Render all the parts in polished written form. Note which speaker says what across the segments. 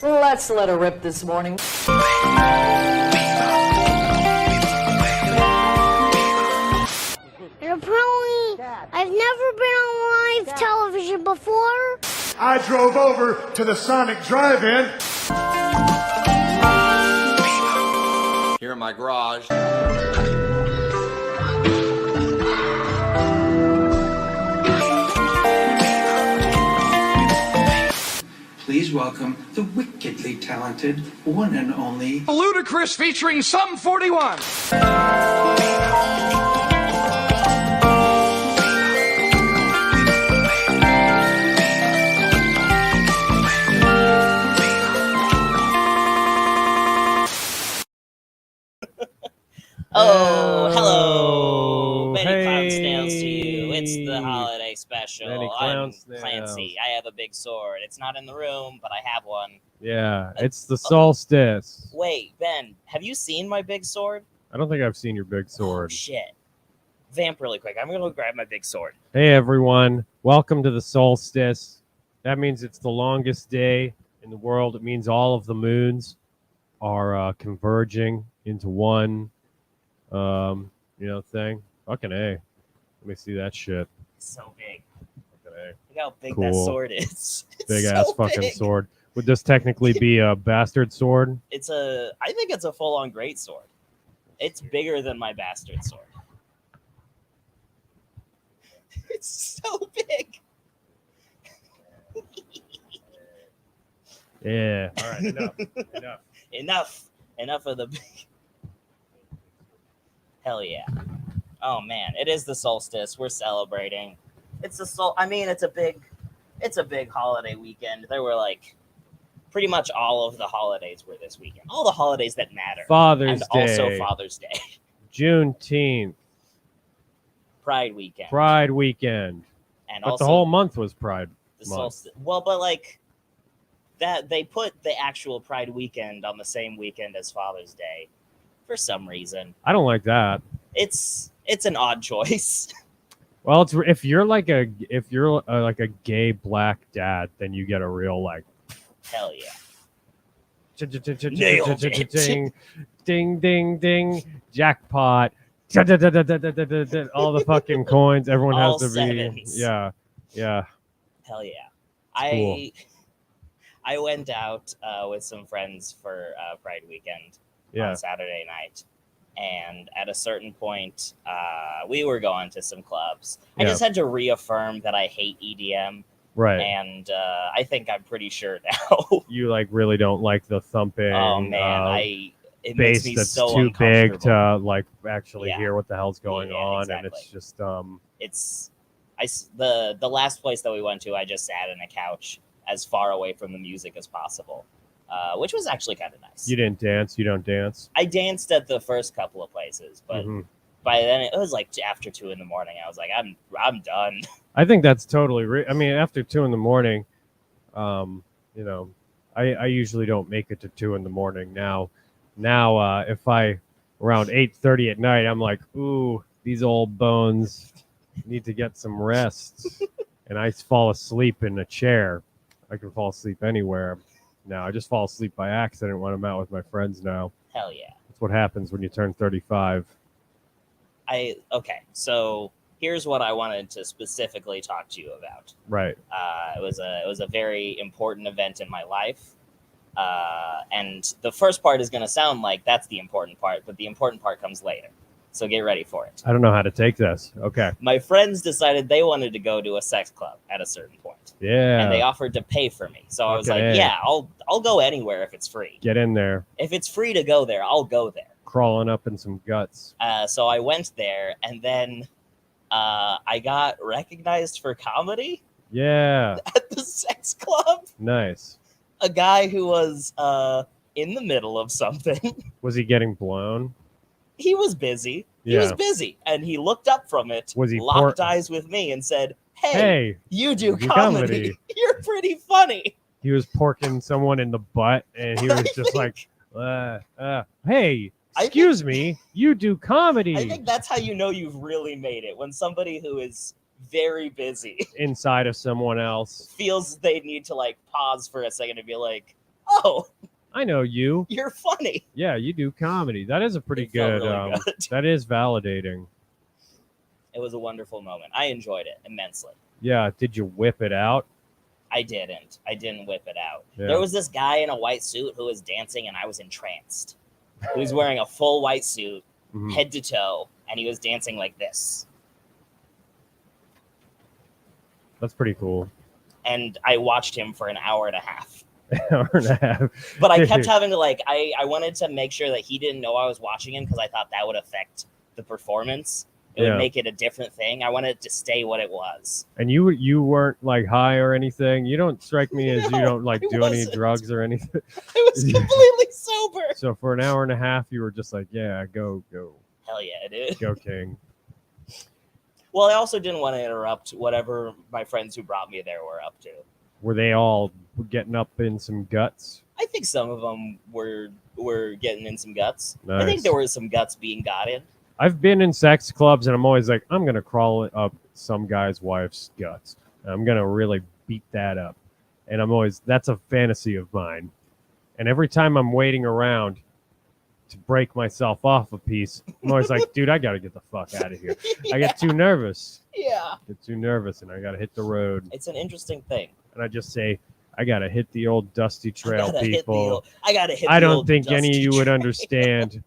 Speaker 1: Let's let her rip this morning.
Speaker 2: And apparently, I've never been on live television before.
Speaker 3: I drove over to the Sonic Drive-In.
Speaker 4: Here in my garage.
Speaker 5: Please welcome the wickedly talented one and only
Speaker 6: Ludacris featuring Sum 41.
Speaker 7: Oh, hello. Many
Speaker 8: Hey.
Speaker 7: clown snails to you. It's the holiday special.
Speaker 8: Many clown
Speaker 7: I'm
Speaker 8: snails.
Speaker 7: Clancy. I have a big sword. It's not in the room, but I have one.
Speaker 8: Yeah, it's the Solstice.
Speaker 7: Wait, Ben, have you seen my big sword?
Speaker 8: I don't think I've seen your big
Speaker 7: Oh,
Speaker 8: sword.
Speaker 7: shit. Vamp really quick. I'm going to grab my big sword.
Speaker 8: Hey, everyone. Welcome to the Solstice. That means it's the longest day in the world. It means all of the moons are converging into one, thing. Fucking A. Let me see that shit.
Speaker 7: It's so big.
Speaker 8: Fucking A.
Speaker 7: Look how big
Speaker 8: Cool.
Speaker 7: that sword is. It's
Speaker 8: Big
Speaker 7: so
Speaker 8: ass fucking
Speaker 7: big.
Speaker 8: sword. Would this technically be a bastard sword?
Speaker 7: I think it's a full-on great sword. It's bigger than my bastard sword. It's so big.
Speaker 8: Yeah. All right. Enough.
Speaker 7: Enough of the big. Hell yeah. Oh man, it is the solstice. We're celebrating. It's a big holiday weekend. There were like pretty much all of the holidays were this weekend. All the holidays that matter.
Speaker 8: Father's
Speaker 7: and
Speaker 8: Day.
Speaker 7: Also Father's Day.
Speaker 8: Juneteenth.
Speaker 7: Pride weekend.
Speaker 8: Pride weekend.
Speaker 7: And
Speaker 8: But
Speaker 7: also
Speaker 8: the whole month was Pride
Speaker 7: the
Speaker 8: month.
Speaker 7: solstice. Well, but like that they put the actual Pride weekend on the same weekend as Father's Day for some reason.
Speaker 8: I don't like that.
Speaker 7: It's an odd choice.
Speaker 8: Well, it's if you're like a gay black dad, then you get a real like
Speaker 7: Hell yeah.
Speaker 8: Nailed it. Ding ding ding jackpot. All the fucking coins. Everyone
Speaker 7: All
Speaker 8: has to be.
Speaker 7: sevens.
Speaker 8: Yeah.
Speaker 7: Hell yeah.
Speaker 8: Cool.
Speaker 7: I went out with some friends for Pride weekend on Saturday night. And at a certain point, we were going to some clubs. I just had to reaffirm that I hate EDM.
Speaker 8: Right.
Speaker 7: And I think I'm pretty sure now.
Speaker 8: You like really don't like the thumping.
Speaker 7: Oh man, it
Speaker 8: bass
Speaker 7: makes me
Speaker 8: that's
Speaker 7: so
Speaker 8: too big
Speaker 7: uncomfortable.
Speaker 8: to like actually hear what the hell's going on,
Speaker 7: exactly.
Speaker 8: and it's just
Speaker 7: the last place that we went to, I just sat on a couch as far away from the music as possible, which was actually kind of nice.
Speaker 8: You didn't dance. You don't dance.
Speaker 7: I danced at the first couple of places, but by then it was like after 2 a.m. I was like, I'm done.
Speaker 8: I think that's totally. I mean, after 2 a.m, I usually don't make it to 2 a.m. Now, if I around 8:30 at night, I'm like, ooh, these old bones need to get some rest, and I fall asleep in a chair. I can fall asleep anywhere. Now I just fall asleep by accident when I'm out with my friends now.
Speaker 7: Hell yeah.
Speaker 8: That's what happens when you turn 35.
Speaker 7: Okay, so here's what I wanted to specifically talk to you about.
Speaker 8: Right.
Speaker 7: It was a very important event in my life. And the first part is going to sound like that's the important part, but the important part comes later. So get ready for it.
Speaker 8: I don't know how to take this. Okay.
Speaker 7: My friends decided they wanted to go to a sex club at a certain point.
Speaker 8: Yeah.
Speaker 7: And they offered to pay for me. So I was like, yeah, I'll go anywhere if it's free.
Speaker 8: Get in there.
Speaker 7: If it's free to go there, I'll go there.
Speaker 8: Crawling up in some guts.
Speaker 7: So I went there, and then I got recognized for comedy.
Speaker 8: Yeah.
Speaker 7: At the sex club.
Speaker 8: Nice.
Speaker 7: A guy who was in the middle of something.
Speaker 8: Was he getting blown?
Speaker 7: He was busy. He was busy, and he looked up from it,
Speaker 8: Was he
Speaker 7: locked eyes with me, and said, hey, you do comedy. You're pretty funny.
Speaker 8: He was porking someone in the butt, and he was just like, hey, excuse me, you do comedy.
Speaker 7: I think that's how you know you've really made it, when somebody who is very busy
Speaker 8: inside of someone else
Speaker 7: feels they need to like pause for a second to be like, Oh,
Speaker 8: I know you.
Speaker 7: you're funny.
Speaker 8: Yeah, you do comedy. That is a pretty
Speaker 7: It felt
Speaker 8: good.
Speaker 7: really good.
Speaker 8: That is validating.
Speaker 7: It was a wonderful moment. I enjoyed it immensely.
Speaker 8: Yeah. Did you whip it out?
Speaker 7: I didn't. I didn't whip it out.
Speaker 8: Yeah.
Speaker 7: There was this guy in a white suit who was dancing, and I was entranced. He was wearing a full white suit,
Speaker 8: Mhm.
Speaker 7: head to toe, and he was dancing like this.
Speaker 8: That's pretty cool.
Speaker 7: And I watched him for an hour and a half.
Speaker 8: Hour and a half.
Speaker 7: But I kept having to, like, I wanted to make sure that he didn't know I was watching him because I thought that would affect the performance. It
Speaker 8: Yeah.
Speaker 7: would make it a different thing. I wanted it to stay what it was.
Speaker 8: And you weren't like high or anything. You don't strike me as you
Speaker 7: No,
Speaker 8: don't like
Speaker 7: I
Speaker 8: do any
Speaker 7: wasn't.
Speaker 8: drugs or anything.
Speaker 7: I was completely sober.
Speaker 8: So for an hour and a half, you were just like, yeah, go,
Speaker 7: Hell yeah, dude.
Speaker 8: go, King.
Speaker 7: Well, I also didn't want to interrupt whatever my friends who brought me there were up to.
Speaker 8: Were they all getting up in some guts?
Speaker 7: I think some of them were getting in some guts. I
Speaker 8: Nice.
Speaker 7: think there was some guts being got in.
Speaker 8: I've been in sex clubs, and I'm always like, I'm gonna crawl up some guy's wife's guts. I'm gonna really beat that up, and that's a fantasy of mine. And every time I'm waiting around to break myself off a piece, I'm always like, dude, I gotta get the fuck out of here. I get too nervous.
Speaker 7: Yeah.
Speaker 8: Get too nervous, and I gotta hit the road.
Speaker 7: It's an interesting thing.
Speaker 8: And I just say, I gotta hit the old dusty trail, people.
Speaker 7: I gotta hit.
Speaker 8: I
Speaker 7: the
Speaker 8: don't
Speaker 7: old
Speaker 8: think any of
Speaker 7: dusty
Speaker 8: you would
Speaker 7: trail.
Speaker 8: understand.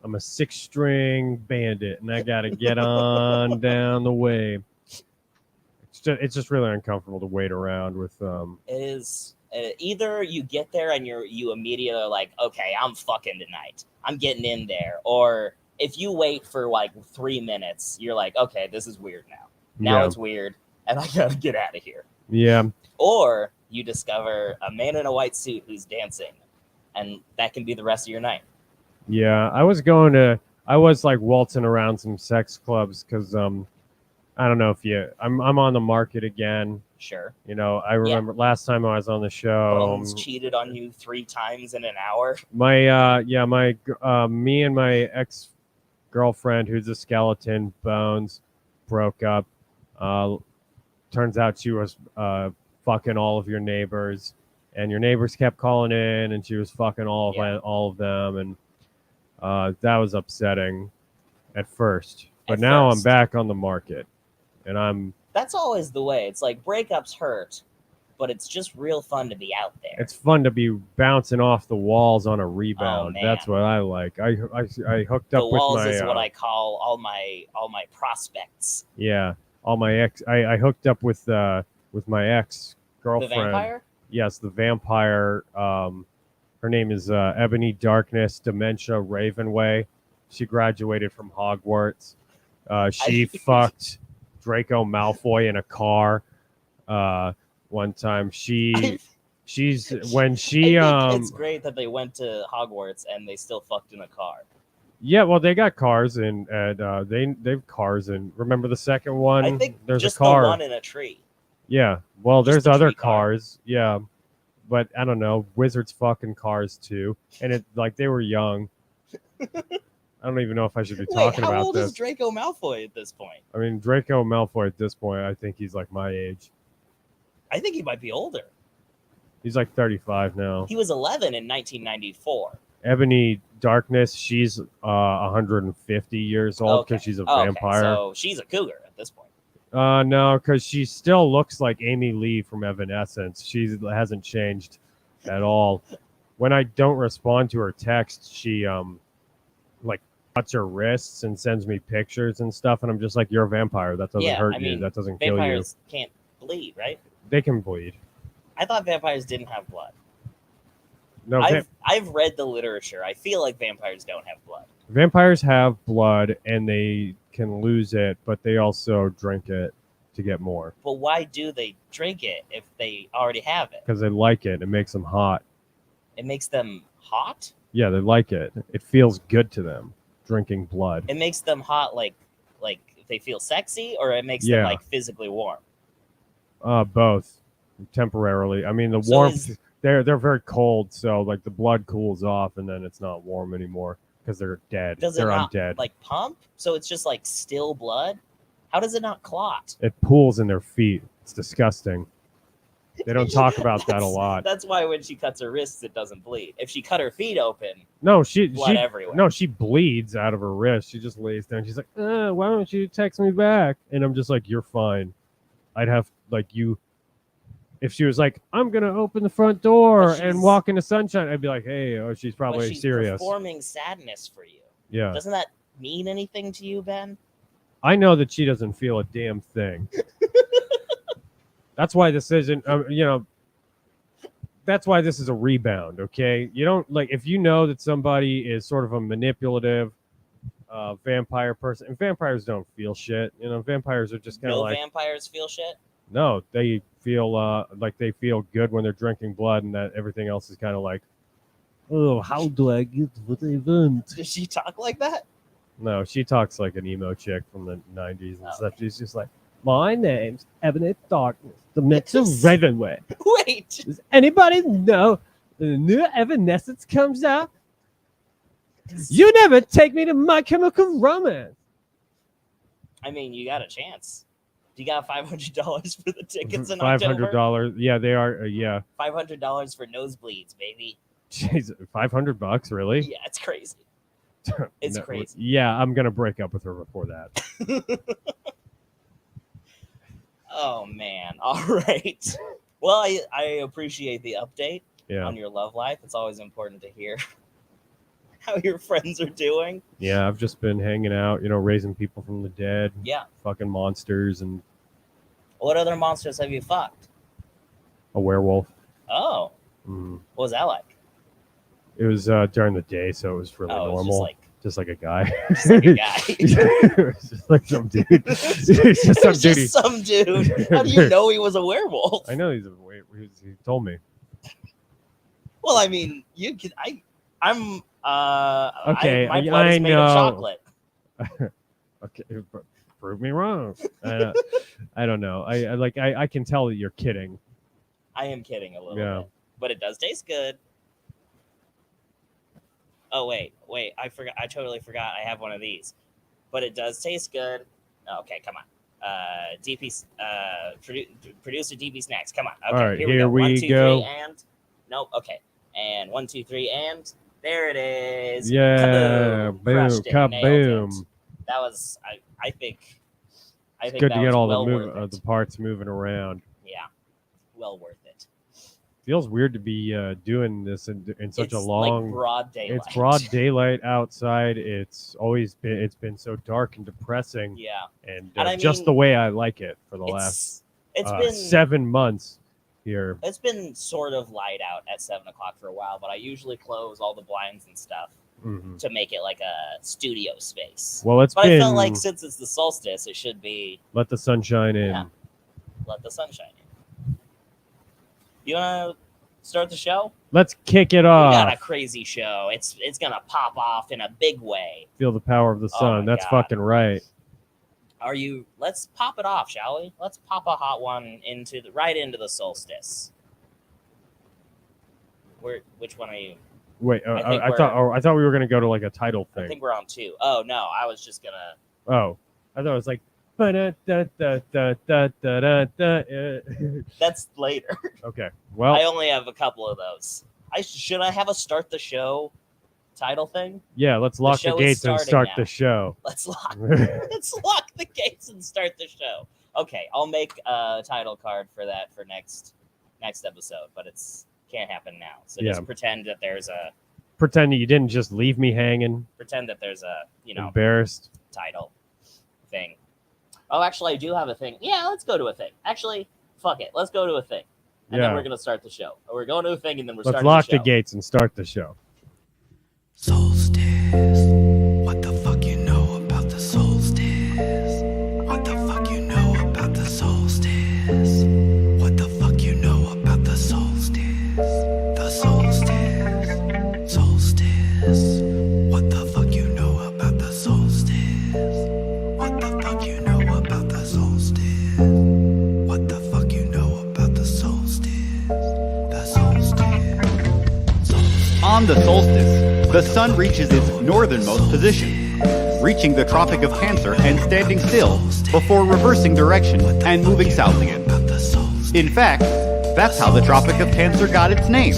Speaker 8: I'm a 6-string bandit, and I gotta get on down the way. It's just really uncomfortable to wait around with.
Speaker 7: It is either you get there and you immediately are like, okay, I'm fucking tonight. I'm getting in there. Or if you wait for like 3 minutes, you're like, okay, this is weird now. Now
Speaker 8: Yeah.
Speaker 7: it's weird, and I gotta get out of here.
Speaker 8: Yeah,
Speaker 7: Or you discover a man in a white suit who's dancing, and that can be the rest of your night.
Speaker 8: yeah. I was like waltzing around some sex clubs because I don't know if I'm on the market again.
Speaker 7: Sure.
Speaker 8: You know, I remember last time I was on the show.
Speaker 7: Bones cheated on you 3 times in an hour.
Speaker 8: Me and my ex-girlfriend, who's a skeleton, Bones, broke up. Turns out she was fucking all of your neighbors, and your neighbors kept calling in, and she was fucking all of them, and that was upsetting at first. But now I'm back on the market, and
Speaker 7: That's always the way. It's like breakups hurt, but it's just real fun to be out there.
Speaker 8: it's fun to be bouncing off the walls on a rebound.
Speaker 7: man.
Speaker 8: That's what I like. I hooked
Speaker 7: The
Speaker 8: up with
Speaker 7: walls
Speaker 8: my
Speaker 7: is what I call all my prospects.
Speaker 8: yeah, all my ex. I hooked up with my ex
Speaker 7: The
Speaker 8: girlfriend.
Speaker 7: vampire?
Speaker 8: Yes, the vampire. Her name is Ebony Darkness Dementia Ravenway. She graduated from Hogwarts. She fucked Draco Malfoy in a car one time. She's when she
Speaker 7: I think it's great that they went to Hogwarts and they still fucked in a car.
Speaker 8: yeah, well they got cars and they've cars and remember the second one?
Speaker 7: I think
Speaker 8: there's
Speaker 7: just
Speaker 8: a car.
Speaker 7: the one in a tree.
Speaker 8: Yeah, well
Speaker 7: Just
Speaker 8: there's
Speaker 7: the
Speaker 8: other
Speaker 7: tree car.
Speaker 8: cars. Yeah, but I don't know. Wizards fucking cars too, and it like they were young. I don't even know if I should be talking
Speaker 7: how
Speaker 8: about
Speaker 7: old
Speaker 8: this.
Speaker 7: is Draco Malfoy at this point?
Speaker 8: I mean, Draco Malfoy at this point, I think he's like my age.
Speaker 7: I think he might be older.
Speaker 8: He's like 35 now.
Speaker 7: He was 11 in 1994.
Speaker 8: Ebony Darkness, she's 150 years old because she's a vampire.
Speaker 7: So she's a cougar at this point.
Speaker 8: No, because she still looks like Amy Lee from Evanescence. She hasn't changed at all. When I don't respond to her text, she like cuts her wrists and sends me pictures and stuff, and I'm just like, "You're a vampire. That doesn't hurt you. That doesn't kill you."
Speaker 7: Vampires can't bleed, right?
Speaker 8: They can bleed.
Speaker 7: I thought vampires didn't have blood.
Speaker 8: No,
Speaker 7: I've read the literature. I feel like vampires don't have blood.
Speaker 8: vampires have blood and they can lose it, but they also drink it to get more
Speaker 7: But why do they drink it if they already have it?
Speaker 8: because they like it. It makes them hot.
Speaker 7: It makes them hot?
Speaker 8: Yeah, they like it. It feels good to them drinking blood.
Speaker 7: It makes them hot like they feel sexy, or it makes
Speaker 8: Yeah.
Speaker 7: them like physically warm?
Speaker 8: Both temporarily. I mean, the
Speaker 7: So
Speaker 8: warmth. They're very cold, so like the blood cools off, and then it's not warm anymore because they're dead.
Speaker 7: Does
Speaker 8: They're
Speaker 7: it not
Speaker 8: undead.
Speaker 7: like pump? So it's just like still blood? How does it not clot?
Speaker 8: It pools in their feet. It's disgusting. They don't talk about that a lot.
Speaker 7: That's why when she cuts her wrists, it doesn't bleed. If she cut her feet open, blood everywhere.
Speaker 8: No, she bleeds out of her wrist. She just lays down. She's like, why don't you text me back? And I'm just like, you're fine. I'd have, like, you... If she was like, I'm going to open the front door and walk into sunshine, I'd be like, hey, she's probably
Speaker 7: she's
Speaker 8: serious.
Speaker 7: Performing sadness for you.
Speaker 8: Yeah.
Speaker 7: Doesn't that mean anything to you, Ben?
Speaker 8: I know that she doesn't feel a damn thing. That's why this isn't, that's why this is a rebound, okay? You don't, like, if you know that somebody is sort of a manipulative vampire person, and vampires don't feel shit, vampires are just kind of like...
Speaker 7: vampires feel shit?
Speaker 8: No, they feel like they feel good when they're drinking blood, and that everything else is kind of like, oh, how do I get what I want?
Speaker 7: Does she talk like that?
Speaker 8: No, she talks like an emo chick from the 90s and stuff. She's just like, my name's Ebony Darkness, the Metro Ravenway.
Speaker 7: Wait.
Speaker 8: Does anybody know that the new Evanescence comes out? You never take me to My Chemical Romance.
Speaker 7: I mean, you got a chance. You got $500 for the tickets in October?
Speaker 8: $500. Yeah, they are. Yeah.
Speaker 7: $500 for nosebleeds, baby.
Speaker 8: Jeez, $500, really?
Speaker 7: Yeah, it's crazy. It's crazy.
Speaker 8: Yeah, I'm gonna break up with her before that.
Speaker 7: Oh man! All right. Well, I appreciate the update on your love life. It's always important to hear how your friends are doing.
Speaker 8: Yeah, I've just been hanging out, raising people from the dead.
Speaker 7: Yeah.
Speaker 8: Fucking monsters and...
Speaker 7: What other monsters have you fucked?
Speaker 8: A werewolf.
Speaker 7: Oh.
Speaker 8: Mm.
Speaker 7: What was that like?
Speaker 8: It was during the day, so it was really normal. Just like a guy.
Speaker 7: Just like a guy.
Speaker 8: It was just like some dude. It's just some dude.
Speaker 7: Just some dude. How do you know he was a werewolf?
Speaker 8: I know he's a werewolf. He told me.
Speaker 7: Well, I mean, you could... I'm...
Speaker 8: okay,
Speaker 7: my blood is made of chocolate.
Speaker 8: Okay, prove me wrong. I don't know. I can tell that you're kidding.
Speaker 7: I am kidding a little bit, but it does taste good. Oh wait, I forgot. I totally forgot. I have one of these, but it does taste good. Okay, come on. DP, producer DP Snacks. Come on. Okay,
Speaker 8: all right, here we go.
Speaker 7: 1, 2, 3, and nope. Okay, and 1, 2, 3, and there it is.
Speaker 8: Yeah,
Speaker 7: kaboom,
Speaker 8: boom, kaboom.
Speaker 7: That was, I think.
Speaker 8: It's good to get all the parts moving around.
Speaker 7: Yeah, well worth it.
Speaker 8: Feels weird to be doing this in such a long...
Speaker 7: Like broad daylight.
Speaker 8: It's broad daylight outside. It's been so dark and depressing.
Speaker 7: Yeah.
Speaker 8: And I just mean, the way I like it for the last
Speaker 7: it's been
Speaker 8: 7 months here.
Speaker 7: It's been sort of light out at 7 o'clock for a while, but I usually close all the blinds and stuff to make it like a studio space.
Speaker 8: Well, I felt
Speaker 7: like since it's the solstice, it should be...
Speaker 8: Let the sunshine in.
Speaker 7: Yeah. Let the sunshine in. You want to start the show?
Speaker 8: Let's kick it off.
Speaker 7: We got a crazy show. It's going to pop off in a big way.
Speaker 8: Feel the power of the sun. That's fucking right.
Speaker 7: Let's pop it off, shall we? Let's pop a hot one right into the solstice. Which one are you?
Speaker 8: Wait, I thought we were going to go to like a title thing.
Speaker 7: I think we're on 2. Oh, no, I was just going to...
Speaker 8: Oh, I thought it was like...
Speaker 7: That's later.
Speaker 8: Okay. Well,
Speaker 7: I only have a couple of those. Should I have a start the show title thing?
Speaker 8: Yeah, let's lock the gates and start the show.
Speaker 7: Let's lock the gates and start the show. Okay, I'll make a title card for that for next episode, but it's can't happen now. So just pretend that there's a...
Speaker 8: Pretend that you didn't just leave me hanging.
Speaker 7: Pretend that there's a,
Speaker 8: embarrassed
Speaker 7: title thing. Oh, actually, I do have a thing. Yeah, let's go to a thing. Actually, fuck it. Let's go to a thing. And then we're going to start the show. We're going to a thing, and then we're starting the show.
Speaker 8: Let's lock the gates and start the show.
Speaker 9: Solstice. What the fuck you know about the solstice? What the fuck you know about the solstice? What the fuck you know about the solstice? The solstice. Solstice. What the fuck you know about the solstice? What the fuck you know about the solstice? What the fuck you know about the solstice? The solstice.
Speaker 10: On the solstice, the sun reaches its northernmost position, reaching the Tropic of Cancer and standing still before reversing direction and moving south again. In fact, That's how the Tropic of Cancer got its name.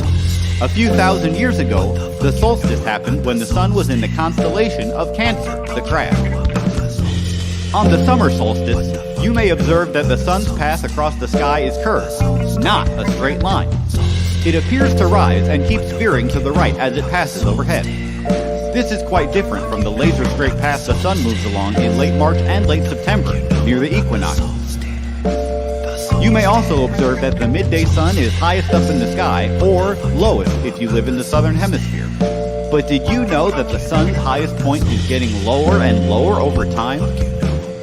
Speaker 10: A few thousand years ago, the solstice happened when the sun was in the constellation of Cancer, the crab. On the summer solstice, you may observe that the sun's path across the sky is curved, not a straight line. It appears to rise and keeps veering to the right as it passes overhead. This is quite different from the laser straight path the sun moves along in late March and late September, near the equinox. You may also observe that the midday sun is highest up in the sky, or lowest if you live in the southern hemisphere. But did you know that the sun's highest point is getting lower and lower over time?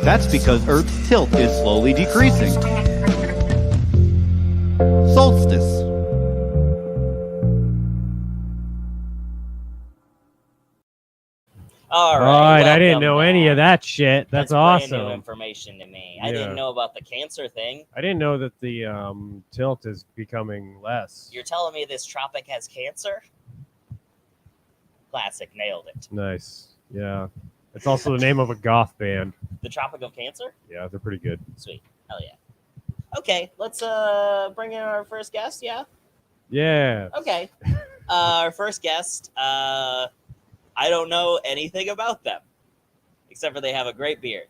Speaker 10: That's because Earth's tilt is slowly decreasing. Solstice.
Speaker 7: All right,
Speaker 8: I didn't
Speaker 7: welcome
Speaker 8: know any of that shit. That's
Speaker 7: brand new
Speaker 8: awesome.
Speaker 7: information to me. I
Speaker 8: Yeah.
Speaker 7: didn't know about the cancer thing.
Speaker 8: I didn't know that the tilt is becoming less.
Speaker 7: You're telling me this tropic has cancer? Classic, nailed it.
Speaker 8: Nice. Yeah. It's also the name of a goth band.
Speaker 7: The Tropic of Cancer?
Speaker 8: Yeah, they're pretty good.
Speaker 7: Sweet. Hell yeah. Okay, let's bring in our first guest, yeah?
Speaker 8: Yeah.
Speaker 7: Okay. Our first guest, I don't know anything about them, except for they have a great beard.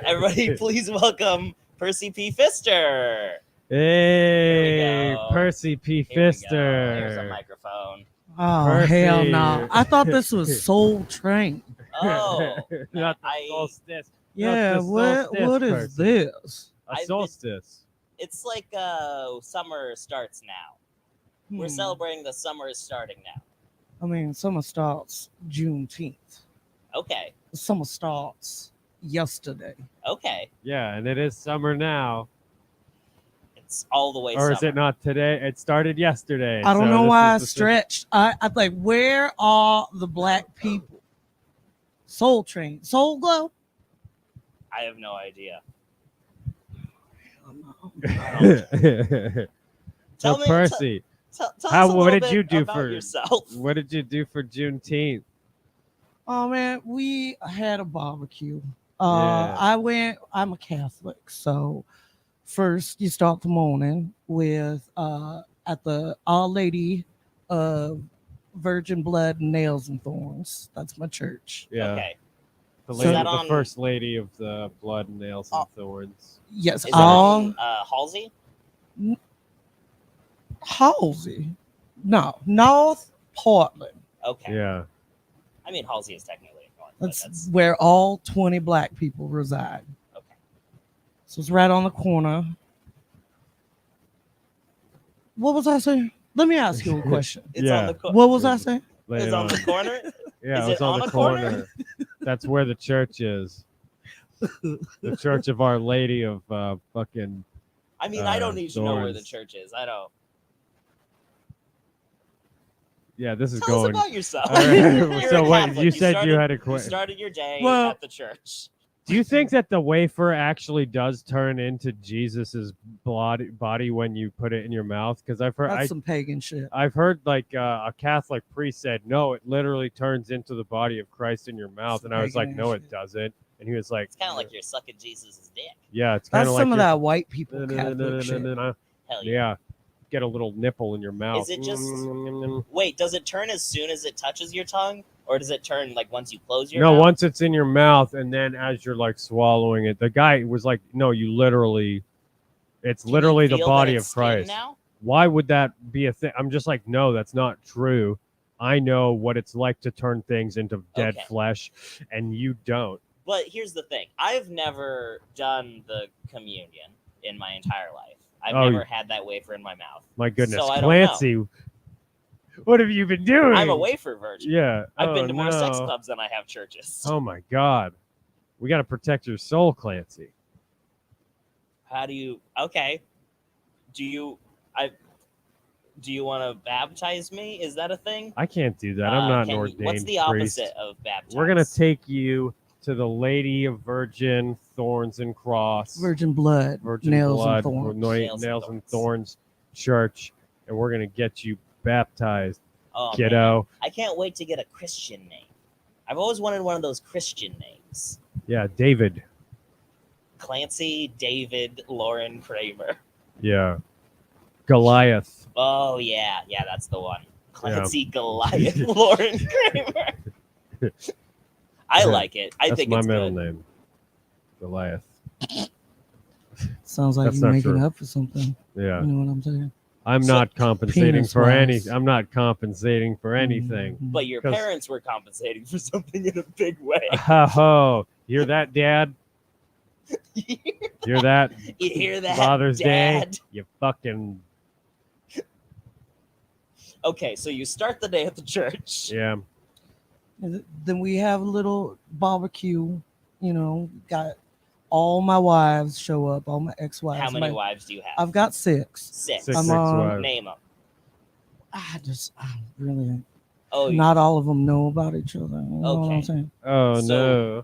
Speaker 7: Everybody, please welcome Percy P. Fister.
Speaker 8: Hey,
Speaker 7: go.
Speaker 8: Percy P.
Speaker 7: Here we go. Here's a
Speaker 8: Fister.
Speaker 7: microphone.
Speaker 11: Oh,
Speaker 8: Percy.
Speaker 11: hell no. I thought this was Soul Train.
Speaker 7: Oh,
Speaker 8: Not the
Speaker 7: I-
Speaker 8: solstice.
Speaker 11: Yeah,
Speaker 8: the
Speaker 11: what
Speaker 8: solstice,
Speaker 11: is
Speaker 8: Percy.
Speaker 11: this?
Speaker 8: A
Speaker 7: I've been-
Speaker 8: solstice.
Speaker 7: It's like summer starts now. We're celebrating the summer is starting now.
Speaker 11: I mean, summer starts Juneteenth.
Speaker 7: Okay.
Speaker 11: Summer starts yesterday.
Speaker 7: Okay.
Speaker 8: Yeah, and it is summer now.
Speaker 7: It's all the way
Speaker 8: Or is
Speaker 7: summer.
Speaker 8: it not today? It started yesterday.
Speaker 11: I don't
Speaker 8: so
Speaker 11: know
Speaker 8: this
Speaker 11: why I
Speaker 8: is the-
Speaker 11: stretched. I think, where are the black people? Soul Train. Soul Glow?
Speaker 7: I have no idea.
Speaker 8: So
Speaker 7: Tell me,
Speaker 8: Percy,
Speaker 7: tell us
Speaker 8: how?
Speaker 7: a
Speaker 8: What
Speaker 7: little
Speaker 8: did you
Speaker 7: bit
Speaker 8: do
Speaker 7: about
Speaker 8: for
Speaker 7: yourself?
Speaker 8: What did you do for Juneteenth?
Speaker 11: Oh, man, we had a barbecue.
Speaker 8: Yeah.
Speaker 11: I'm a Catholic, so first you start the morning with at the Our Lady of Virgin Blood, Nails and Thorns. That's my church.
Speaker 8: Yeah,
Speaker 7: Okay.
Speaker 8: the,
Speaker 7: Is
Speaker 8: lady,
Speaker 7: that
Speaker 8: the
Speaker 7: on-
Speaker 8: first lady of the blood, nails, and thorns.
Speaker 11: Yes,
Speaker 7: Is that on Halsey?
Speaker 11: Halsey. No, North Portland.
Speaker 7: Okay.
Speaker 8: Yeah,
Speaker 7: I mean, Halsey is technically north. But
Speaker 11: That's where all 20 black people reside.
Speaker 7: okay.
Speaker 11: So it's right on the corner. What was I saying? Let me ask you a question.
Speaker 7: It's
Speaker 8: Yeah.
Speaker 7: on the corner.
Speaker 11: What was I saying?
Speaker 8: Lay
Speaker 7: It's
Speaker 8: it
Speaker 7: on the corner.
Speaker 8: Yeah,
Speaker 7: Is
Speaker 8: it was
Speaker 7: it
Speaker 8: on
Speaker 7: on
Speaker 8: the
Speaker 7: a corner?
Speaker 8: corner. That's where the church is. The Church of Our Lady of fucking.
Speaker 7: I mean, I don't need to know where the
Speaker 8: Thorns.
Speaker 7: church is. I don't.
Speaker 8: Yeah, this is
Speaker 7: Tell us
Speaker 8: going.
Speaker 7: about yourself.
Speaker 8: All right,
Speaker 7: You're
Speaker 8: so
Speaker 7: a
Speaker 8: what?
Speaker 7: Catholic.
Speaker 8: You said you had a
Speaker 7: You
Speaker 8: question.
Speaker 7: started your day
Speaker 11: Well-
Speaker 7: at the church.
Speaker 8: Do you think that the wafer actually does turn into Jesus's body when you put it in your mouth? Because I've heard
Speaker 11: That's some pagan shit.
Speaker 8: I've heard like a Catholic priest said, no, it literally turns into the body of Christ in your mouth, and I was like,
Speaker 11: pagan
Speaker 8: no, it
Speaker 11: shit.
Speaker 8: doesn't, and he was like,
Speaker 7: It's kind of like you're sucking Jesus' dick.
Speaker 8: yeah, it's kind
Speaker 11: That's
Speaker 8: of like
Speaker 11: some of
Speaker 8: you're-
Speaker 11: that white people Catholic shit.
Speaker 7: Hell yeah.
Speaker 8: Yeah, get a little nipple in your mouth.
Speaker 7: Is it just- Wait, does it turn as soon as it touches your tongue, or does it turn like once you close your
Speaker 8: No,
Speaker 7: mouth?
Speaker 8: once it's in your mouth, and then as you're like swallowing it, the guy was like, no, you literally, it's
Speaker 7: Can you
Speaker 8: literally the
Speaker 7: feel that
Speaker 8: body
Speaker 7: it's
Speaker 8: of
Speaker 7: skin
Speaker 8: Christ.
Speaker 7: Now?
Speaker 8: Why would that be a thing? I'm just like, no, that's not true. I know what it's like to turn things into dead
Speaker 7: Okay.
Speaker 8: flesh, and you don't.
Speaker 7: But here's the thing: I've never done the communion in my entire life. I've
Speaker 8: Oh,
Speaker 7: never had that wafer in my mouth.
Speaker 8: My goodness,
Speaker 7: So I don't
Speaker 8: Clancy, what have you been doing?
Speaker 7: I'm a wafer virgin.
Speaker 8: Yeah,
Speaker 7: I've been to more sex
Speaker 8: no.
Speaker 7: clubs than I have churches.
Speaker 8: Oh my God, we got to protect your soul, Clancy.
Speaker 7: How do you? Okay. Do you? Do you want to baptize me? Is that a thing?
Speaker 8: I can't do that. I'm not an ordained
Speaker 7: What's the
Speaker 8: priest.
Speaker 7: opposite of baptize?
Speaker 8: We're gonna take you to the Lady of Virgin Thorns and Cross,
Speaker 11: Virgin Blood,
Speaker 8: Virgin
Speaker 11: Nails
Speaker 8: Blood,
Speaker 11: and Thorns.
Speaker 7: Nails and
Speaker 8: and Thorns Church, and we're gonna get you baptized,
Speaker 7: Oh,
Speaker 8: kiddo.
Speaker 7: man. I can't wait to get a Christian name. I've always wanted one of those Christian names.
Speaker 8: Yeah, David.
Speaker 7: Clancy, David, Lauren, Kramer.
Speaker 8: Yeah. Goliath.
Speaker 7: Oh yeah, that's the one. Clancy Goliath, Lauren Kramer. I like it. I think
Speaker 8: my
Speaker 7: it's
Speaker 8: middle
Speaker 7: good.
Speaker 8: name. Goliath.
Speaker 11: Sounds like
Speaker 8: That's
Speaker 11: you're
Speaker 8: not
Speaker 11: making
Speaker 8: true.
Speaker 11: up for something.
Speaker 8: Yeah.
Speaker 11: You know what I'm saying?
Speaker 8: I'm not compensating for
Speaker 11: penis-wise.
Speaker 8: I'm not compensating for anything.
Speaker 7: But your
Speaker 8: 'Cause-
Speaker 7: parents were compensating for something in a big way.
Speaker 8: Oh, hear that, Dad? Hear that?
Speaker 7: You hear that,
Speaker 8: Father's
Speaker 7: Dad?
Speaker 8: Day? You fucking
Speaker 7: Okay, so you start the day at the church.
Speaker 8: yeah.
Speaker 11: And then we have a little barbecue. You know, got all my wives show up, all my ex-wives.
Speaker 7: How many
Speaker 11: My-
Speaker 7: wives do you have?
Speaker 11: I've got 6.
Speaker 7: Six.
Speaker 8: Six
Speaker 11: I'm
Speaker 8: wives.
Speaker 7: Name them.
Speaker 11: I really
Speaker 7: Oh,
Speaker 11: not all of them know about each other. You know what I'm
Speaker 7: Okay.
Speaker 11: saying?
Speaker 8: Oh
Speaker 7: So-
Speaker 8: no.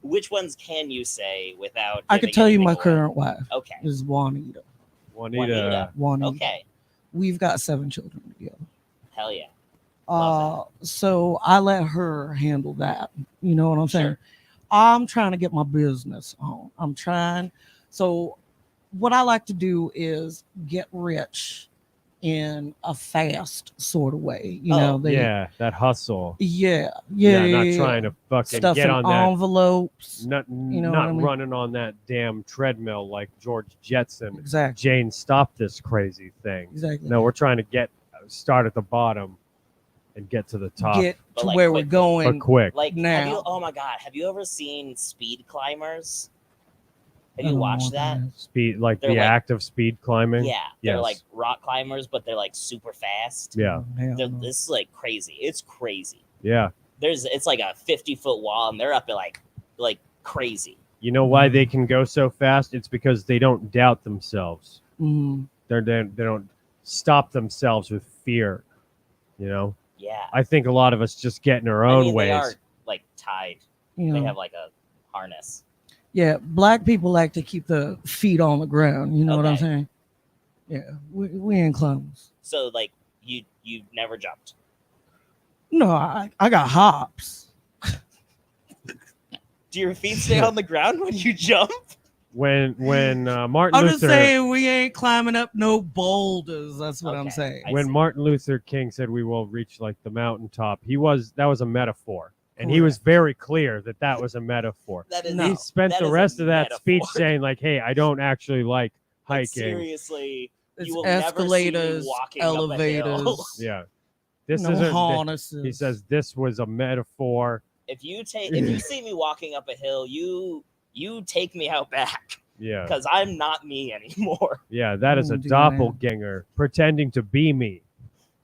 Speaker 7: Which ones can you say without?
Speaker 11: I could
Speaker 7: giving
Speaker 11: tell you
Speaker 7: anything
Speaker 11: my
Speaker 7: away?
Speaker 11: current wife
Speaker 7: Okay.
Speaker 11: is Juanita.
Speaker 8: Juanita.
Speaker 11: Juanita.
Speaker 7: Okay.
Speaker 11: We've got 7 children together.
Speaker 7: Hell yeah. Love
Speaker 11: So I let her handle that. You know what I'm saying?
Speaker 7: Sure.
Speaker 11: I'm trying to get my business on. I'm trying. So what I like to do is get rich in a fast sort of way. You know,
Speaker 8: Yeah, that hustle.
Speaker 11: yeah,
Speaker 8: Not trying to fucking
Speaker 11: stuff
Speaker 8: get
Speaker 11: in
Speaker 8: on that.
Speaker 11: envelopes.
Speaker 8: Not
Speaker 11: know
Speaker 8: not
Speaker 11: what I mean?
Speaker 8: running on that damn treadmill like George Jetson.
Speaker 11: Exactly.
Speaker 8: Jane, stop this crazy thing.
Speaker 11: Exactly.
Speaker 8: No, we're trying to start at the bottom and get to the top.
Speaker 11: Get
Speaker 7: But,
Speaker 11: to
Speaker 7: like,
Speaker 11: where we're
Speaker 7: quickly.
Speaker 11: going.
Speaker 8: But quick.
Speaker 7: Like,
Speaker 11: now.
Speaker 7: have you? Oh my God, have you ever seen Speed Climbers? Have
Speaker 11: I
Speaker 7: you
Speaker 11: don't know
Speaker 7: watched
Speaker 11: what
Speaker 7: that?
Speaker 11: is.
Speaker 8: Speed, like
Speaker 7: They're
Speaker 8: the
Speaker 7: like-
Speaker 8: act of speed climbing.
Speaker 7: Yeah, they're
Speaker 8: Yes.
Speaker 7: like rock climbers, but they're like super fast.
Speaker 8: Yeah.
Speaker 11: Hell no.
Speaker 7: This is like crazy. It's crazy.
Speaker 8: Yeah.
Speaker 7: It's like a 50-foot wall, and they're up at like crazy.
Speaker 8: You know why they can go so fast? It's because they don't doubt themselves.
Speaker 11: Mhm.
Speaker 8: They don't stop themselves with fear. You know,
Speaker 7: Yeah.
Speaker 8: I think a lot of us just get in our
Speaker 7: I
Speaker 8: own
Speaker 7: mean,
Speaker 8: ways.
Speaker 7: they are like tied.
Speaker 11: You
Speaker 7: They
Speaker 11: know.
Speaker 7: have like a harness.
Speaker 11: Yeah, black people like to keep the feet on the ground. You know what I'm
Speaker 7: Okay.
Speaker 11: saying? Yeah, we ain't clowns.
Speaker 7: So like you've never jumped.
Speaker 11: No, I got hops.
Speaker 7: Do your feet stay on the ground when you jump?
Speaker 8: When Martin
Speaker 11: I'm
Speaker 8: Luther
Speaker 11: just saying we ain't climbing up no boulders. That's what I'm
Speaker 7: Okay.
Speaker 11: saying.
Speaker 7: I
Speaker 8: when
Speaker 7: see.
Speaker 8: Martin Luther King said we will reach like the mountaintop, that was a metaphor. And he
Speaker 11: Correct.
Speaker 8: was very clear that was a metaphor.
Speaker 7: That is
Speaker 11: No.
Speaker 8: He spent
Speaker 7: that
Speaker 8: the
Speaker 7: is a
Speaker 8: rest of that
Speaker 7: metaphor.
Speaker 8: speech saying like, "Hey, I don't actually like
Speaker 7: Like,
Speaker 8: hiking."
Speaker 7: seriously,
Speaker 11: It's
Speaker 7: you will never see me
Speaker 11: escalators,
Speaker 7: walking up a hill.
Speaker 11: elevators,
Speaker 8: Yeah. This
Speaker 11: no
Speaker 8: isn't
Speaker 11: harnesses.
Speaker 8: he says this was a metaphor.
Speaker 7: If you see me walking up a hill, you take me out back
Speaker 8: Yeah.
Speaker 7: because I'm not me anymore.
Speaker 8: Yeah, that is a
Speaker 11: Oh, dear man.
Speaker 8: doppelganger pretending to be me.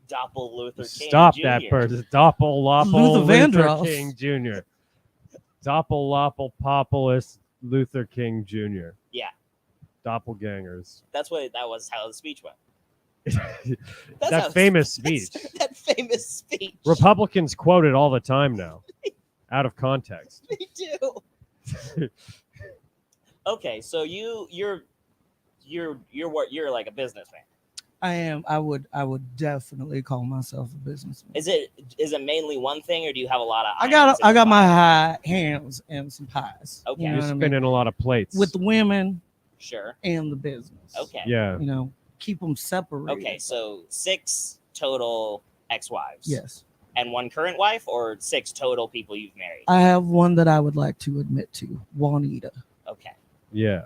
Speaker 7: Doppel Luther King.
Speaker 8: Stop
Speaker 7: Jr.
Speaker 8: that person. Doppel
Speaker 11: Luther
Speaker 8: Luther
Speaker 11: Vandross.
Speaker 8: King Jr. Doppel Populus Luther King Jr.
Speaker 7: Yeah,
Speaker 8: Doppelgangers.
Speaker 7: that was how the speech went. That's how-
Speaker 8: That famous speech.
Speaker 7: That famous speech.
Speaker 8: Republicans quote it all the time now, out of context.
Speaker 7: They do. Okay, so you're like a businessman.
Speaker 11: I am. I would definitely call myself a businessman.
Speaker 7: Is it mainly one thing, or do you have a lot of?
Speaker 11: I
Speaker 7: irons in
Speaker 11: got
Speaker 7: your
Speaker 11: my
Speaker 7: fire?
Speaker 11: hands and some pies.
Speaker 7: Okay.
Speaker 11: You know
Speaker 8: You're
Speaker 11: what I mean?
Speaker 8: spinning a lot of plates.
Speaker 11: With the women
Speaker 7: Sure.
Speaker 11: and the business.
Speaker 7: Okay.
Speaker 8: Yeah.
Speaker 11: You know, keep them separated.
Speaker 7: Okay, so 6 total ex-wives.
Speaker 11: Yes.
Speaker 7: And 1 current wife, or 6 total people you've married?
Speaker 11: I have one that I would like to admit to, Juanita.
Speaker 7: Okay.
Speaker 8: Yeah.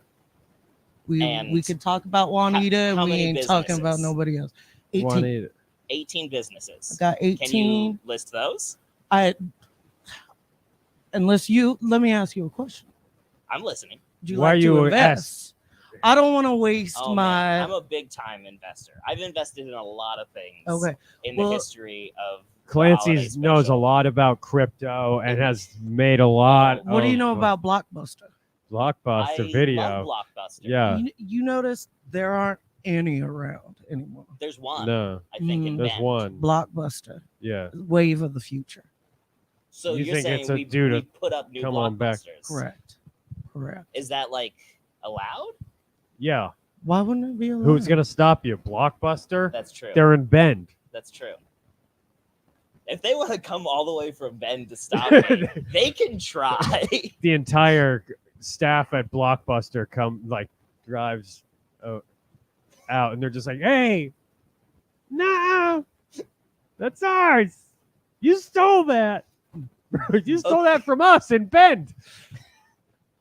Speaker 7: And
Speaker 11: We could talk about Juanita.
Speaker 7: how
Speaker 11: we
Speaker 7: many
Speaker 11: ain't talking about
Speaker 7: businesses?
Speaker 11: nobody else. 18.
Speaker 8: Juanita.
Speaker 7: 18 businesses.
Speaker 11: I got
Speaker 7: Can
Speaker 11: 18.
Speaker 7: you list those?
Speaker 11: Let me ask you a question.
Speaker 7: I'm listening.
Speaker 11: Would you
Speaker 8: Why
Speaker 11: like
Speaker 8: you
Speaker 11: to invest? I don't want to waste
Speaker 7: Oh,
Speaker 11: my.
Speaker 7: man, I'm a big time investor. I've invested in a lot of things
Speaker 11: Okay.
Speaker 7: in
Speaker 11: Well,
Speaker 7: the history of the
Speaker 8: Clancy
Speaker 7: holiday
Speaker 8: knows a
Speaker 7: special.
Speaker 8: lot about crypto and has made a lot.
Speaker 11: What do you
Speaker 8: of
Speaker 11: know about Blockbuster?
Speaker 8: Blockbuster
Speaker 7: I
Speaker 8: video?
Speaker 7: love Blockbuster.
Speaker 8: Yeah.
Speaker 11: You notice there aren't any around anymore.
Speaker 7: There's one.
Speaker 8: No.
Speaker 7: I think in
Speaker 8: There's
Speaker 7: Bend.
Speaker 8: one.
Speaker 11: Blockbuster,
Speaker 8: Yeah.
Speaker 11: wave of the future.
Speaker 7: So
Speaker 8: You
Speaker 7: you're
Speaker 8: think
Speaker 7: saying
Speaker 8: it's a
Speaker 7: we
Speaker 8: dude
Speaker 7: put up new
Speaker 8: come on back.
Speaker 7: Blockbusters?
Speaker 11: Correct.
Speaker 7: Is that like allowed?
Speaker 8: Yeah.
Speaker 11: Why wouldn't it be allowed?
Speaker 8: Who's gonna stop you? Blockbuster?
Speaker 7: That's true.
Speaker 8: They're in Bend.
Speaker 7: That's true. If they want to come all the way from Bend to stop me, they can try.
Speaker 8: The entire staff at Blockbuster drives. Oh, out, and they're just like, "Hey, no, that's ours. You stole that. You stole that from us in Bend.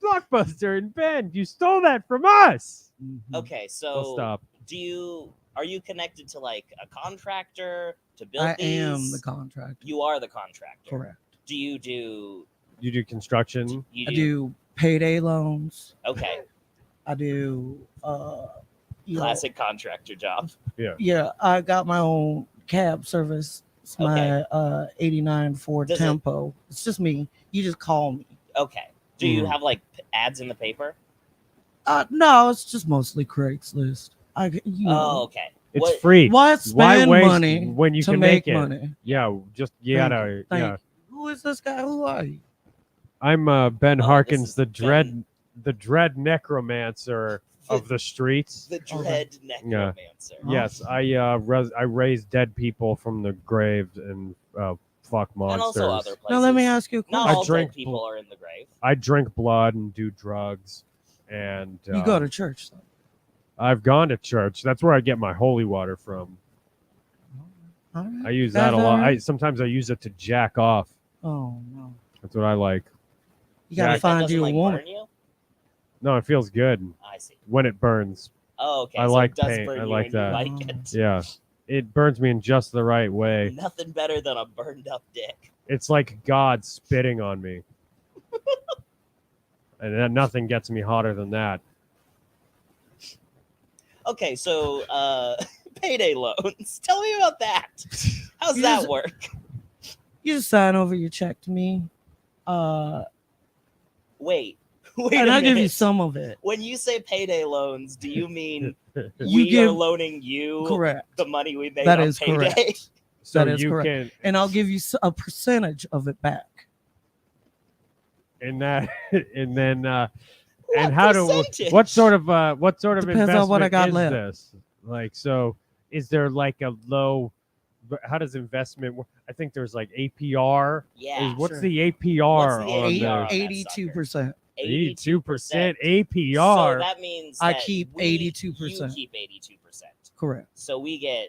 Speaker 8: Blockbuster in Bend. You stole that from us."
Speaker 7: Okay, so
Speaker 8: I'll stop.
Speaker 7: Are you connected to like a contractor to build
Speaker 11: I
Speaker 7: these?
Speaker 11: am the contractor.
Speaker 7: You are the contractor.
Speaker 11: Correct.
Speaker 7: Do you do?
Speaker 8: You do construction.
Speaker 7: You
Speaker 11: I do payday loans.
Speaker 7: Okay.
Speaker 11: I do
Speaker 7: Classic contractor job.
Speaker 11: Yeah, I got my own cab service. It's my 89 Ford Tempo. It's just me. You just call me.
Speaker 7: Okay. Do you have like ads in the paper?
Speaker 11: No, it's just mostly Craigslist.
Speaker 7: Oh, okay.
Speaker 8: It's free.
Speaker 11: Why spend
Speaker 8: waste
Speaker 11: money
Speaker 8: when you
Speaker 11: to
Speaker 8: can
Speaker 11: make
Speaker 8: make it?
Speaker 11: money?
Speaker 8: Yeah, just you gotta. Yeah.
Speaker 11: Who is this guy? Who are you?
Speaker 8: I'm Ben Harkins, the dread necromancer of the streets.
Speaker 7: The dread necromancer.
Speaker 8: Yes, I raise dead people from the grave and fuck monsters.
Speaker 7: And also other places.
Speaker 11: Now let me ask you a question.
Speaker 7: Not all dead people are in the grave.
Speaker 8: I drink blood and do drugs, and
Speaker 11: You go to church, though.
Speaker 8: I've gone to church. That's where I get my holy water from.
Speaker 11: All right.
Speaker 8: I use that a lot. Sometimes I use it to jack off.
Speaker 11: Oh no.
Speaker 8: That's what I like.
Speaker 11: You gotta find you a woman.
Speaker 7: Burn you?
Speaker 8: No, it feels good.
Speaker 7: I see.
Speaker 8: When it burns.
Speaker 7: Oh, okay.
Speaker 8: I
Speaker 7: so
Speaker 8: like
Speaker 7: it does
Speaker 8: pain.
Speaker 7: burn
Speaker 8: I
Speaker 7: you
Speaker 8: like
Speaker 7: and you
Speaker 8: that.
Speaker 7: like it.
Speaker 8: Yeah. It burns me in just the right way.
Speaker 7: Nothing better than a burned up dick.
Speaker 8: It's like God spitting on me. And nothing gets me hotter than that.
Speaker 7: Okay, so payday loans. Tell me about that. How's that work?
Speaker 11: You just sign over your check to me.
Speaker 7: Wait
Speaker 11: and I'll give you some of it.
Speaker 7: When you say payday loans, do you mean
Speaker 11: You
Speaker 7: we are loaning you
Speaker 11: correct
Speaker 7: the money we made
Speaker 11: That
Speaker 7: on
Speaker 11: is
Speaker 7: payday?
Speaker 11: correct.
Speaker 8: So
Speaker 11: That is
Speaker 8: you
Speaker 11: correct.
Speaker 8: can,
Speaker 11: And I'll give you a percentage of it back.
Speaker 8: and that, and then,
Speaker 7: What
Speaker 8: and how
Speaker 7: percentage?
Speaker 8: what sort of
Speaker 11: Depends
Speaker 8: investment
Speaker 11: on what I got
Speaker 8: is
Speaker 11: left.
Speaker 8: this? Like, so is there like a low? How does investment work? I think there's like APR.
Speaker 7: Yeah.
Speaker 8: What's
Speaker 11: sure.
Speaker 8: the APR
Speaker 7: What's the
Speaker 8: on
Speaker 7: APR?
Speaker 8: there?
Speaker 11: 82%.
Speaker 8: 82%
Speaker 7: So
Speaker 8: APR.
Speaker 7: that means
Speaker 11: I
Speaker 7: that
Speaker 11: keep
Speaker 7: you
Speaker 11: 82%.
Speaker 7: keep 82%.
Speaker 11: Correct.
Speaker 7: So we get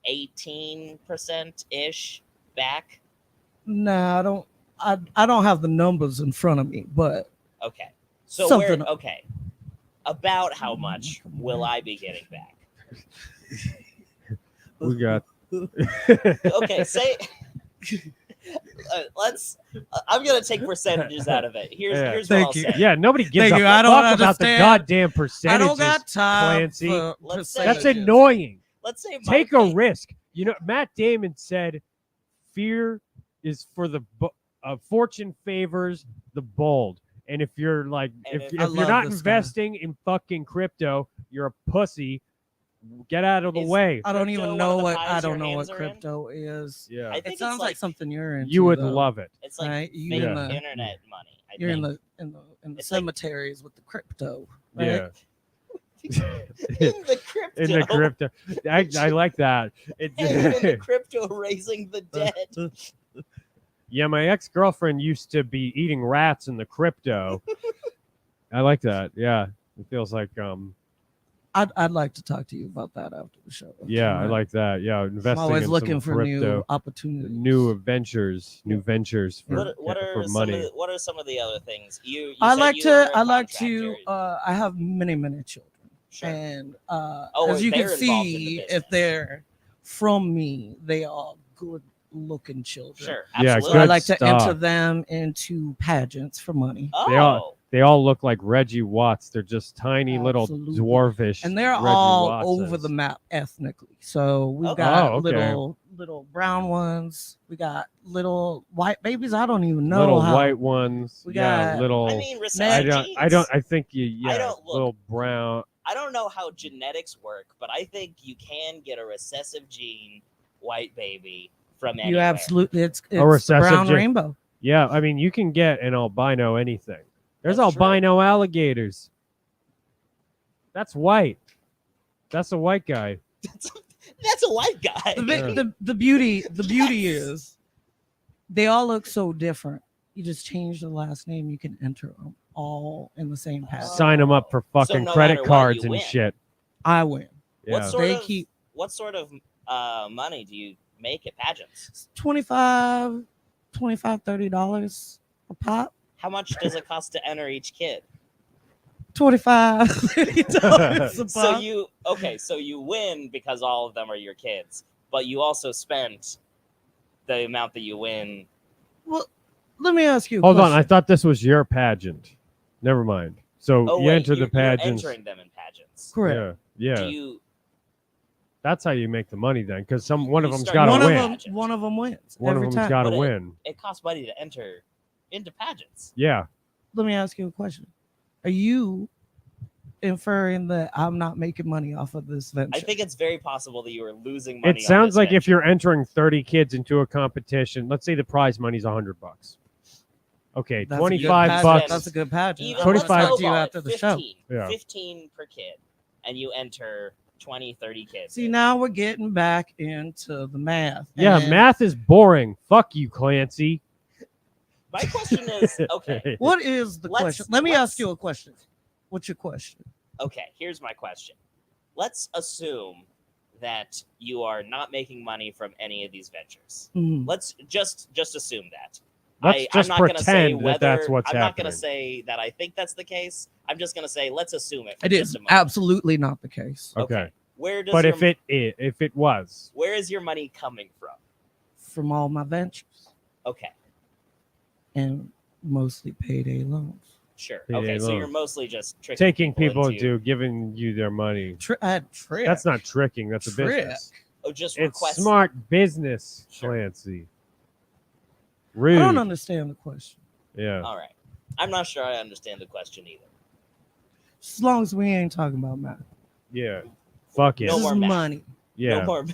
Speaker 7: 18% ish back.
Speaker 11: No, I don't have the numbers in front of me, but
Speaker 7: Okay. So
Speaker 11: Something-
Speaker 7: okay. About how much will I be getting back?
Speaker 8: We got.
Speaker 7: Okay, say let's I'm gonna take percentages out of it. Here's what I'll
Speaker 11: Thank you.
Speaker 7: say.
Speaker 8: Yeah, nobody gives
Speaker 11: Thank
Speaker 8: a
Speaker 11: you. I don't
Speaker 8: fuck about the
Speaker 11: understand.
Speaker 8: goddamn
Speaker 11: I
Speaker 8: percentages.
Speaker 11: don't got time
Speaker 8: Clancy.
Speaker 11: for
Speaker 7: Let's say-
Speaker 8: That's
Speaker 11: percentages.
Speaker 8: annoying.
Speaker 7: Let's say
Speaker 8: Take
Speaker 7: my
Speaker 8: a risk. You know, Matt Damon said, "Fear is for the fortune favors the bold." And if you're like,
Speaker 7: And
Speaker 8: if
Speaker 7: if-
Speaker 11: I
Speaker 8: you're
Speaker 11: love
Speaker 8: not
Speaker 11: this guy.
Speaker 8: investing in fucking crypto, you're a pussy. Get out of the
Speaker 7: Is-
Speaker 8: way.
Speaker 11: I don't
Speaker 7: Crypto
Speaker 11: even
Speaker 7: one
Speaker 11: know
Speaker 7: of the
Speaker 11: what
Speaker 7: pies
Speaker 11: I
Speaker 7: your
Speaker 11: don't know
Speaker 7: hands
Speaker 11: what
Speaker 7: are in?
Speaker 11: crypto is.
Speaker 8: Yeah,
Speaker 7: I think
Speaker 11: It
Speaker 7: it's
Speaker 11: sounds like
Speaker 7: like
Speaker 11: something you're into.
Speaker 8: you would
Speaker 11: though.
Speaker 8: love it.
Speaker 7: it's like
Speaker 11: Right? You
Speaker 7: fake
Speaker 11: in the-
Speaker 7: internet money. I
Speaker 11: You're in
Speaker 7: think.
Speaker 11: the
Speaker 7: It's like-
Speaker 11: cemeteries with the crypto. Right?
Speaker 8: Yeah.
Speaker 7: in the crypto.
Speaker 8: In the crypto, I like that.
Speaker 7: In the crypto raising the dead.
Speaker 8: Yeah, my ex-girlfriend used to be eating rats in the crypto. I like that. Yeah, it feels like
Speaker 11: I'd like to talk to you about that after the show.
Speaker 8: yeah, I like that. Yeah,
Speaker 11: I'm
Speaker 8: investing
Speaker 11: always
Speaker 8: in
Speaker 11: looking
Speaker 8: some
Speaker 11: for
Speaker 8: crypto,
Speaker 11: new opportunities.
Speaker 8: new ventures for,
Speaker 7: What are
Speaker 8: for
Speaker 7: some
Speaker 8: money.
Speaker 7: of the, what are some of the other things you
Speaker 11: I
Speaker 7: said
Speaker 11: like
Speaker 7: you
Speaker 11: to.
Speaker 7: were a
Speaker 11: I like to.
Speaker 7: contractor.
Speaker 11: I have many children,
Speaker 7: Sure.
Speaker 11: and
Speaker 7: Oh,
Speaker 11: as you can
Speaker 7: they're involved in the
Speaker 11: see,
Speaker 7: business.
Speaker 11: if they're from me, they are good-looking children.
Speaker 7: Sure,
Speaker 8: Yeah,
Speaker 7: absolutely.
Speaker 11: So I
Speaker 8: good
Speaker 11: like to
Speaker 8: stuff.
Speaker 11: enter them into pageants for money,
Speaker 8: They all look like Reggie Watts. They're just tiny little
Speaker 11: Absolutely.
Speaker 8: dwarfish.
Speaker 11: and they're
Speaker 8: Reggie
Speaker 11: all
Speaker 8: Wattses.
Speaker 11: over the map ethnically. So we've
Speaker 7: Okay.
Speaker 11: got
Speaker 8: Oh, okay.
Speaker 11: little brown ones. We got little white babies. I don't even know
Speaker 8: little
Speaker 11: how.
Speaker 8: white ones.
Speaker 11: We
Speaker 8: Yeah,
Speaker 11: got-
Speaker 8: little.
Speaker 7: I mean,
Speaker 8: I
Speaker 7: recessive
Speaker 8: don't.
Speaker 7: genes.
Speaker 8: I don't. I think you. Yeah,
Speaker 7: don't look-
Speaker 8: little brown.
Speaker 7: I don't know how genetics work, but I think you can get a recessive gene white baby from anywhere.
Speaker 11: You absolutely. It's
Speaker 8: recessive
Speaker 11: brown
Speaker 8: gene.
Speaker 11: rainbow.
Speaker 8: Yeah, I mean, you can get an albino anything. There's
Speaker 7: That's true.
Speaker 8: albino alligators. That's white. That's a white guy.
Speaker 7: That's a white guy.
Speaker 11: The beauty is they all look so different. You just change the last name, you can enter them all in the same pattern.
Speaker 8: Sign them up for fucking
Speaker 7: no
Speaker 8: credit
Speaker 7: matter what,
Speaker 8: cards
Speaker 7: you
Speaker 8: and
Speaker 7: win.
Speaker 8: shit.
Speaker 11: I win.
Speaker 8: Yeah.
Speaker 7: What sort of money do you make at pageants?
Speaker 11: $25, $30 a pop.
Speaker 7: How much does it cost to enter each kid?
Speaker 11: $25, $30 a pop.
Speaker 7: So you win because all of them are your kids, but you also spent the amount that you win.
Speaker 11: Well, let me ask you a
Speaker 8: Hold
Speaker 11: question.
Speaker 8: on, I thought this was your pageant. Never mind. So you enter the pageants.
Speaker 7: You're entering them in pageants.
Speaker 11: Correct.
Speaker 8: Yeah. That's how you make the money then, because one of them's
Speaker 7: start-
Speaker 8: got to
Speaker 11: One
Speaker 8: win.
Speaker 11: of one of them wins.
Speaker 8: One of
Speaker 11: every
Speaker 8: them's
Speaker 11: time.
Speaker 8: got to
Speaker 7: But
Speaker 8: win.
Speaker 7: It costs money to enter into pageants.
Speaker 8: Yeah.
Speaker 11: Let me ask you a question. Are you inferring that I'm not making money off of this venture?
Speaker 7: I think it's very possible that you are losing money.
Speaker 8: It sounds
Speaker 7: on
Speaker 8: like
Speaker 7: this
Speaker 8: if you're entering 30 kids into a competition, let's say the prize money's $100. Okay,
Speaker 11: That's a good
Speaker 8: 25
Speaker 11: pageant.
Speaker 8: bucks.
Speaker 11: That's a good pageant.
Speaker 7: Even,
Speaker 8: 25
Speaker 7: let's
Speaker 11: to you
Speaker 7: lowball it,
Speaker 11: after the show.
Speaker 7: 15 per kid, and you enter 20, 30 kids.
Speaker 11: See, now we're getting back into the math.
Speaker 8: Yeah,
Speaker 11: And
Speaker 8: math is boring. Fuck you, Clancy.
Speaker 7: My question is, okay,
Speaker 11: What is the question? Let me ask you a question. What's your question?
Speaker 7: okay, here's my question. Let's assume that you are not making money from any of these ventures.
Speaker 11: Mhm.
Speaker 7: Let's just assume that.
Speaker 8: Let's just
Speaker 7: I'm not gonna say
Speaker 8: pretend that
Speaker 7: whether,
Speaker 8: that's what's
Speaker 7: I'm not going to
Speaker 8: happening.
Speaker 7: say that I think that's the case. I'm just going to say let's assume it. For
Speaker 11: It
Speaker 7: just
Speaker 11: is
Speaker 7: a moment.
Speaker 11: absolutely not the case.
Speaker 8: Okay.
Speaker 7: Where does
Speaker 8: But
Speaker 7: your,
Speaker 8: if it was,
Speaker 7: where is your money coming from?
Speaker 11: From all my ventures
Speaker 7: Okay,
Speaker 11: and mostly payday loans.
Speaker 7: sure.
Speaker 8: Payday
Speaker 7: Okay, so
Speaker 8: loans.
Speaker 7: you're mostly just tricking
Speaker 8: taking people
Speaker 7: into
Speaker 8: into giving you their money.
Speaker 11: I had trick.
Speaker 8: That's not tricking. That's a
Speaker 11: Trick.
Speaker 8: business.
Speaker 7: just
Speaker 8: It's
Speaker 7: requests.
Speaker 8: smart business,
Speaker 7: Sure.
Speaker 8: Clancy.
Speaker 11: I
Speaker 8: Rude.
Speaker 11: don't understand the question.
Speaker 8: Yeah.
Speaker 7: All right, I'm not sure I understand the question either.
Speaker 11: As long as we ain't talking about math.
Speaker 8: Yeah. Fuck it.
Speaker 7: No
Speaker 11: This
Speaker 7: more
Speaker 11: is
Speaker 7: math.
Speaker 11: money.
Speaker 8: Yeah.
Speaker 7: No more.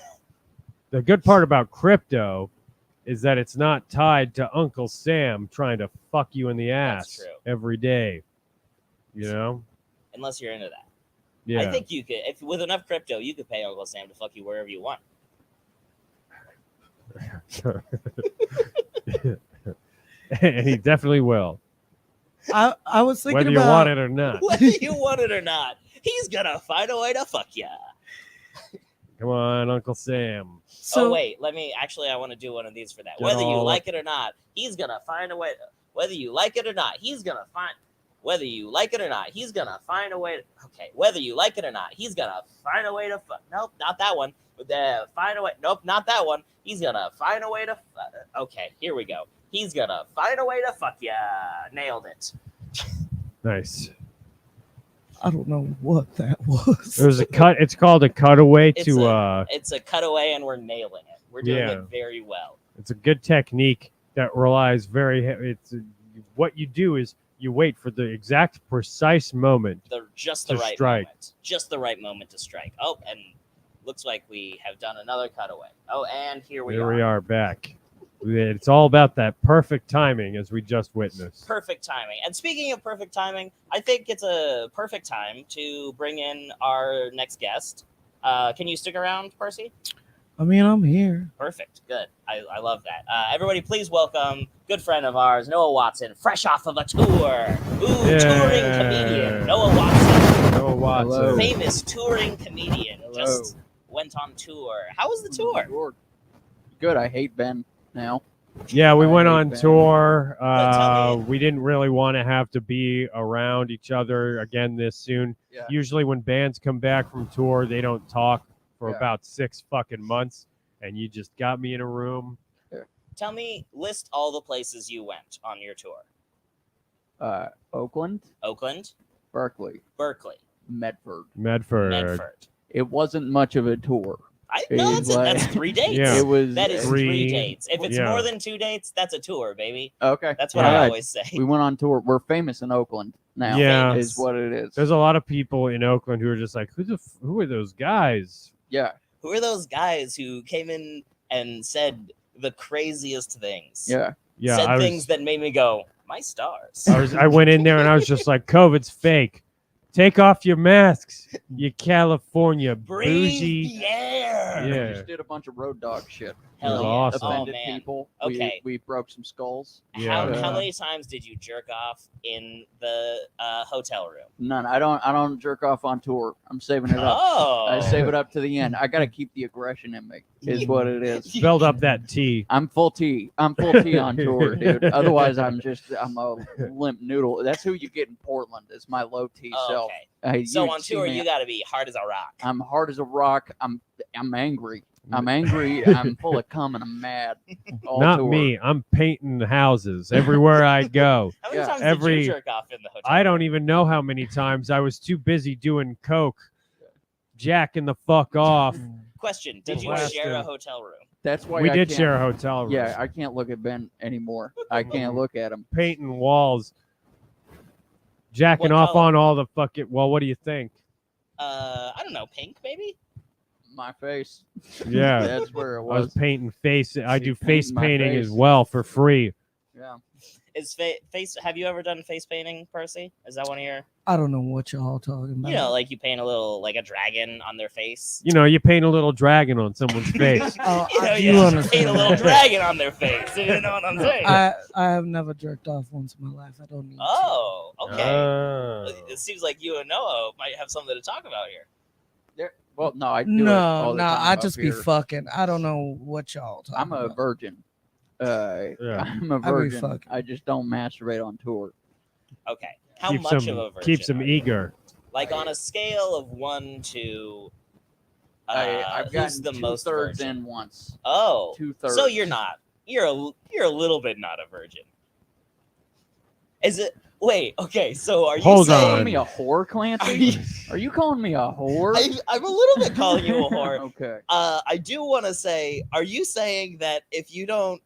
Speaker 8: The good part about crypto is that it's not tied to Uncle Sam trying to fuck you in the
Speaker 7: That's
Speaker 8: ass
Speaker 7: true.
Speaker 8: every day. You know?
Speaker 7: Unless you're into that.
Speaker 8: Yeah.
Speaker 7: I think you could, if with enough crypto, you could pay Uncle Sam to fuck you wherever you want.
Speaker 8: And he definitely will,
Speaker 11: I was thinking
Speaker 8: whether you
Speaker 11: about
Speaker 8: want it or not.
Speaker 7: Whether you want it or not, he's gonna find a way to fuck ya.
Speaker 8: Come on, Uncle Sam.
Speaker 11: So,
Speaker 7: Oh wait, I want to do one of these for that.
Speaker 8: Get
Speaker 7: Whether you
Speaker 8: all
Speaker 7: like it or not, he's gonna find a way. Whether you like it or not, he's gonna find. Whether you like it or not, he's gonna find a way. Okay, whether you like it or not, he's gonna find a way to fuck. Nope, not that one. Find a way. Nope, not that one. He's gonna find a way to. Okay, here we go. He's gonna find a way to fuck ya. Nailed it.
Speaker 8: Nice.
Speaker 11: I don't know what that was.
Speaker 8: There's a cut. It's called a cutaway
Speaker 7: It's
Speaker 8: to.
Speaker 7: It's a cutaway, and we're nailing it. We're doing
Speaker 8: Yeah.
Speaker 7: it very well.
Speaker 8: It's a good technique that relies it's what you do is you wait for the exact precise moment.
Speaker 7: Just the
Speaker 8: To
Speaker 7: right
Speaker 8: strike.
Speaker 7: moment. Just the right moment to strike. Oh, and looks like we have done another cutaway. Oh, and here we are.
Speaker 8: Back. It's all about that perfect timing, as we just witnessed.
Speaker 7: Perfect timing. And speaking of perfect timing, I think it's a perfect time to bring in our next guest. Can you stick around, Percy?
Speaker 11: I mean, I'm here.
Speaker 7: Perfect. Good. I love that. Everybody, please welcome good friend of ours, Noah Watson, fresh off of a tour. Ooh,
Speaker 8: Yeah.
Speaker 7: touring comedian, Noah Watson.
Speaker 8: Noah Watson.
Speaker 12: Hello.
Speaker 7: Famous touring comedian.
Speaker 12: Hello.
Speaker 7: Just went on tour. How was the tour?
Speaker 12: Good. I hate Ben now.
Speaker 8: Yeah, we
Speaker 12: I
Speaker 8: went
Speaker 12: hate
Speaker 8: on
Speaker 12: Ben.
Speaker 8: tour.
Speaker 7: tell me-
Speaker 8: We didn't really want to have to be around each other again this soon.
Speaker 12: Yeah.
Speaker 8: Usually when bands come back from tour, they don't talk for
Speaker 12: Yeah.
Speaker 8: about 6 fucking months. And you just got me in a room.
Speaker 7: Tell me, list all the places you went on your tour.
Speaker 12: Oakland,
Speaker 7: Oakland,
Speaker 12: Berkeley,
Speaker 7: Berkeley,
Speaker 12: Medford.
Speaker 7: Medford.
Speaker 12: It wasn't much of a tour.
Speaker 7: No,
Speaker 12: It's
Speaker 7: that's
Speaker 12: like-
Speaker 7: 3 dates.
Speaker 8: Yeah.
Speaker 12: It was.
Speaker 7: That is
Speaker 8: Three-
Speaker 7: 3 dates. If it's
Speaker 8: yeah.
Speaker 7: more than 2 dates, that's a tour, baby.
Speaker 12: Okay.
Speaker 7: That's what
Speaker 8: Yeah.
Speaker 7: I always say.
Speaker 12: We went on tour. We're famous in Oakland now.
Speaker 8: Yeah.
Speaker 12: Is what it is.
Speaker 8: There's a lot of people in Oakland who are just like, who are those guys?
Speaker 12: Yeah.
Speaker 7: Who are those guys who came in and said the craziest things?
Speaker 12: Yeah.
Speaker 8: Yeah,
Speaker 7: Said things that made me go, my stars.
Speaker 8: I went in there and I was just like, COVID's fake. Take off your masks, you California
Speaker 7: Breathe
Speaker 8: bougie.
Speaker 7: the air.
Speaker 12: We
Speaker 8: Yeah.
Speaker 12: just did a bunch of road dog shit.
Speaker 7: Hell
Speaker 8: was
Speaker 7: yeah.
Speaker 8: awesome.
Speaker 12: Offended
Speaker 7: Oh, man.
Speaker 12: people.
Speaker 7: Okay.
Speaker 12: We broke some skulls.
Speaker 8: Yeah.
Speaker 7: How many times did you jerk off in the hotel room?
Speaker 12: None. I don't jerk off on tour. I'm saving it up.
Speaker 7: Oh.
Speaker 12: I save it up to the end. I gotta keep the aggression in me. Is what it is.
Speaker 8: Build up that tea.
Speaker 12: I'm full T. I'm full T on tour, dude. Otherwise, I'm a limp noodle. That's who you get in Portland. Is my low T self.
Speaker 7: Okay. So
Speaker 12: You
Speaker 7: on
Speaker 12: see
Speaker 7: tour,
Speaker 12: me,
Speaker 7: you got to be hard as a rock.
Speaker 12: I'm hard as a rock. I'm angry. I'm angry. I'm full of cum and I'm mad. All
Speaker 8: Not
Speaker 12: tour.
Speaker 8: me. I'm painting houses everywhere I go.
Speaker 7: How many
Speaker 12: Yeah.
Speaker 7: times did you jerk off in the hotel?
Speaker 8: I don't even know how many times. I was too busy doing coke, jacking the fuck off.
Speaker 7: Question: did you
Speaker 8: Blasted.
Speaker 7: share a hotel room?
Speaker 12: That's why
Speaker 8: We
Speaker 12: I
Speaker 8: did
Speaker 12: can't-
Speaker 8: share a hotel room.
Speaker 12: Yeah, I can't look at Ben anymore. I can't look at him.
Speaker 8: Painting walls, jacking
Speaker 7: What
Speaker 8: off
Speaker 7: color?
Speaker 8: on all the fucking. Well, what do you think?
Speaker 7: I don't know, pink maybe.
Speaker 12: My face.
Speaker 8: Yeah.
Speaker 12: That's where it
Speaker 8: I was
Speaker 12: was.
Speaker 8: painting face. I do
Speaker 12: painting
Speaker 8: face
Speaker 12: my
Speaker 8: painting
Speaker 12: face.
Speaker 8: as well for free.
Speaker 12: Yeah.
Speaker 7: Is face? Have you ever done face painting, Percy? Is that one of your?
Speaker 11: I don't know what y'all talking about.
Speaker 7: You know, like you paint a little, like a dragon on their face.
Speaker 8: You know, you paint a little dragon on someone's face.
Speaker 11: Oh,
Speaker 7: You know,
Speaker 11: I
Speaker 7: you
Speaker 11: do
Speaker 7: paint
Speaker 11: understand
Speaker 7: a little
Speaker 11: that.
Speaker 7: dragon on their face. You know what I'm saying?
Speaker 11: I have never jerked off once in my life. I don't need to.
Speaker 7: Oh, okay.
Speaker 8: Oh.
Speaker 7: It seems like you and Noah might have something to talk about here.
Speaker 12: Well, no, I do it all
Speaker 11: No,
Speaker 12: the
Speaker 11: no,
Speaker 12: time
Speaker 11: I
Speaker 12: up
Speaker 11: just be
Speaker 12: here.
Speaker 11: fucking. I don't know what y'all talking
Speaker 12: I'm a
Speaker 11: about.
Speaker 12: virgin.
Speaker 8: Yeah.
Speaker 12: I'm a
Speaker 11: be
Speaker 12: virgin.
Speaker 11: fucking.
Speaker 12: I just don't masturbate on tour.
Speaker 7: Okay. How
Speaker 8: Keeps
Speaker 7: much
Speaker 8: them,
Speaker 7: of a virgin?
Speaker 8: keeps them
Speaker 7: are you?
Speaker 8: eager.
Speaker 7: Like on a scale of 1 to.
Speaker 12: I've
Speaker 7: who's
Speaker 12: gotten
Speaker 7: the most
Speaker 12: two-thirds
Speaker 7: virgin?
Speaker 12: in once.
Speaker 7: Oh,
Speaker 12: 2/3.
Speaker 7: so you're not. You're a little bit not a virgin. Is it? Wait. Okay. So are you
Speaker 8: Hold
Speaker 7: saying?
Speaker 12: calling
Speaker 8: on.
Speaker 12: me a whore, Clancy? Are you calling me a whore?
Speaker 7: I'm a little bit calling you a whore.
Speaker 12: Okay.
Speaker 7: I do want to say, are you saying that if you don't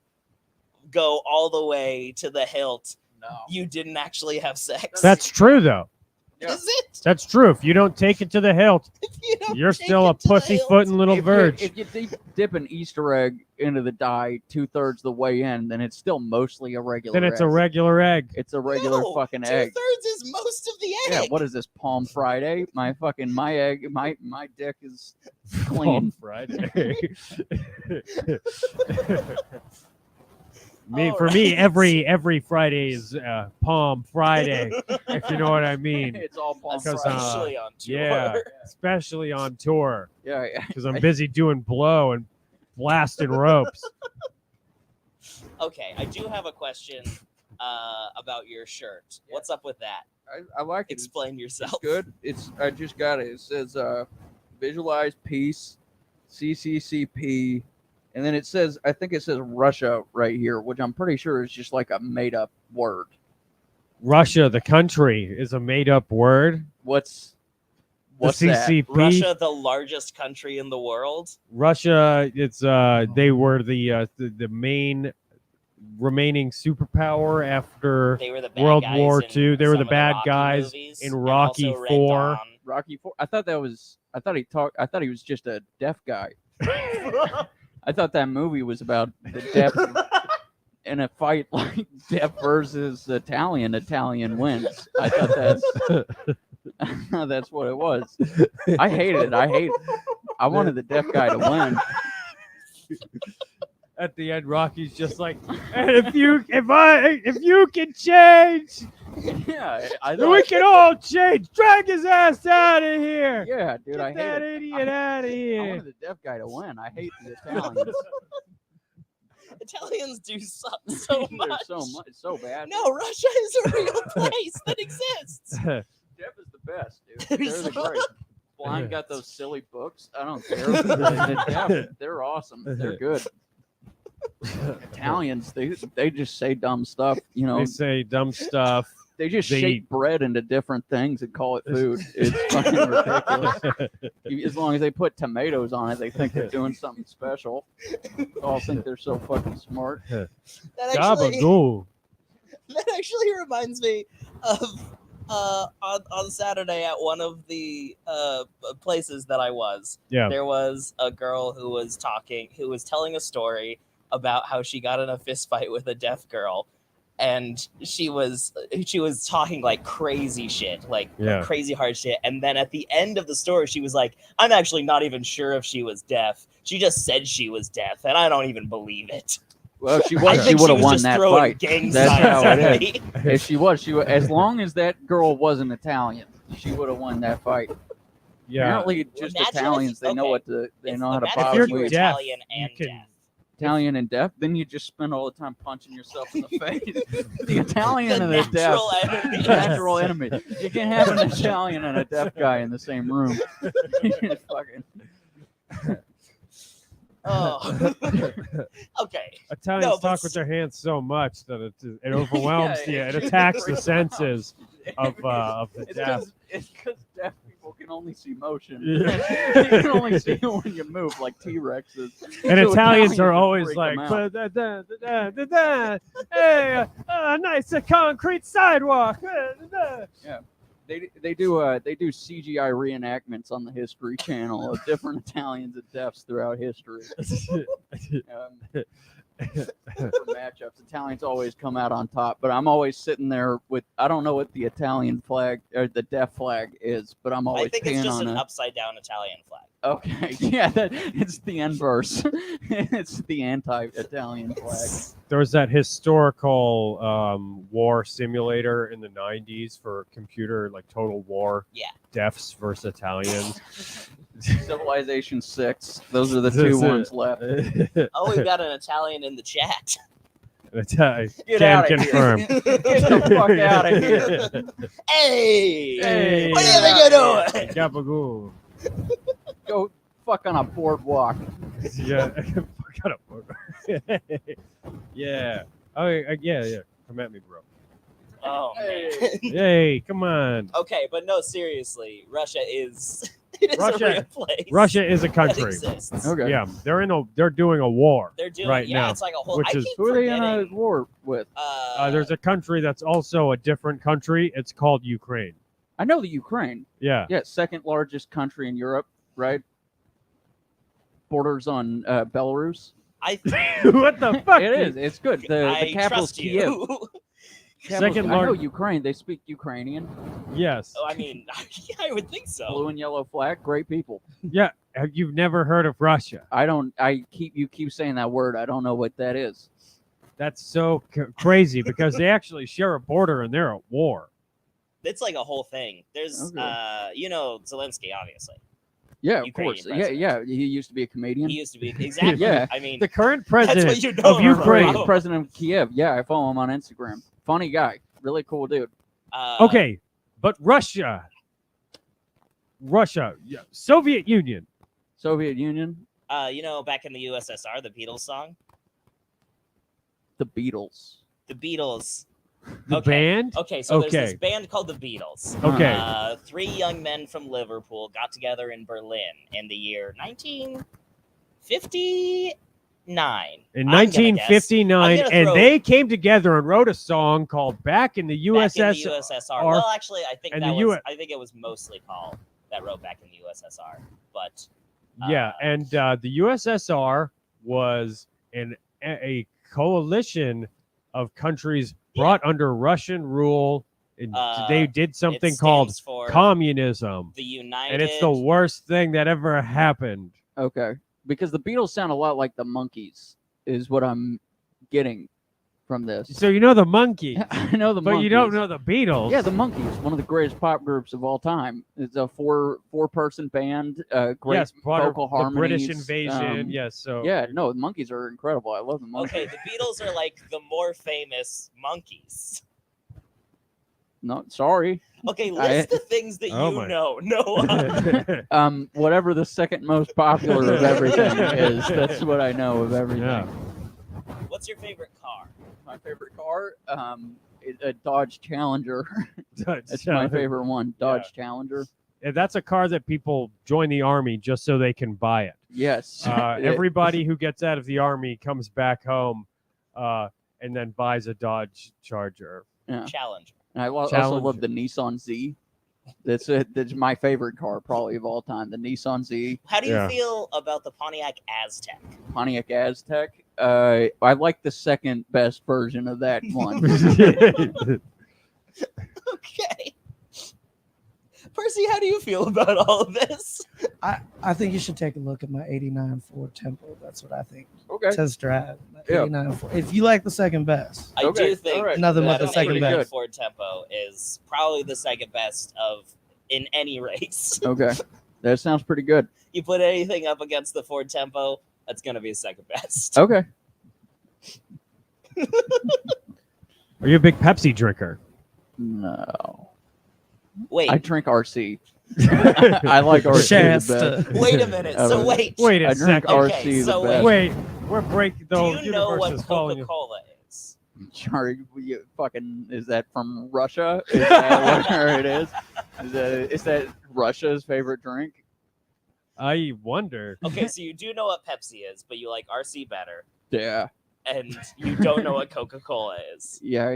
Speaker 7: go all the way to the hilt,
Speaker 12: No.
Speaker 7: you didn't actually have sex?
Speaker 8: That's true, though.
Speaker 12: Yeah.
Speaker 7: Is it?
Speaker 8: That's true. If you don't take it to the hilt,
Speaker 7: If you don't
Speaker 8: you're
Speaker 7: take
Speaker 8: still a
Speaker 7: it to the
Speaker 8: pussyfooting
Speaker 7: hilt?
Speaker 8: little virgin.
Speaker 12: If you dip an Easter egg into the dye 2/3 the way in, then it's still mostly a regular
Speaker 8: Then it's
Speaker 12: egg.
Speaker 8: a regular egg.
Speaker 12: It's a regular
Speaker 7: No,
Speaker 12: fucking egg.
Speaker 7: 2/3 is most of the egg.
Speaker 12: Yeah, what is this, Palm Friday? My egg, my dick is
Speaker 8: On
Speaker 12: clean.
Speaker 8: Friday.
Speaker 7: All
Speaker 8: For me,
Speaker 7: right.
Speaker 8: every Friday is Palm Friday, if you know what I mean.
Speaker 12: It's all Palm
Speaker 8: Because,
Speaker 12: Friday.
Speaker 7: Especially on tour.
Speaker 8: Yeah, especially on tour,
Speaker 12: Yeah,
Speaker 8: because I'm busy doing blow and blasting ropes.
Speaker 7: Okay, I do have a question about your shirt. What's up with that?
Speaker 12: I like it.
Speaker 7: Explain yourself.
Speaker 12: It's good. I just got it. It says visualize peace, CCCP, and then it says, I think it says Russia right here, which I'm pretty sure is just like a made up word.
Speaker 8: Russia, the country, is a made-up word.
Speaker 12: What's
Speaker 8: The
Speaker 12: that?
Speaker 8: CCP.
Speaker 7: Russia, the largest country in the world.
Speaker 8: Russia, it's they were the main remaining superpower after
Speaker 7: They were the bad
Speaker 8: World
Speaker 7: guys
Speaker 8: War
Speaker 7: in
Speaker 8: II. They were
Speaker 7: some
Speaker 8: the
Speaker 7: of
Speaker 8: bad
Speaker 7: Rocky
Speaker 8: guys
Speaker 7: movies,
Speaker 8: in
Speaker 7: and
Speaker 8: Rocky
Speaker 7: also Red
Speaker 8: 4.
Speaker 7: Dawn.
Speaker 12: Rocky Four. I thought he was just a deaf guy. I thought that movie was about the deaf in a fight like deaf versus Italian. Italian wins. I thought that's what it was. I hated it. I wanted the deaf guy to win.
Speaker 8: At the end, Rocky's just like, and if you can change,
Speaker 12: Yeah,
Speaker 8: we can all change. Drag his ass out of here.
Speaker 12: Yeah, dude,
Speaker 8: Get
Speaker 12: I hate
Speaker 8: that
Speaker 12: it.
Speaker 8: idiot out of
Speaker 12: I
Speaker 8: here.
Speaker 12: wanted the deaf guy to win. I hate the Italians.
Speaker 7: Italians do suck so
Speaker 12: They're
Speaker 7: much.
Speaker 12: so bad.
Speaker 7: No, Russia is a real place that exists.
Speaker 12: Deaf is the best, dude. They're the
Speaker 7: so-
Speaker 12: great. Blind got those silly books. I don't care. The deaf, they're awesome. They're good. Italians, they just say dumb stuff. You know,
Speaker 8: They say dumb stuff.
Speaker 12: they just
Speaker 8: they-
Speaker 12: shape bread into different things and call it food. It's fucking ridiculous. As long as they put tomatoes on it, they think they're doing something special. They all think they're so fucking smart.
Speaker 7: That actually,
Speaker 8: Gabagool.
Speaker 7: that actually reminds me of on Saturday at one of the places that I was.
Speaker 8: Yeah.
Speaker 7: There was a girl who was telling a story about how she got in a fist fight with a deaf girl, and she was talking like crazy shit, like
Speaker 8: Yeah.
Speaker 7: crazy hard shit. And then at the end of the story, she was like, "I'm actually not even sure if she was deaf. She just said she was deaf, and I don't even believe it."
Speaker 12: Well, if she
Speaker 7: I
Speaker 12: was, she
Speaker 7: think
Speaker 12: would have
Speaker 7: was
Speaker 12: won
Speaker 7: just
Speaker 12: that
Speaker 7: throwing
Speaker 12: fight.
Speaker 7: gang
Speaker 12: That's
Speaker 7: signs
Speaker 12: how
Speaker 7: at
Speaker 12: it
Speaker 7: me.
Speaker 12: is. If she was, as long as that girl wasn't Italian, she would have won that fight.
Speaker 8: Yeah.
Speaker 12: Apparently, just
Speaker 7: Imagine if-
Speaker 12: Italians, they know
Speaker 7: okay.
Speaker 12: what to, they know how to
Speaker 7: Imagine
Speaker 12: bob
Speaker 7: if
Speaker 12: and
Speaker 7: you were
Speaker 12: weave.
Speaker 8: deaf,
Speaker 7: Italian and
Speaker 8: you can-
Speaker 7: deaf.
Speaker 12: Italian and deaf, then you just spend all the time punching yourself in the face. The Italian and the deaf,
Speaker 7: natural enemy.
Speaker 12: natural enemy. You can't have an Italian and a deaf guy in the same room. Fucking.
Speaker 7: Oh. Okay.
Speaker 8: Italians
Speaker 7: No, but
Speaker 8: talk with their hands so much that it overwhelms you. It attacks the senses of the deaf.
Speaker 12: It's because deaf people can only see motion.
Speaker 8: Yeah.
Speaker 12: They can only see when you move, like T-Rexes.
Speaker 8: And
Speaker 12: So
Speaker 8: Italians are
Speaker 12: can
Speaker 8: always
Speaker 12: freak
Speaker 8: like,
Speaker 12: them out.
Speaker 8: hey, nice concrete sidewalk.
Speaker 12: Yeah. They do CGI reenactments on the History Channel of different Italians and deafs throughout history. For matchups, Italians always come out on top, but I'm always sitting there with, I don't know what the Italian flag or the deaf flag is, but I'm always
Speaker 7: I think it's
Speaker 12: peeing
Speaker 7: just
Speaker 12: on
Speaker 7: an
Speaker 12: it.
Speaker 7: upside down Italian flag.
Speaker 12: Okay, yeah, it's the inverse. It's the anti-Italian flag.
Speaker 8: There was that historical war simulator in the 90s for computer, like Total War.
Speaker 7: Yeah.
Speaker 8: Deafs versus Italians.
Speaker 12: Civilization 6. Those are the two ones left.
Speaker 7: Oh, we've got an Italian in the chat.
Speaker 12: Get
Speaker 8: Can
Speaker 12: out of
Speaker 8: confirm.
Speaker 12: here. Get the fuck out of here.
Speaker 7: Hey! What do you think you're doing?
Speaker 8: Gabagool.
Speaker 12: Go fuck on a boardwalk.
Speaker 8: Yeah. Fuck on a boardwalk. Yeah. Oh, yeah. Come at me, bro.
Speaker 7: Oh, man.
Speaker 8: Hey, come on.
Speaker 7: Okay, but no, seriously, Russia is it is a real place.
Speaker 8: Russia is a
Speaker 7: that
Speaker 8: country.
Speaker 7: exists.
Speaker 12: Okay.
Speaker 8: Yeah, they're doing a war.
Speaker 7: They're doing
Speaker 8: right
Speaker 7: yeah,
Speaker 8: now,
Speaker 7: it's like a whole.
Speaker 8: which
Speaker 7: I
Speaker 8: is
Speaker 7: keep
Speaker 12: Who are they in a
Speaker 7: forgetting,
Speaker 12: war with?
Speaker 8: there's a country that's also a different country. It's called Ukraine.
Speaker 12: I know the Ukraine.
Speaker 8: Yeah.
Speaker 12: Yeah, second largest country in Europe, right? Borders on Belarus.
Speaker 8: What the fuck?
Speaker 12: It is. It's good. The
Speaker 7: I
Speaker 12: capital's
Speaker 7: trust
Speaker 12: Kiev.
Speaker 7: you.
Speaker 8: Second
Speaker 12: I know
Speaker 8: large.
Speaker 12: Ukraine. They speak Ukrainian.
Speaker 8: Yes.
Speaker 7: Oh, I mean, yeah, I would think so.
Speaker 12: Blue and yellow flag. Great people.
Speaker 8: Yeah. You've never heard of Russia?
Speaker 12: I don't. You keep saying that word. I don't know what that is.
Speaker 8: That's so crazy because they actually share a border and they're at war.
Speaker 7: It's like a whole thing. There's,
Speaker 12: Okay.
Speaker 7: Zelensky, obviously.
Speaker 12: Yeah, of
Speaker 7: Ukrainian
Speaker 12: course.
Speaker 7: president.
Speaker 12: Yeah. He used to be a comedian.
Speaker 7: He used to be exactly.
Speaker 12: Yeah.
Speaker 7: I mean,
Speaker 8: The current
Speaker 7: that's
Speaker 8: president
Speaker 7: what you know
Speaker 8: of
Speaker 7: him from.
Speaker 8: Ukraine.
Speaker 12: He's president of Kiev. Yeah, I follow him on Instagram. Funny guy. Really cool dude.
Speaker 8: Okay, but Russia, yeah, Soviet Union.
Speaker 12: Soviet Union.
Speaker 7: Back in the USSR, the Beatles song.
Speaker 12: The Beatles.
Speaker 7: The Beatles.
Speaker 8: The
Speaker 7: Okay.
Speaker 8: band?
Speaker 7: Okay, so there's
Speaker 8: Okay.
Speaker 7: this band called the Beatles.
Speaker 8: Okay.
Speaker 7: 3 young men from Liverpool got together in Berlin in the year 1959.
Speaker 8: In
Speaker 7: I'm gonna
Speaker 8: 1959,
Speaker 7: guess. I'm
Speaker 8: and
Speaker 7: gonna
Speaker 8: they came together and wrote a song called "Back in the
Speaker 7: throw Back in
Speaker 8: USSR."
Speaker 7: the USSR. Well, actually, I think
Speaker 8: and
Speaker 7: that
Speaker 8: the
Speaker 7: was.
Speaker 8: U-
Speaker 7: I think it was mostly Paul that wrote "Back in the USSR." But
Speaker 8: Yeah, and the USSR was a coalition of countries brought under Russian rule. And they did something
Speaker 7: it
Speaker 8: called
Speaker 7: stands for
Speaker 8: communism,
Speaker 7: the United.
Speaker 8: and it's the worst thing that ever happened.
Speaker 12: Okay. Because the Beatles sound a lot like the Monkees, is what I'm getting from this.
Speaker 8: So you know the Monkey,
Speaker 12: I know the
Speaker 8: but
Speaker 12: Monkees.
Speaker 8: you don't know the Beatles.
Speaker 12: Yeah, the Monkees, one of the greatest pop groups of all time. It's a four-person band, great
Speaker 8: Yes, part of
Speaker 12: vocal
Speaker 8: the
Speaker 12: harmonies.
Speaker 8: British invasion. Yes, so
Speaker 12: Yeah, no, the Monkees are incredible. I love the Monkees.
Speaker 7: Okay, the Beatles are like the more famous monkeys.
Speaker 12: No, sorry.
Speaker 7: Okay, list the things that
Speaker 8: Oh
Speaker 7: you
Speaker 8: my.
Speaker 7: know. No.
Speaker 12: Whatever the second most popular of everything is, that's what I know of everything.
Speaker 8: Yeah.
Speaker 7: What's your favorite car?
Speaker 12: My favorite car, a Dodge Challenger. That's my
Speaker 8: Challenger.
Speaker 12: favorite one, Dodge Challenger.
Speaker 8: Yeah, that's a car that people join the army just so they can buy it.
Speaker 12: Yes.
Speaker 8: Everybody who gets out of the army comes back home and then buys a Dodge Charger.
Speaker 12: Yeah.
Speaker 7: Challenger.
Speaker 12: And I also
Speaker 8: Challenger.
Speaker 12: love the Nissan Z. That's my favorite car probably of all time, the Nissan Z.
Speaker 7: How do you feel about the Pontiac Aztec?
Speaker 12: Pontiac Aztec. I like the second best version of that one.
Speaker 7: Okay. Percy, how do you feel about all of this?
Speaker 11: I think you should take a look at my 89 Ford Tempo. That's what I think.
Speaker 12: Okay.
Speaker 11: Test drive. 89 Ford. If you like the second best.
Speaker 7: I do think
Speaker 11: nothing but
Speaker 7: that
Speaker 11: the second best.
Speaker 7: Ford Tempo is probably the second best in any race.
Speaker 12: Okay. That sounds pretty good.
Speaker 7: You put anything up against the Ford Tempo, that's going to be second best.
Speaker 12: Okay.
Speaker 8: Are you a big Pepsi drinker?
Speaker 12: No.
Speaker 7: Wait.
Speaker 12: I drink RC. I like RC the best.
Speaker 7: Wait a minute. So wait.
Speaker 8: Wait a
Speaker 12: I drink
Speaker 8: second.
Speaker 12: RC the best.
Speaker 8: Wait. We're breaking the
Speaker 7: Do you know what Coca-Cola is?
Speaker 12: Sorry, is that from Russia? Is that where it is? Is that Russia's favorite drink?
Speaker 8: I wonder.
Speaker 7: Okay, so you do know what Pepsi is, but you like RC better.
Speaker 12: Yeah.
Speaker 7: And you don't know what Coca-Cola is.
Speaker 12: Yeah.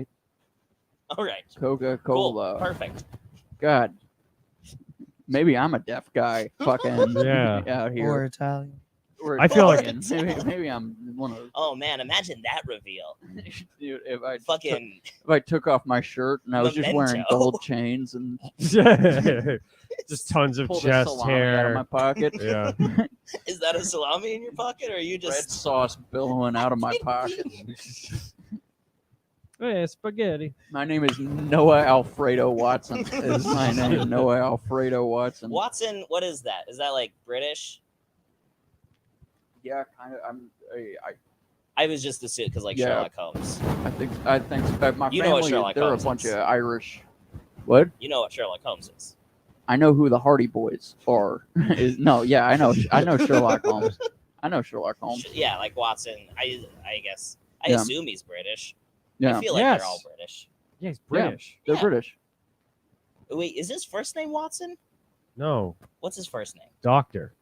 Speaker 7: All right.
Speaker 12: Coca-Cola.
Speaker 7: Cool. Perfect.
Speaker 12: God. Maybe I'm a deaf guy. Fucking out here.
Speaker 11: Or Italian.
Speaker 8: I feel like
Speaker 12: maybe I'm one of those.
Speaker 7: Oh man, imagine that reveal.
Speaker 12: Dude, if I took off my shirt and I was just wearing gold chains and
Speaker 8: just tons of
Speaker 12: pulled
Speaker 8: chest
Speaker 12: a salami
Speaker 8: hair
Speaker 12: out of my pocket.
Speaker 8: Yeah.
Speaker 7: Is that a salami in your pocket, or are you just
Speaker 12: red sauce billowing out of my pocket?
Speaker 8: Hey, spaghetti.
Speaker 12: My name is Noah Alfredo Watson. Is my name Noah Alfredo Watson?
Speaker 7: Watson? What is that? Is that like British?
Speaker 12: Yeah, kind of.
Speaker 7: I was just assuming because Sherlock Holmes.
Speaker 12: I think my
Speaker 7: You know what
Speaker 12: family,
Speaker 7: Sherlock
Speaker 12: they're
Speaker 7: Holmes
Speaker 12: a bunch
Speaker 7: is.
Speaker 12: of Irish. What?
Speaker 7: You know what Sherlock Holmes is.
Speaker 12: I know who the Hardy Boys are. I know Sherlock Holmes. I know Sherlock Holmes.
Speaker 7: Yeah, like Watson. I guess. I
Speaker 12: Yeah.
Speaker 7: assume he's British.
Speaker 12: Yeah.
Speaker 7: I feel like they're all British.
Speaker 8: Yeah, he's British.
Speaker 12: They're
Speaker 7: Yeah.
Speaker 12: British.
Speaker 7: Wait, is his first name Watson?
Speaker 8: No.
Speaker 7: What's his first name?
Speaker 8: Doctor.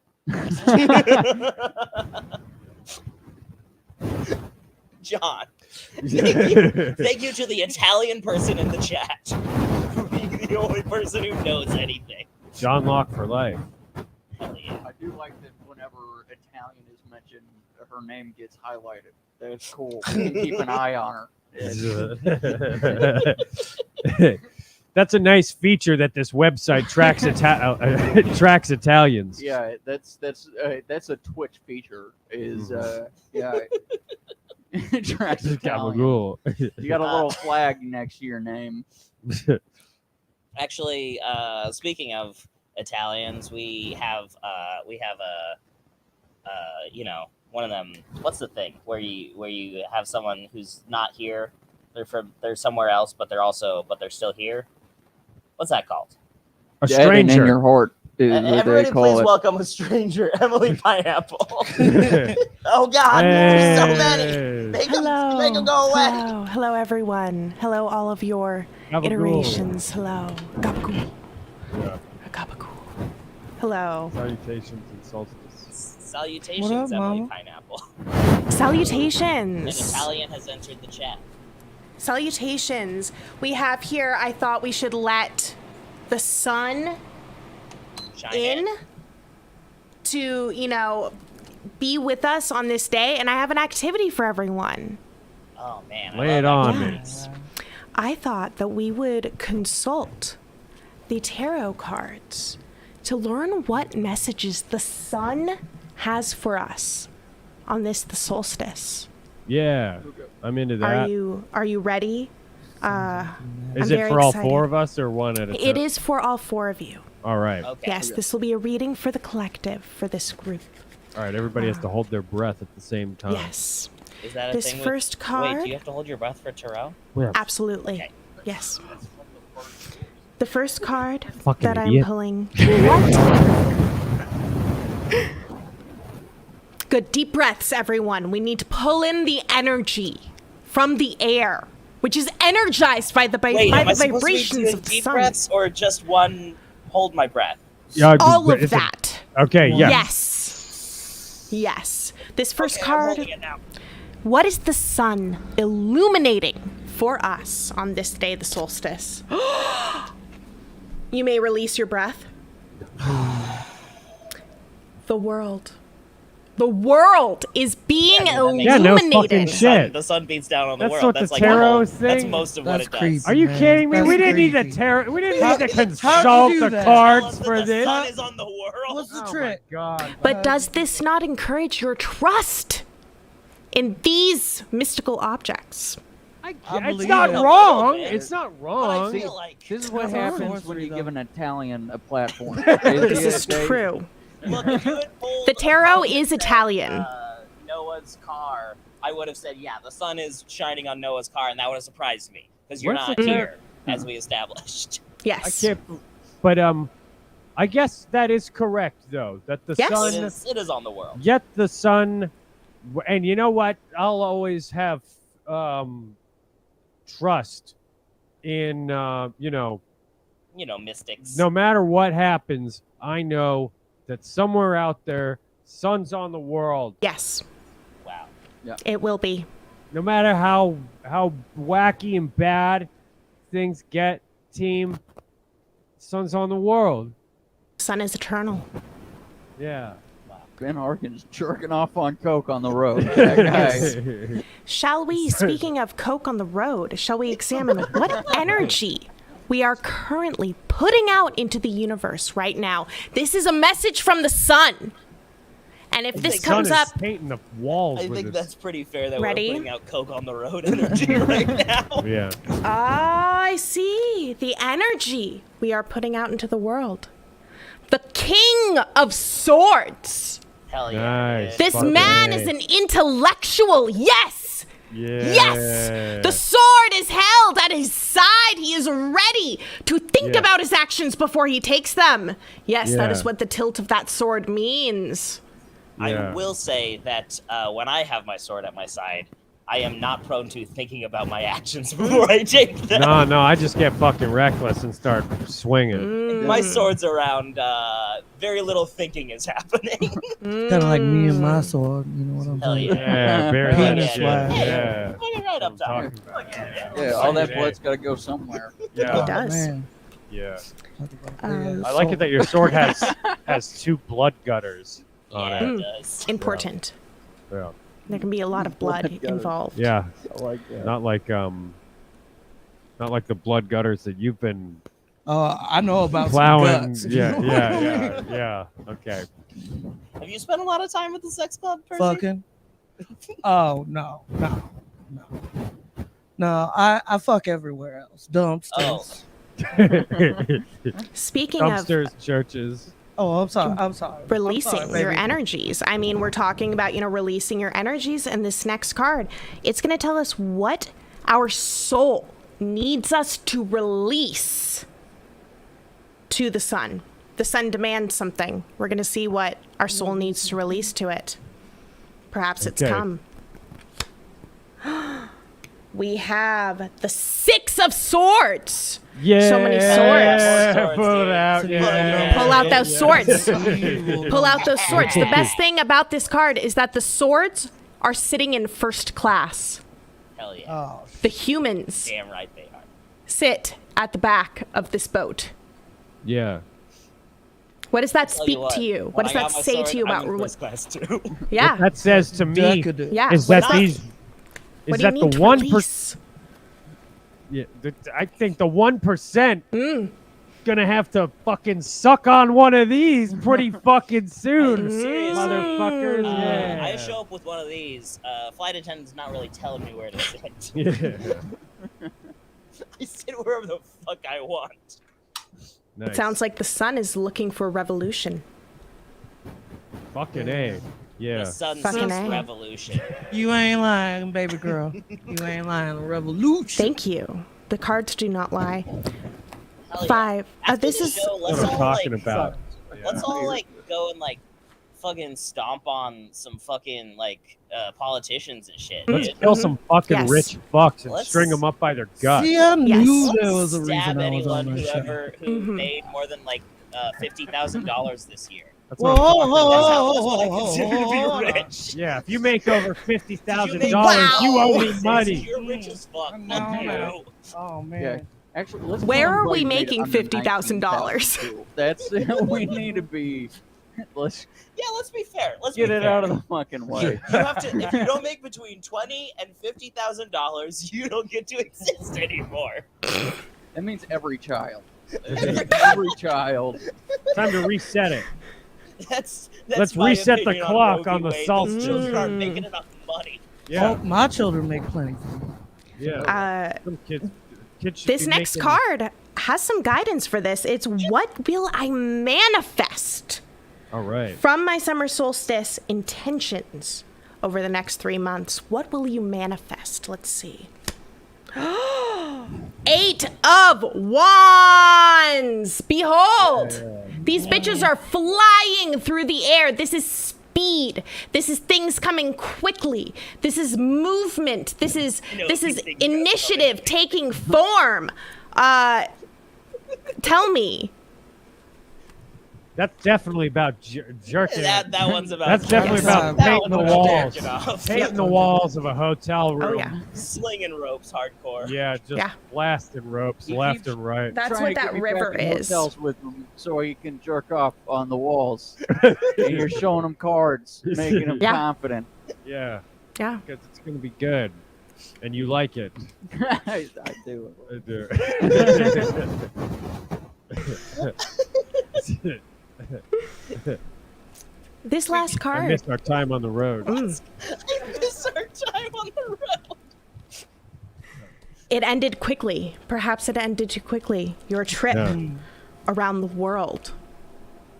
Speaker 7: John. Thank you to the Italian person in the chat for being the only person who knows anything.
Speaker 8: John Locke for life.
Speaker 7: Hell yeah.
Speaker 12: I do like that whenever Italian is mentioned, her name gets highlighted. That's cool. You can keep an eye on her.
Speaker 8: That's a nice feature that this website tracks tracks Italians.
Speaker 12: Yeah, that's a Twitch feature. Is it tracks Italian.
Speaker 8: Gabagool.
Speaker 12: You got a little flag next to your name.
Speaker 7: Actually, speaking of Italians, we have one of them. What's the thing where you have someone who's not here? They're somewhere else, but they're still here. What's that called?
Speaker 8: A
Speaker 12: Dead and
Speaker 8: stranger.
Speaker 12: in your heart is what
Speaker 7: Everybody,
Speaker 12: they call
Speaker 7: please
Speaker 12: it.
Speaker 7: welcome a stranger, Emily Pineapple. Oh God, there's so many. Make them go away.
Speaker 13: Hello, everyone. Hello, all of your
Speaker 8: Gabagool.
Speaker 13: iterations. Hello, gabagool.
Speaker 8: Yeah.
Speaker 13: Gabagool. Hello.
Speaker 8: Salutations and solstice.
Speaker 7: Salutations,
Speaker 11: What up,
Speaker 7: Emily
Speaker 11: Mama?
Speaker 7: Pineapple. An
Speaker 13: Salutations.
Speaker 7: Italian has entered the chat.
Speaker 13: Salutations. We have here, I thought we should let the sun
Speaker 7: Chime
Speaker 13: in to, be with us on this day. And I have an activity for everyone.
Speaker 7: Oh man,
Speaker 8: Lay it on me.
Speaker 13: Yes. I thought that we would consult the tarot cards to learn what messages the sun has for us on the solstice.
Speaker 8: Yeah, I'm into that.
Speaker 13: Are you ready?
Speaker 8: Is
Speaker 13: I'm
Speaker 8: it
Speaker 13: very
Speaker 8: for all
Speaker 13: excited.
Speaker 8: four of us or one at a time?
Speaker 13: It is for all four of you.
Speaker 8: All right.
Speaker 7: Okay.
Speaker 13: Yes, this will be a reading for the collective, for this group.
Speaker 8: All right. Everybody has to hold their breath at the same time.
Speaker 13: Yes.
Speaker 7: Is that a
Speaker 13: This
Speaker 7: thing
Speaker 13: first
Speaker 7: Wait,
Speaker 13: card-
Speaker 7: do you have to hold your breath for tarot?
Speaker 8: Yeah.
Speaker 13: Absolutely.
Speaker 7: Okay.
Speaker 13: Yes. The first card
Speaker 8: Fucking
Speaker 13: that I'm
Speaker 8: idiot.
Speaker 13: pulling. What? Good. Deep breaths, everyone. We need to pull in the energy from the air, which is energized by the,
Speaker 7: Wait,
Speaker 13: by
Speaker 7: am I
Speaker 13: the
Speaker 7: supposed to be
Speaker 13: vibrations
Speaker 7: doing
Speaker 13: of the
Speaker 7: deep
Speaker 13: sun.
Speaker 7: breaths or just one hold my breath?
Speaker 8: Yeah,
Speaker 13: All of
Speaker 8: it's a-
Speaker 13: that.
Speaker 8: Okay. Yeah.
Speaker 13: Yes. Yes. This first
Speaker 7: Okay, I'm
Speaker 13: card.
Speaker 7: holding it now.
Speaker 13: What is the sun illuminating for us on this day, the solstice? You may release your breath. The world. The world is being illuminated.
Speaker 8: Yeah, no fucking shit.
Speaker 7: The sun beats down on the
Speaker 8: That's
Speaker 7: world.
Speaker 8: what
Speaker 7: That's
Speaker 8: the
Speaker 7: like
Speaker 8: tarot
Speaker 7: that's
Speaker 8: thing?
Speaker 7: most of what it does.
Speaker 8: Are you kidding me? We didn't need a tarot. We didn't need to consult the cards for this.
Speaker 7: The sun is on the world.
Speaker 11: What's the trick?
Speaker 8: God.
Speaker 13: But does this not encourage your trust in these mystical objects?
Speaker 8: It's not wrong. It's not wrong.
Speaker 12: See, this is what happens when you give an Italian a platform.
Speaker 13: This is true.
Speaker 7: Look, if you had pulled
Speaker 13: The tarot is Italian.
Speaker 7: Noah's car, I would have said, yeah, the sun is shining on Noah's car, and that would have surprised me because you're
Speaker 8: What's
Speaker 7: not
Speaker 8: the
Speaker 7: here, as we established.
Speaker 13: Yes.
Speaker 8: But I guess that is correct though. That the sun.
Speaker 7: It is on the world.
Speaker 8: Yet the sun, and you know what? I'll always have trust in
Speaker 7: mystics.
Speaker 8: No matter what happens, I know that somewhere out there, sun's on the world.
Speaker 13: Yes.
Speaker 7: Wow.
Speaker 12: Yeah.
Speaker 13: It will be.
Speaker 8: No matter how wacky and bad things get, team, sun's on the world.
Speaker 13: Sun is eternal.
Speaker 8: Yeah.
Speaker 12: Ben Harkins jerking off on coke on the road. That guy.
Speaker 13: Shall we, speaking of coke on the road, shall we examine what energy we are currently putting out into the universe right now? This is a message from the sun. And if this comes up,
Speaker 8: painting the walls.
Speaker 7: I think that's pretty fair that
Speaker 13: Ready?
Speaker 7: we're putting out coke on the road energy right now.
Speaker 8: Yeah.
Speaker 13: I see the energy we are putting out into the world. The King of Swords.
Speaker 7: Hell yeah.
Speaker 8: Nice.
Speaker 13: This
Speaker 8: Fucking
Speaker 13: man
Speaker 8: A.
Speaker 13: is an intellectual. Yes.
Speaker 8: Yeah.
Speaker 13: Yes. The sword is held at his side. He is ready to think
Speaker 8: Yeah.
Speaker 13: about his actions before he takes them. Yes, that
Speaker 8: Yeah.
Speaker 13: is what the tilt of that sword means.
Speaker 7: I will say that when I have my sword at my side, I am not prone to thinking about my actions before I take them.
Speaker 8: No, I just get fucking reckless and start swinging.
Speaker 7: My sword's around. Very little thinking is happening.
Speaker 11: Kind of like me and my sword. You know what I'm
Speaker 7: Hell
Speaker 11: saying?
Speaker 8: Yeah, very
Speaker 11: Penis
Speaker 8: much.
Speaker 11: swag.
Speaker 8: Yeah.
Speaker 7: Look right up top.
Speaker 12: Yeah, all that blood's got to go somewhere.
Speaker 8: Yeah.
Speaker 13: It does.
Speaker 11: Man.
Speaker 8: Yeah.
Speaker 13: Um,
Speaker 8: I like it that your sword has two blood gutters on
Speaker 7: Yeah,
Speaker 8: it.
Speaker 7: it does.
Speaker 13: Important.
Speaker 8: Yeah.
Speaker 13: There can be a lot of blood involved.
Speaker 8: Yeah.
Speaker 12: I like that.
Speaker 8: Not like the blood gutters that you've been
Speaker 11: I know about
Speaker 8: plowing.
Speaker 11: some guts.
Speaker 8: Yeah. Okay.
Speaker 7: Have you spent a lot of time at the sex club, Percy?
Speaker 11: Fucking. Oh no. I fuck everywhere else. Dumpsters.
Speaker 13: Speaking
Speaker 8: Dumpsters, churches.
Speaker 11: Oh, I'm sorry.
Speaker 13: Releasing
Speaker 11: I'm sorry,
Speaker 13: your
Speaker 11: baby.
Speaker 13: energies. I mean, we're talking about, releasing your energies, and this next card, it's going to tell us what our soul needs us to release to the sun. The sun demands something. We're going to see what our soul needs to release to it. Perhaps it's
Speaker 8: Okay.
Speaker 13: come. We have the Six of Swords.
Speaker 8: Yeah.
Speaker 13: So many swords.
Speaker 8: Pull it out. Yeah.
Speaker 13: Pull out those swords. Pull out those swords. The best thing about this card is that the swords are sitting in first class.
Speaker 7: Hell yeah.
Speaker 11: Oh,
Speaker 13: The humans
Speaker 7: Damn right they are.
Speaker 13: sit at the back of this boat.
Speaker 8: Yeah.
Speaker 13: What does that
Speaker 7: Tell
Speaker 13: speak
Speaker 7: what,
Speaker 13: to you?
Speaker 7: when
Speaker 13: What does
Speaker 7: I
Speaker 13: that
Speaker 7: got my
Speaker 13: say
Speaker 7: sword,
Speaker 13: to you
Speaker 7: I'm
Speaker 13: about
Speaker 7: in
Speaker 13: what?
Speaker 7: first class too.
Speaker 13: Yeah.
Speaker 8: What that says to me
Speaker 11: Decadent.
Speaker 13: Yeah.
Speaker 8: is
Speaker 13: What
Speaker 8: that
Speaker 13: does
Speaker 8: these
Speaker 13: What
Speaker 8: is
Speaker 13: do you
Speaker 8: that
Speaker 13: mean
Speaker 8: the
Speaker 13: to
Speaker 8: 1%.
Speaker 13: release?
Speaker 8: Yeah, I think the 1% gonna have to fucking suck on one of these pretty fucking soon,
Speaker 7: Seriously.
Speaker 8: motherfuckers. Yeah.
Speaker 7: I show up with one of these. Flight attendant's not really telling me where to sit.
Speaker 8: Yeah.
Speaker 7: I sit wherever the fuck I want.
Speaker 8: Nice.
Speaker 13: It sounds like the sun is looking for revolution.
Speaker 8: fucking A. Yeah.
Speaker 7: The sun
Speaker 13: Fucking
Speaker 7: seeks
Speaker 13: A.
Speaker 7: revolution.
Speaker 11: you ain't lying, baby girl. You ain't lying. Revolution.
Speaker 13: Thank you. The cards do not lie.
Speaker 7: Hell yeah.
Speaker 13: 5.
Speaker 7: After
Speaker 13: This
Speaker 7: the
Speaker 13: is
Speaker 7: show,
Speaker 8: What
Speaker 7: let's
Speaker 8: I'm
Speaker 7: all
Speaker 8: talking
Speaker 7: like,
Speaker 8: about.
Speaker 7: let's all like go and like fucking stomp on some fucking like politicians and shit.
Speaker 8: Let's
Speaker 7: dude.
Speaker 8: kill some fucking
Speaker 13: Yes.
Speaker 8: rich fucks and
Speaker 7: Let's-
Speaker 8: string them up by their guts.
Speaker 11: See, I knew
Speaker 13: Yes.
Speaker 11: there was a
Speaker 7: Stab
Speaker 11: reason I was
Speaker 7: anyone
Speaker 11: on that show.
Speaker 7: whoever who made more than like $50,000 this year.
Speaker 8: That's
Speaker 11: Whoa,
Speaker 8: what I'm talking
Speaker 11: whoa,
Speaker 8: about.
Speaker 7: That's what I
Speaker 11: whoa,
Speaker 7: consider to
Speaker 11: whoa,
Speaker 7: be
Speaker 11: whoa.
Speaker 7: rich.
Speaker 8: Yeah, if you make over $50,000,
Speaker 7: make-
Speaker 8: you owe me money.
Speaker 7: You're rich as fuck.
Speaker 11: No,
Speaker 7: Fuck
Speaker 11: man.
Speaker 7: you.
Speaker 11: Oh man.
Speaker 12: Yeah, Actually, let's
Speaker 13: Where
Speaker 12: put
Speaker 13: are we
Speaker 12: employees
Speaker 13: making
Speaker 12: made under
Speaker 13: $50,000?
Speaker 12: $19,000. That's we need to be. Let's
Speaker 7: Let's be fair. Let's
Speaker 12: get
Speaker 7: be
Speaker 12: it
Speaker 7: fair.
Speaker 12: out of the fucking way.
Speaker 7: You have to. If you don't make between $20,000 and $50,000, you don't get to exist anymore.
Speaker 12: That means every child. Every child.
Speaker 8: Time to reset it.
Speaker 7: That's
Speaker 8: Let's
Speaker 7: my
Speaker 8: reset the
Speaker 7: opinion
Speaker 8: clock
Speaker 7: Roe
Speaker 8: on the
Speaker 7: v. Wade.
Speaker 8: Solstice.
Speaker 7: Those children aren't making enough money.
Speaker 8: Yeah.
Speaker 11: Oh, my children make plenty.
Speaker 8: Yeah. Some kids should
Speaker 13: This
Speaker 8: be
Speaker 13: next
Speaker 8: making-
Speaker 13: card has some guidance for this. It's what will I manifest
Speaker 8: All right.
Speaker 13: from my summer solstice intentions over the next 3 months? What will you manifest? Let's see. 8 of Wands. Behold, these bitches are flying through the air. This is speed. This is things coming quickly. This is movement. This is initiative taking form. Tell me.
Speaker 8: That's definitely about jerking.
Speaker 7: That one's about.
Speaker 8: That's definitely about
Speaker 7: That
Speaker 8: painting the
Speaker 7: one's about
Speaker 8: walls.
Speaker 7: jerking off.
Speaker 8: Painting the walls of a hotel room.
Speaker 13: Oh, yeah.
Speaker 7: Slinging ropes, hardcore.
Speaker 8: Yeah, just blasting ropes
Speaker 12: He
Speaker 8: left
Speaker 12: keeps
Speaker 8: and right.
Speaker 13: That's
Speaker 12: Trying
Speaker 13: what
Speaker 12: to
Speaker 13: that
Speaker 12: get me
Speaker 13: river
Speaker 12: back in
Speaker 13: is.
Speaker 12: hotels with him so he can jerk off on the walls. And you're showing him cards, making him
Speaker 13: Yeah.
Speaker 12: confident.
Speaker 8: Yeah.
Speaker 13: Yeah.
Speaker 8: Because it's going to be good. And you like it.
Speaker 12: I do.
Speaker 8: I do.
Speaker 13: This last
Speaker 8: I
Speaker 13: card.
Speaker 8: missed our time on the road.
Speaker 7: I miss our time on the road.
Speaker 13: It ended quickly. Perhaps it ended too quickly. Your trip around the world.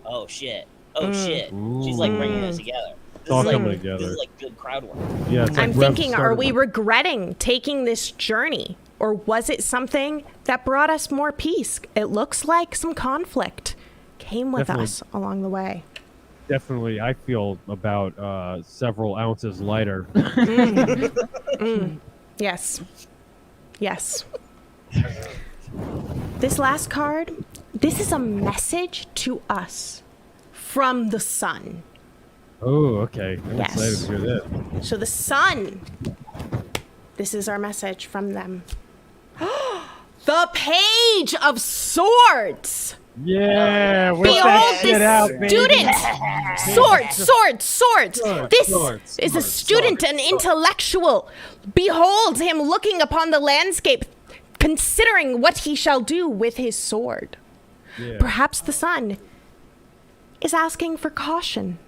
Speaker 7: Oh shit. Oh shit. She's like bringing it together.
Speaker 8: It's all coming
Speaker 7: This
Speaker 8: together.
Speaker 7: is like good crowd work.
Speaker 8: Yeah, it's like
Speaker 13: I'm
Speaker 8: Rev
Speaker 13: thinking, are
Speaker 8: started-
Speaker 13: we regretting taking this journey? Or was it something that brought us more peace? It looks like some conflict came with
Speaker 8: Definitely.
Speaker 13: us along the way.
Speaker 8: Definitely, I feel about several ounces lighter.
Speaker 13: Yes. Yes. This last card, this is a message to us from the sun.
Speaker 8: Oh, okay. I'm
Speaker 13: Yes.
Speaker 8: excited to hear this.
Speaker 13: So the sun, this is our message from them. The Page of Swords.
Speaker 8: Yeah, whip
Speaker 13: Behold
Speaker 8: that shit
Speaker 13: this
Speaker 8: out, baby.
Speaker 13: student. Swords. This
Speaker 8: swords,
Speaker 13: is a student, an intellectual. Behold him looking upon the landscape, considering what he shall do with his sword.
Speaker 8: Yeah.
Speaker 13: Perhaps the sun is asking for caution.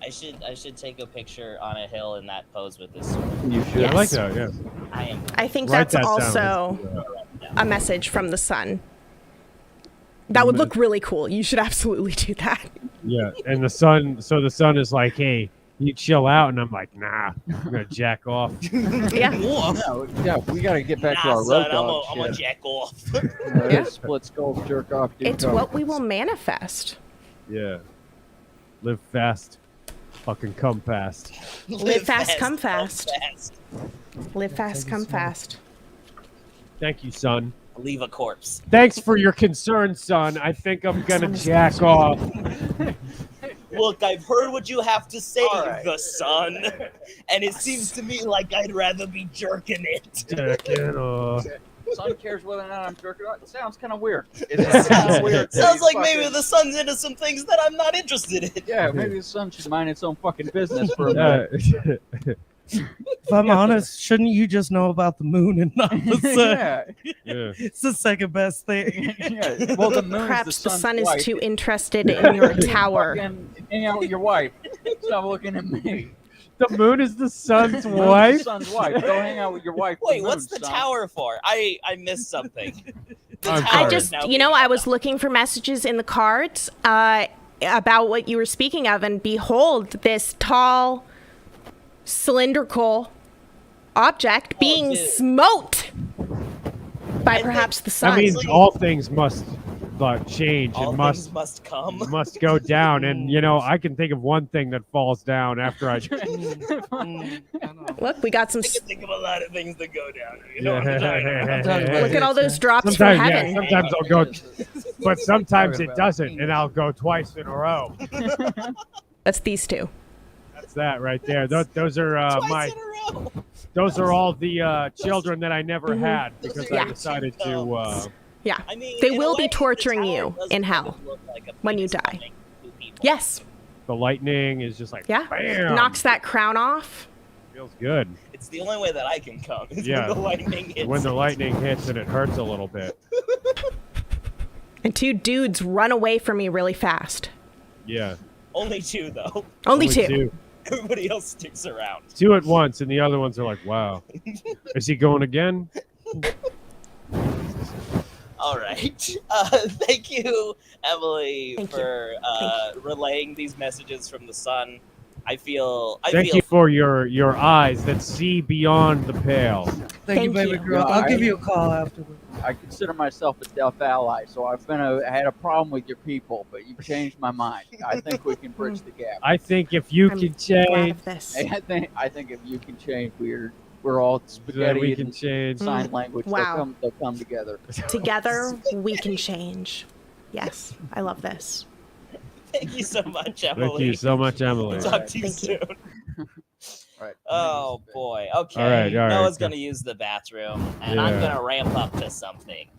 Speaker 7: I should take a picture on a hill in that pose with this sword.
Speaker 8: You should.
Speaker 13: Yes.
Speaker 8: I like that, yeah.
Speaker 7: I am.
Speaker 13: I think
Speaker 8: Write
Speaker 13: that's
Speaker 8: that down.
Speaker 13: also a message from the sun. That would look really cool. You should absolutely do that.
Speaker 8: Yeah, and the sun, so the sun is like, hey, you chill out, and I'm like, nah, I'm gonna jack off.
Speaker 13: Yeah.
Speaker 12: Yeah, we got to get back to
Speaker 7: Nah,
Speaker 12: our
Speaker 7: son,
Speaker 12: road dog
Speaker 7: I'm gonna
Speaker 12: shit.
Speaker 7: jack off.
Speaker 13: Yeah.
Speaker 12: Split skull, jerk off.
Speaker 13: It's what we will manifest.
Speaker 8: Yeah, live fast, fucking come fast.
Speaker 13: Live fast, come fast. Live fast, come fast.
Speaker 8: Thank you, son.
Speaker 7: Leave a corpse.
Speaker 8: Thanks for your concern, son. I think I'm gonna jack off.
Speaker 7: Look, I've heard what you have to say, the sun, and it seems to me like I'd rather be jerking it.
Speaker 8: Jacking off.
Speaker 12: Son cares whether or not I'm jerking off. It sounds kind of weird. It sounds weird.
Speaker 7: Sounds like maybe the sun's into some things that I'm not interested in.
Speaker 12: Yeah, maybe the sun should mind its own fucking business for a minute.
Speaker 11: If I'm honest, shouldn't you just know about the moon and not the sun?
Speaker 12: Yeah.
Speaker 8: Yeah.
Speaker 11: It's the second best thing.
Speaker 12: Yeah. Well, the moon's
Speaker 13: Perhaps the
Speaker 12: sun's
Speaker 13: sun is
Speaker 12: wife.
Speaker 13: too interested in your tower.
Speaker 12: Fucking hang out with your wife. Stop looking at me.
Speaker 8: The moon is the sun's
Speaker 12: The
Speaker 8: wife.
Speaker 12: sun's wife. Go hang out with your wife.
Speaker 7: Wait,
Speaker 12: the
Speaker 7: what's
Speaker 12: moon,
Speaker 7: the
Speaker 12: son.
Speaker 7: tower for? I missed something. The
Speaker 8: I'm
Speaker 7: tower
Speaker 13: I
Speaker 7: is
Speaker 13: just,
Speaker 7: now
Speaker 13: you know,
Speaker 7: being
Speaker 13: I was looking for messages in the cards about what you were speaking of, and behold, this tall, cylindrical object being
Speaker 7: dude.
Speaker 13: smote by perhaps the sun.
Speaker 8: That means all things must change
Speaker 7: all
Speaker 8: and
Speaker 7: things must come.
Speaker 8: must go down. And you know, I can think of one thing that falls down after I.
Speaker 13: Look, we got some.
Speaker 7: I can think of a lot of things that go down. You
Speaker 8: Yeah.
Speaker 7: know what I'm talking about?
Speaker 13: Look at all those drops
Speaker 8: Sometimes,
Speaker 13: from
Speaker 8: yeah,
Speaker 13: heaven.
Speaker 8: sometimes I'll go, but sometimes it doesn't, and I'll go twice in a row.
Speaker 13: That's these two.
Speaker 8: That's that right there. Those are Those are all the children that I never had because I decided to.
Speaker 13: Yeah.
Speaker 7: I mean,
Speaker 13: They
Speaker 7: in a
Speaker 13: will be
Speaker 7: way,
Speaker 13: torturing
Speaker 7: the tower
Speaker 13: you
Speaker 7: does
Speaker 13: in
Speaker 7: kind
Speaker 13: hell
Speaker 7: of look like a
Speaker 13: when you
Speaker 7: place
Speaker 13: die.
Speaker 7: coming to people.
Speaker 13: Yes.
Speaker 8: The lightning is just like bam.
Speaker 13: Knocks that crown off.
Speaker 8: Feels good.
Speaker 7: It's the only way that I can come. Is
Speaker 8: Yeah.
Speaker 7: when the lightning hits.
Speaker 8: When the
Speaker 7: it.
Speaker 8: lightning hits and it hurts a little bit.
Speaker 13: And 2 dudes run away from me really fast.
Speaker 8: Yeah.
Speaker 7: Only 2 though.
Speaker 13: Only two.
Speaker 7: Everybody else sticks around.
Speaker 8: 2 at once, and the other ones are like, "Wow, is he going again?"
Speaker 7: All right. Thank you, Emily, for relaying these messages from the sun. I feel.
Speaker 8: Thank you for your eyes that see beyond the pale.
Speaker 11: Thank you, baby girl. I'll give you a call afterwards.
Speaker 12: I consider myself a deaf ally, so I've had a problem with your people, but you've changed my mind. I think we can bridge the gap.
Speaker 8: I think if you can change,
Speaker 12: I think if you can change, we're all spaghetti.
Speaker 8: we can
Speaker 12: and
Speaker 8: change.
Speaker 12: sign language.
Speaker 13: Wow.
Speaker 12: They'll come together.
Speaker 13: Together, we can change. Yes, I love this.
Speaker 7: Thank you so much, Emily.
Speaker 8: Thank you so much, Emily.
Speaker 7: Talk to you soon.
Speaker 12: Right.
Speaker 7: Oh boy. Okay.
Speaker 8: All right.
Speaker 7: Noah's gonna use the bathroom, and I'm
Speaker 8: Yeah.
Speaker 7: gonna ramp up to something.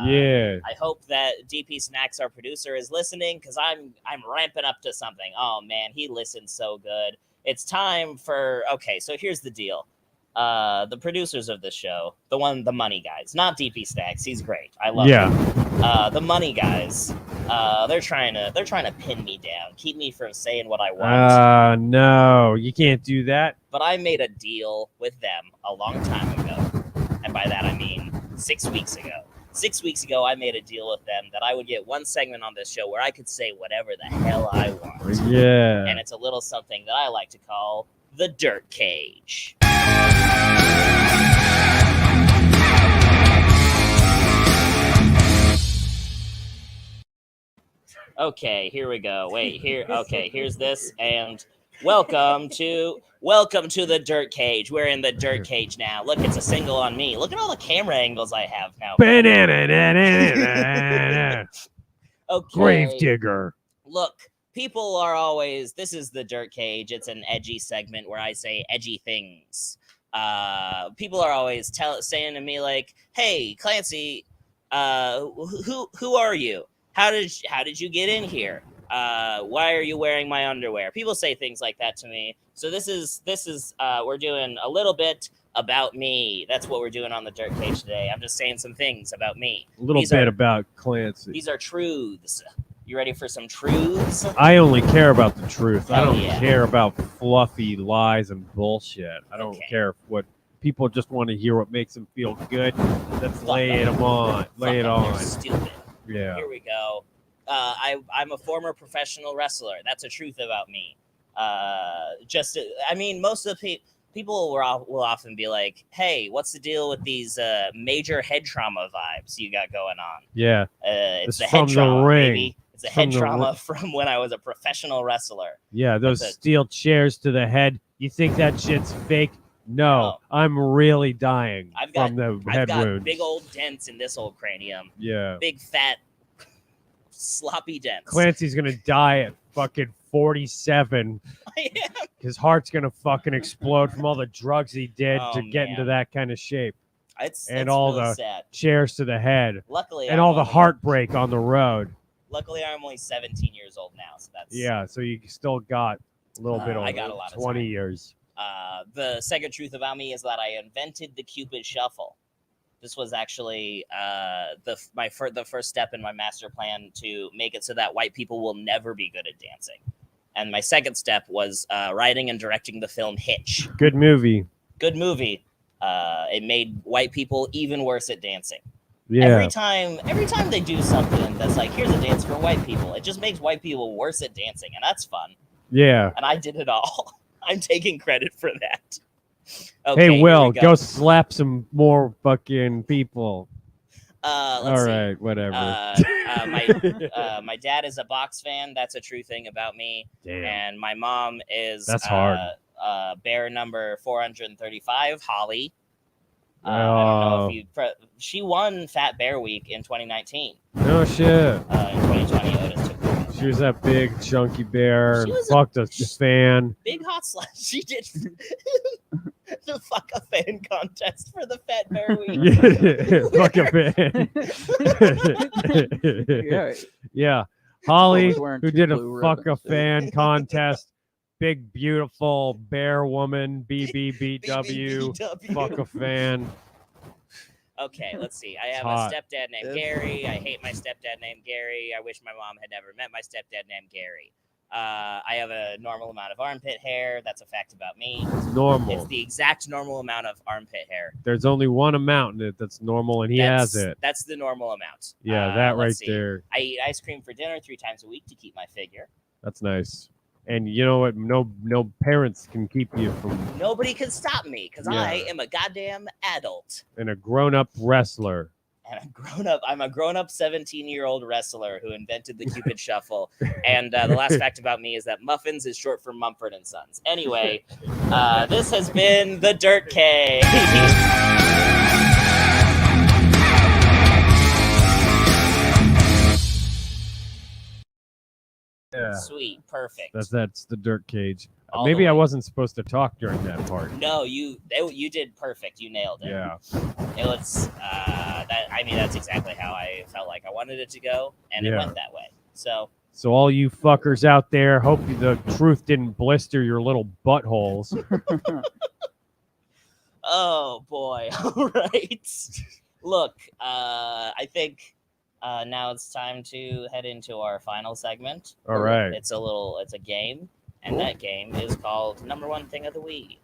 Speaker 8: Yeah.
Speaker 7: I hope that DP Snacks, our producer, is listening because I'm ramping up to something. Oh man, he listens so good. It's time for So here's the deal. The producers of the show, the money guys, not DP Snacks. He's great. I love him. The money guys. They're trying to pin me down, keep me from saying what I want.
Speaker 8: No, you can't do that.
Speaker 7: But I made a deal with them a long time ago. And by that I mean 6 weeks ago. 6 weeks ago, I made a deal with them that I would get one segment on this show where I could say whatever the hell I want.
Speaker 8: Yeah.
Speaker 7: And it's a little something that I like to call the Dirt Cage. Okay, here we go. Wait, here. Okay, here's this, and welcome to the Dirt Cage. We're in the Dirt Cage now. Look, it's a single on me. Look at all the camera angles I have now. Okay.
Speaker 8: Gravedigger.
Speaker 7: Look, people are always. This is the Dirt Cage. It's an edgy segment where I say edgy things. People are always saying to me like, "Hey, Clancy, who are you? How did you get in here? Why are you wearing my underwear?" People say things like that to me. So this is we're doing a little bit about me. That's what we're doing on the Dirt Cage today. I'm just saying some things about me.
Speaker 8: A little bit about Clancy.
Speaker 7: These are truths. You ready for some truths?
Speaker 8: I only care about the truth. I
Speaker 7: Oh,
Speaker 8: don't
Speaker 7: yeah.
Speaker 8: care about fluffy lies and bullshit. I don't care what people just want to hear what makes them feel good. Let's lay it on. Lay it on.
Speaker 7: They're stupid.
Speaker 8: Yeah.
Speaker 7: Here we go. I'm a former professional wrestler. That's a truth about me. Most of the people will often be like, "Hey, what's the deal with these major head trauma vibes you got going on?"
Speaker 8: Yeah.
Speaker 7: It's the
Speaker 8: from
Speaker 7: head trauma,
Speaker 8: the ring.
Speaker 7: baby. It's the
Speaker 8: From
Speaker 7: head
Speaker 8: the
Speaker 7: trauma
Speaker 8: ring.
Speaker 7: from when I was a professional wrestler.
Speaker 8: Yeah, those
Speaker 7: That's
Speaker 8: steel chairs to the head. You think that shit's fake? No, I'm really dying from the head
Speaker 7: I've got
Speaker 8: wounds.
Speaker 7: big old dents in this old cranium.
Speaker 8: Yeah.
Speaker 7: Big fat sloppy dents.
Speaker 8: Clancy's gonna die at fucking 47. His heart's gonna fucking explode from all the drugs he did
Speaker 7: Oh,
Speaker 8: to get into
Speaker 7: man.
Speaker 8: that kind of shape.
Speaker 7: It's
Speaker 8: all
Speaker 7: really
Speaker 8: the
Speaker 7: sad.
Speaker 8: chairs to the head.
Speaker 7: Luckily,
Speaker 8: and
Speaker 7: I'm
Speaker 8: all the
Speaker 7: only-
Speaker 8: heartbreak on the road.
Speaker 7: Luckily, I'm only 17 years old now, so that's
Speaker 8: Yeah, so you still got a little bit of
Speaker 7: I got a lot of
Speaker 8: 20 years.
Speaker 7: The second truth about me is that I invented the Cupid Shuffle. This was actually the first step in my master plan to make it so that white people will never be good at dancing. And my second step was writing and directing the film Hitch.
Speaker 8: Good movie.
Speaker 7: Good movie. It made white people even worse at dancing.
Speaker 8: Yeah.
Speaker 7: Every time they do something that's like, here's a dance for white people, it just makes white people worse at dancing, and that's fun.
Speaker 8: Yeah.
Speaker 7: And I did it all. I'm taking credit for that. Okay,
Speaker 8: Hey,
Speaker 7: here
Speaker 8: Will,
Speaker 7: we
Speaker 8: go slap some more fucking people.
Speaker 7: Let's
Speaker 8: All
Speaker 7: see.
Speaker 8: right, whatever.
Speaker 7: My dad is a box fan. That's a true thing about me.
Speaker 8: Damn.
Speaker 7: And my mom is
Speaker 8: That's hard.
Speaker 7: bear number 435, Holly. I don't know if she won Fat Bear Week in 2019.
Speaker 8: No shit.
Speaker 7: In 2020, Otis took her.
Speaker 8: She was that big, chunky bear.
Speaker 7: She was
Speaker 8: Fucked a fan.
Speaker 7: Big hot slash. She did the fuck a fan contest for the Fat Bear Week.
Speaker 8: Fuck a fan.
Speaker 12: Yeah.
Speaker 8: Yeah. Holly,
Speaker 12: Always wearing
Speaker 8: who
Speaker 12: two
Speaker 8: did a
Speaker 12: blue
Speaker 8: fuck a
Speaker 12: ribbons, too.
Speaker 8: fan contest. Big, beautiful bear woman. BBBW. Fuck a fan.
Speaker 7: Okay, let's see. I have
Speaker 8: hot.
Speaker 7: a stepdad named Gary. I hate my stepdad named Gary. I wish my mom had never met my stepdad named Gary. I have a normal amount of armpit hair. That's a fact about me.
Speaker 8: It's normal.
Speaker 7: It's the exact normal amount of armpit hair.
Speaker 8: There's only one amount in it that's normal, and he has it.
Speaker 7: That's the normal amount.
Speaker 8: Yeah, that right
Speaker 7: let's see.
Speaker 8: there.
Speaker 7: I eat ice cream for dinner 3 times a week to keep my figure.
Speaker 8: That's nice. And you know what? No parents can keep you from.
Speaker 7: Nobody can stop me because
Speaker 8: Yeah.
Speaker 7: I am a goddamn adult.
Speaker 8: And a grown-up wrestler.
Speaker 7: And I'm a grown-up 17-year-old wrestler who invented the Cupid Shuffle. And the last fact about me is that Muffins is short for Mumford and Sons. Anyway, this has been the Dirt Cave.
Speaker 8: Yeah.
Speaker 7: Sweet, perfect.
Speaker 8: That's the dirt cage.
Speaker 7: All
Speaker 8: Maybe
Speaker 7: the
Speaker 8: I
Speaker 7: way.
Speaker 8: wasn't supposed to talk during that part.
Speaker 7: No, you did perfect. You nailed it.
Speaker 8: Yeah.
Speaker 7: It was that's exactly how I felt like I wanted it to go, and it
Speaker 8: Yeah.
Speaker 7: went that way. So
Speaker 8: So all you fuckers out there, hope the truth didn't blister your little buttholes.
Speaker 7: oh boy. All right. Look, I think now it's time to head into our final segment.
Speaker 8: All right.
Speaker 7: It's a game, and that game is called Number One Thing of the Week.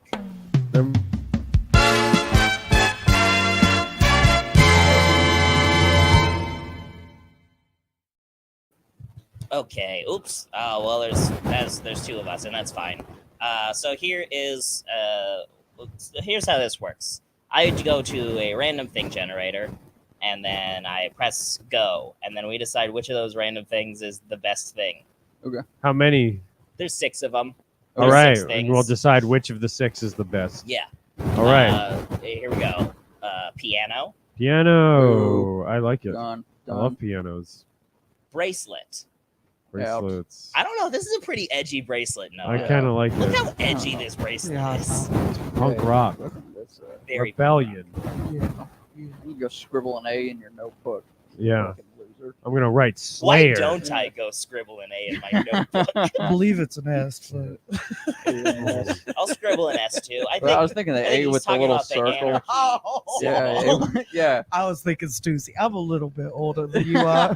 Speaker 7: Okay. Oops. Well, there's 2 of us, and that's fine. So here's how this works. I go to a random thing generator, and then I press go, and then we decide which of those random things is the best thing.
Speaker 12: Okay.
Speaker 8: How many?
Speaker 7: There's 6 of them.
Speaker 8: All right.
Speaker 7: Six
Speaker 8: And we'll decide which of the 6 is the best.
Speaker 7: Yeah.
Speaker 8: All right.
Speaker 7: Here we go. Piano.
Speaker 8: Piano.
Speaker 12: Ooh.
Speaker 8: I like it.
Speaker 12: Done.
Speaker 8: I love pianos.
Speaker 7: Bracelet.
Speaker 8: Bracelets.
Speaker 7: I don't know. This is a pretty edgy bracelet. No.
Speaker 8: I kind of like
Speaker 7: Look
Speaker 8: it.
Speaker 7: how edgy this bracelet is.
Speaker 8: Punk rock.
Speaker 12: That's,
Speaker 7: Very
Speaker 8: Rebellion.
Speaker 12: you go scribble an A in your notebook.
Speaker 8: Yeah.
Speaker 12: Fucking loser.
Speaker 8: I'm going to write
Speaker 7: Why
Speaker 8: Slayer.
Speaker 7: don't I go scribble an A in my notebook?
Speaker 11: I believe it's an S, but
Speaker 7: I'll scribble an S too.
Speaker 12: Well, I was thinking the A
Speaker 7: he's
Speaker 12: with the
Speaker 7: talking
Speaker 12: little
Speaker 7: about the
Speaker 12: circle.
Speaker 7: anarchy.
Speaker 11: Oh.
Speaker 12: Yeah, yeah.
Speaker 11: I was thinking Stussy. I'm a little bit older than you are.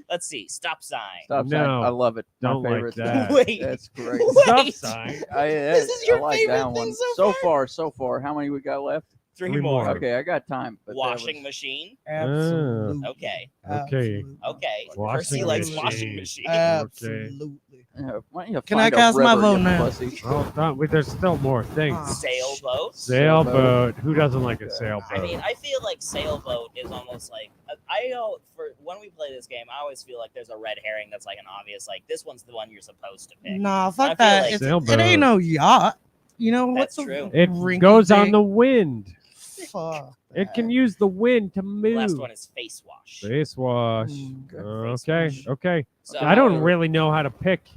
Speaker 7: Let's see. Stop sign.
Speaker 12: Stop sign.
Speaker 8: No,
Speaker 12: I love it. My
Speaker 8: don't like
Speaker 12: favorite.
Speaker 8: that.
Speaker 7: Wait.
Speaker 12: That's great.
Speaker 8: Stop
Speaker 7: Wait.
Speaker 8: sign.
Speaker 7: This is your
Speaker 12: I like
Speaker 7: favorite
Speaker 12: that
Speaker 7: thing
Speaker 12: one.
Speaker 7: so
Speaker 12: So far. How many we got left?
Speaker 7: Three
Speaker 8: Three
Speaker 7: more.
Speaker 8: more.
Speaker 12: Okay, I got time. But that
Speaker 7: Washing
Speaker 12: was-
Speaker 7: machine.
Speaker 11: Absolutely.
Speaker 7: Okay.
Speaker 8: Okay.
Speaker 7: Okay.
Speaker 8: Washing
Speaker 7: Percy likes
Speaker 8: machine.
Speaker 7: washing machine.
Speaker 11: Absolutely.
Speaker 12: why don't you
Speaker 11: Can I
Speaker 12: find a
Speaker 11: cast my
Speaker 12: river,
Speaker 11: vote
Speaker 12: you
Speaker 11: now?
Speaker 12: pussy?
Speaker 8: Oh, there's still more things.
Speaker 7: Sailboat.
Speaker 8: Sailboat. Who doesn't like a sailboat?
Speaker 7: I mean, I feel like sailboat is almost like I know for when we play this game, I always feel like there's a red herring that's like an obvious like this one's the one you're supposed to pick.
Speaker 11: Nah,
Speaker 7: I
Speaker 11: fuck
Speaker 7: feel
Speaker 11: that.
Speaker 7: like-
Speaker 11: It
Speaker 8: Sailboat.
Speaker 11: ain't no yacht. You know
Speaker 7: That's
Speaker 11: what's
Speaker 7: true.
Speaker 8: It
Speaker 11: rinky
Speaker 8: goes on
Speaker 11: dink?
Speaker 8: the wind.
Speaker 11: Fuck
Speaker 8: It
Speaker 11: that.
Speaker 8: can use the wind to
Speaker 7: The
Speaker 8: move.
Speaker 7: last one is face wash.
Speaker 8: Face wash.
Speaker 11: Mm,
Speaker 8: Okay. Okay.
Speaker 7: So,
Speaker 8: I don't really know how to pick.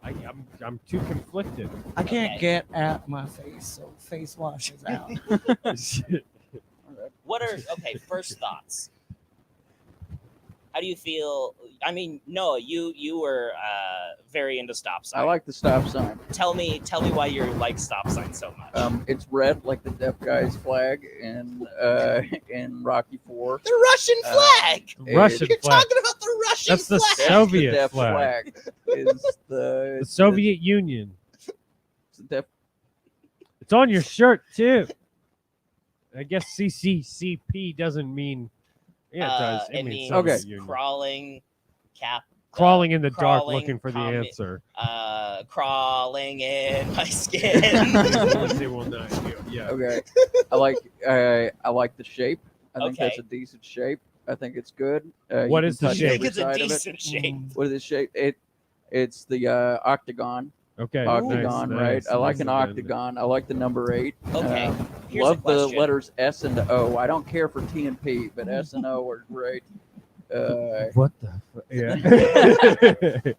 Speaker 8: I'm too conflicted.
Speaker 11: I can't
Speaker 7: Okay.
Speaker 11: get at my face, so face wash is out.
Speaker 7: What are first thoughts? How do you feel? I mean, Noah, you were very into stop sign.
Speaker 12: I like the stop sign.
Speaker 7: Tell me why you like stop sign so much.
Speaker 12: It's red like the deaf guy's flag in Rocky IV.
Speaker 7: The Russian flag.
Speaker 8: Russian
Speaker 7: You're
Speaker 8: flag.
Speaker 7: talking about the Russian
Speaker 8: That's the
Speaker 7: flag.
Speaker 8: Soviet
Speaker 12: deaf
Speaker 8: flag.
Speaker 12: is the
Speaker 8: The Soviet Union.
Speaker 12: it's the deaf.
Speaker 8: It's on your shirt too. I guess CCCP doesn't mean. Yeah, it does.
Speaker 7: It
Speaker 8: means
Speaker 7: means
Speaker 8: Soviet Union.
Speaker 7: crawling
Speaker 8: Crawling in the dark,
Speaker 7: crawling,
Speaker 8: looking for the answer.
Speaker 7: Crawling in my skin.
Speaker 8: They will not do. Yeah.
Speaker 12: Okay, I like the shape. I think that's
Speaker 7: Okay.
Speaker 12: a decent shape. I think it's good.
Speaker 8: What is the
Speaker 7: I
Speaker 8: shape?
Speaker 7: think it's a
Speaker 12: Side of it.
Speaker 7: decent shape.
Speaker 12: What is the shape? It's the octagon.
Speaker 8: Okay.
Speaker 12: Octagon,
Speaker 8: nice,
Speaker 12: right?
Speaker 8: nice,
Speaker 12: I like
Speaker 8: nice.
Speaker 12: an octagon. I like the number 8.
Speaker 7: Okay. Here's a
Speaker 12: Love the
Speaker 7: question.
Speaker 12: letters S and O. I don't care for T and P, but S and O are great.
Speaker 8: What the? Yeah.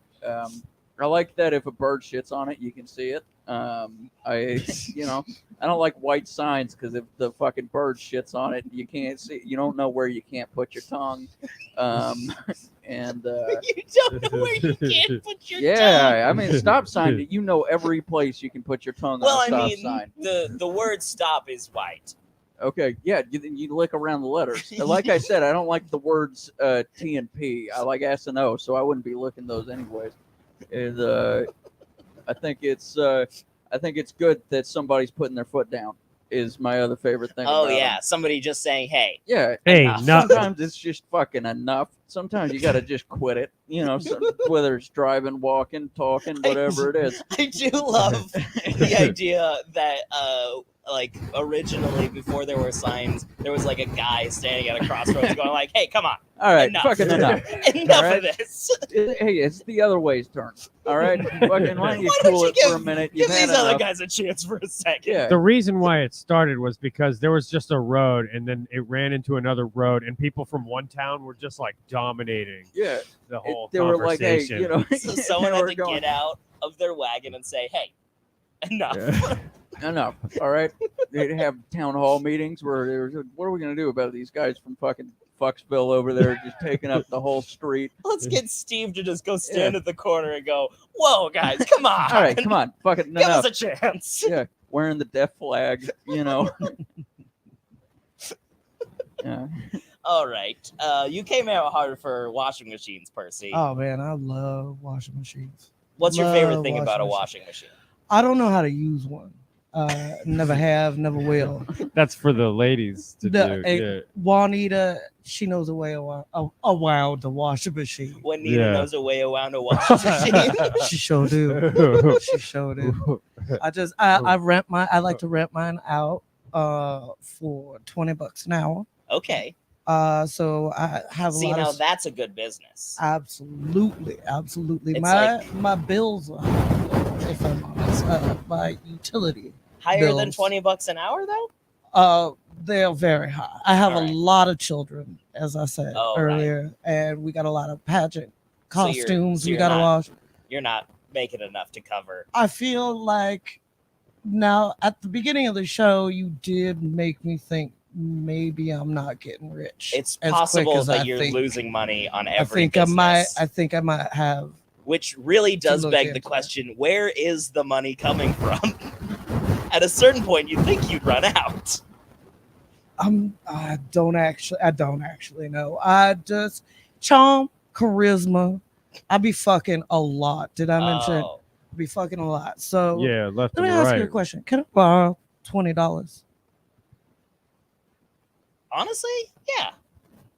Speaker 12: I like that if a bird shits on it, you can see it. I don't like white signs because if the fucking bird shits on it, you can't see. You don't know where you can't put your tongue. And
Speaker 7: You don't know where you can't put your tongue.
Speaker 12: yeah, I mean, stop sign. You know every place you can put your tongue
Speaker 7: Well,
Speaker 12: on a
Speaker 7: I
Speaker 12: stop
Speaker 7: mean,
Speaker 12: sign.
Speaker 7: the word "stop" is white.
Speaker 12: Okay, yeah, you lick around the letters. Like I said, I don't like the words T and P. I like S and O, so I wouldn't be licking those anyways. And I think it's good that somebody's putting their foot down. Is my other favorite thing.
Speaker 7: Oh
Speaker 12: about
Speaker 7: yeah,
Speaker 12: them.
Speaker 7: somebody just saying, "Hey,
Speaker 12: Yeah.
Speaker 8: Hey,
Speaker 7: enough."
Speaker 12: Sometimes it's just fucking enough. Sometimes you got to just quit it. Whether it's driving, walking, talking, whatever it is.
Speaker 7: I do love the idea that like originally before there were signs, there was like a guy standing at a crossroads going like, "Hey, come on,
Speaker 12: All right,
Speaker 7: enough,
Speaker 12: fucking enough.
Speaker 7: enough
Speaker 12: All right?
Speaker 7: of this."
Speaker 12: Hey, it's the other way's turn. All right, fucking why don't you
Speaker 7: Why don't
Speaker 12: cool
Speaker 7: you
Speaker 12: it
Speaker 7: give,
Speaker 12: for a minute?
Speaker 7: give
Speaker 12: You've had
Speaker 7: these other
Speaker 12: enough.
Speaker 7: guys a chance for a second?
Speaker 12: Yeah.
Speaker 8: The reason why it started was because there was just a road, and then it ran into another road, and people from one town were just like dominating
Speaker 12: Yeah.
Speaker 8: the whole
Speaker 12: They were like, hey,
Speaker 8: conversation.
Speaker 7: So someone
Speaker 12: they
Speaker 7: had
Speaker 12: were
Speaker 7: to
Speaker 12: going,
Speaker 7: get out of their wagon and say, "Hey, enough."
Speaker 12: enough. All right. They'd have town hall meetings where they were, what are we going to do about these guys from fucking Fucksville over there just taking up the whole street?
Speaker 7: Let's get Steve to just go stand at the corner and go, "Whoa, guys, come on.
Speaker 12: All right, come on. Fucking
Speaker 7: Give
Speaker 12: enough.
Speaker 7: us a chance."
Speaker 12: Yeah, wearing the death flag, Yeah.
Speaker 7: All right. You came out hard for washing machines, Percy.
Speaker 11: Oh man, I love washing machines.
Speaker 7: What's your favorite
Speaker 11: Love
Speaker 7: thing about a
Speaker 11: washing
Speaker 7: washing machine?
Speaker 11: I don't know how to use one. Never have, never will.
Speaker 8: That's for the ladies to do. Yeah.
Speaker 11: Juanita, she knows a way around the washing machine.
Speaker 7: Juanita knows a way around a washing machine.
Speaker 11: She sure do. She sure do. I like to rent mine out for $20 an hour.
Speaker 7: Okay.
Speaker 11: So I have
Speaker 7: See,
Speaker 11: a lot
Speaker 7: now
Speaker 11: of
Speaker 7: that's a good business.
Speaker 11: absolutely.
Speaker 7: It's
Speaker 11: My bills are high, if I'm honest. My utility
Speaker 7: Higher than
Speaker 11: bills.
Speaker 7: $20 an hour, though?
Speaker 11: They're very high. I have
Speaker 7: All
Speaker 11: a
Speaker 7: right.
Speaker 11: lot of children, as I said
Speaker 7: Oh, right.
Speaker 11: earlier, and we got a lot of pageant
Speaker 7: So you're-
Speaker 11: costumes
Speaker 7: so
Speaker 11: we
Speaker 7: you're
Speaker 11: gotta
Speaker 7: not-
Speaker 11: wash.
Speaker 7: You're not making enough to cover.
Speaker 11: I feel like now at the beginning of the show, you did make me think maybe I'm not getting rich.
Speaker 7: It's
Speaker 11: as quick
Speaker 7: possible
Speaker 11: as
Speaker 7: that
Speaker 11: I
Speaker 7: you're
Speaker 11: think.
Speaker 7: losing money on
Speaker 11: I
Speaker 7: every
Speaker 11: think
Speaker 7: business.
Speaker 11: I think I might have.
Speaker 7: Which really does
Speaker 11: look
Speaker 7: beg the
Speaker 11: into
Speaker 7: question, where is the money coming from? At a certain point, you'd think you'd run out.
Speaker 11: I don't actually know. I just charm, charisma. I be fucking a lot. Did I mention?
Speaker 7: Oh.
Speaker 11: I be fucking a lot. So
Speaker 8: Yeah, left
Speaker 11: let me
Speaker 8: and
Speaker 11: ask
Speaker 8: right.
Speaker 11: you a question. Can I borrow $20?
Speaker 7: Honestly, yeah.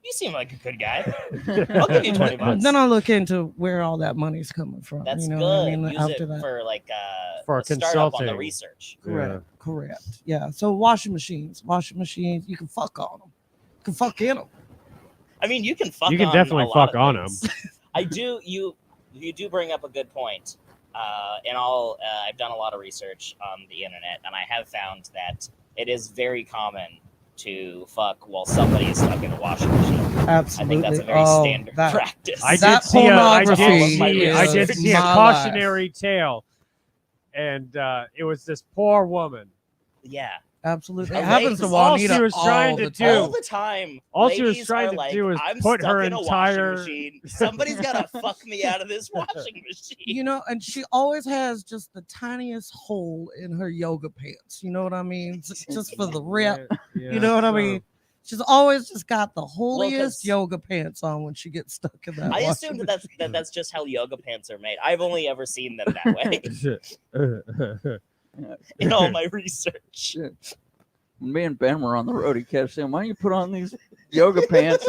Speaker 7: You seem like a good guy. I'll give you $20.
Speaker 11: Then I'll look into where all that money's coming from.
Speaker 7: That's
Speaker 11: you know
Speaker 7: good.
Speaker 11: what I mean?
Speaker 7: Use
Speaker 11: After
Speaker 7: it
Speaker 11: that.
Speaker 7: for like
Speaker 8: For
Speaker 7: a startup on the
Speaker 8: consulting.
Speaker 7: research.
Speaker 11: Correct. Yeah. So washing machines, you can fuck on them. You can fuck in them.
Speaker 7: I mean, you can fuck.
Speaker 8: You can
Speaker 7: on
Speaker 8: definitely
Speaker 7: a lot
Speaker 8: fuck
Speaker 7: of
Speaker 8: on 'em.
Speaker 7: things. I do. You do bring up a good point. I've done a lot of research on the internet, and I have found that it is very common to fuck while somebody is stuck in a washing machine.
Speaker 11: Absolutely.
Speaker 7: I think that's a very standard practice.
Speaker 8: I
Speaker 11: That
Speaker 8: did see
Speaker 11: pornography
Speaker 8: a
Speaker 11: is my
Speaker 8: cautionary tale, and it was this poor woman.
Speaker 7: Yeah.
Speaker 11: Absolutely.
Speaker 7: And
Speaker 11: It happens to
Speaker 7: ladies-
Speaker 8: all
Speaker 11: Juanita
Speaker 8: she was trying
Speaker 11: all
Speaker 8: to
Speaker 11: the
Speaker 8: do-
Speaker 11: time.
Speaker 7: All the time.
Speaker 8: All she was
Speaker 7: ladies
Speaker 8: trying
Speaker 7: are
Speaker 8: to
Speaker 7: like,
Speaker 8: do was
Speaker 7: I'm
Speaker 8: put
Speaker 7: stuck
Speaker 8: her
Speaker 7: in a
Speaker 8: entire-
Speaker 7: washing machine. Somebody's gotta fuck me out of this washing machine.
Speaker 11: You know, and she always has just the tiniest hole in her yoga pants. You know what I mean? Just for the rip.
Speaker 8: Yeah,
Speaker 11: You know what I
Speaker 8: so-
Speaker 11: mean? She's always just got the
Speaker 7: 'cause
Speaker 11: holiest yoga pants on when she gets stuck in that.
Speaker 7: I
Speaker 11: washing
Speaker 7: assume that's just how yoga pants are made. I've only ever seen them that way in all my research.
Speaker 12: When me and Ben were on the road, he kept saying, "Why don't you put on these yoga pants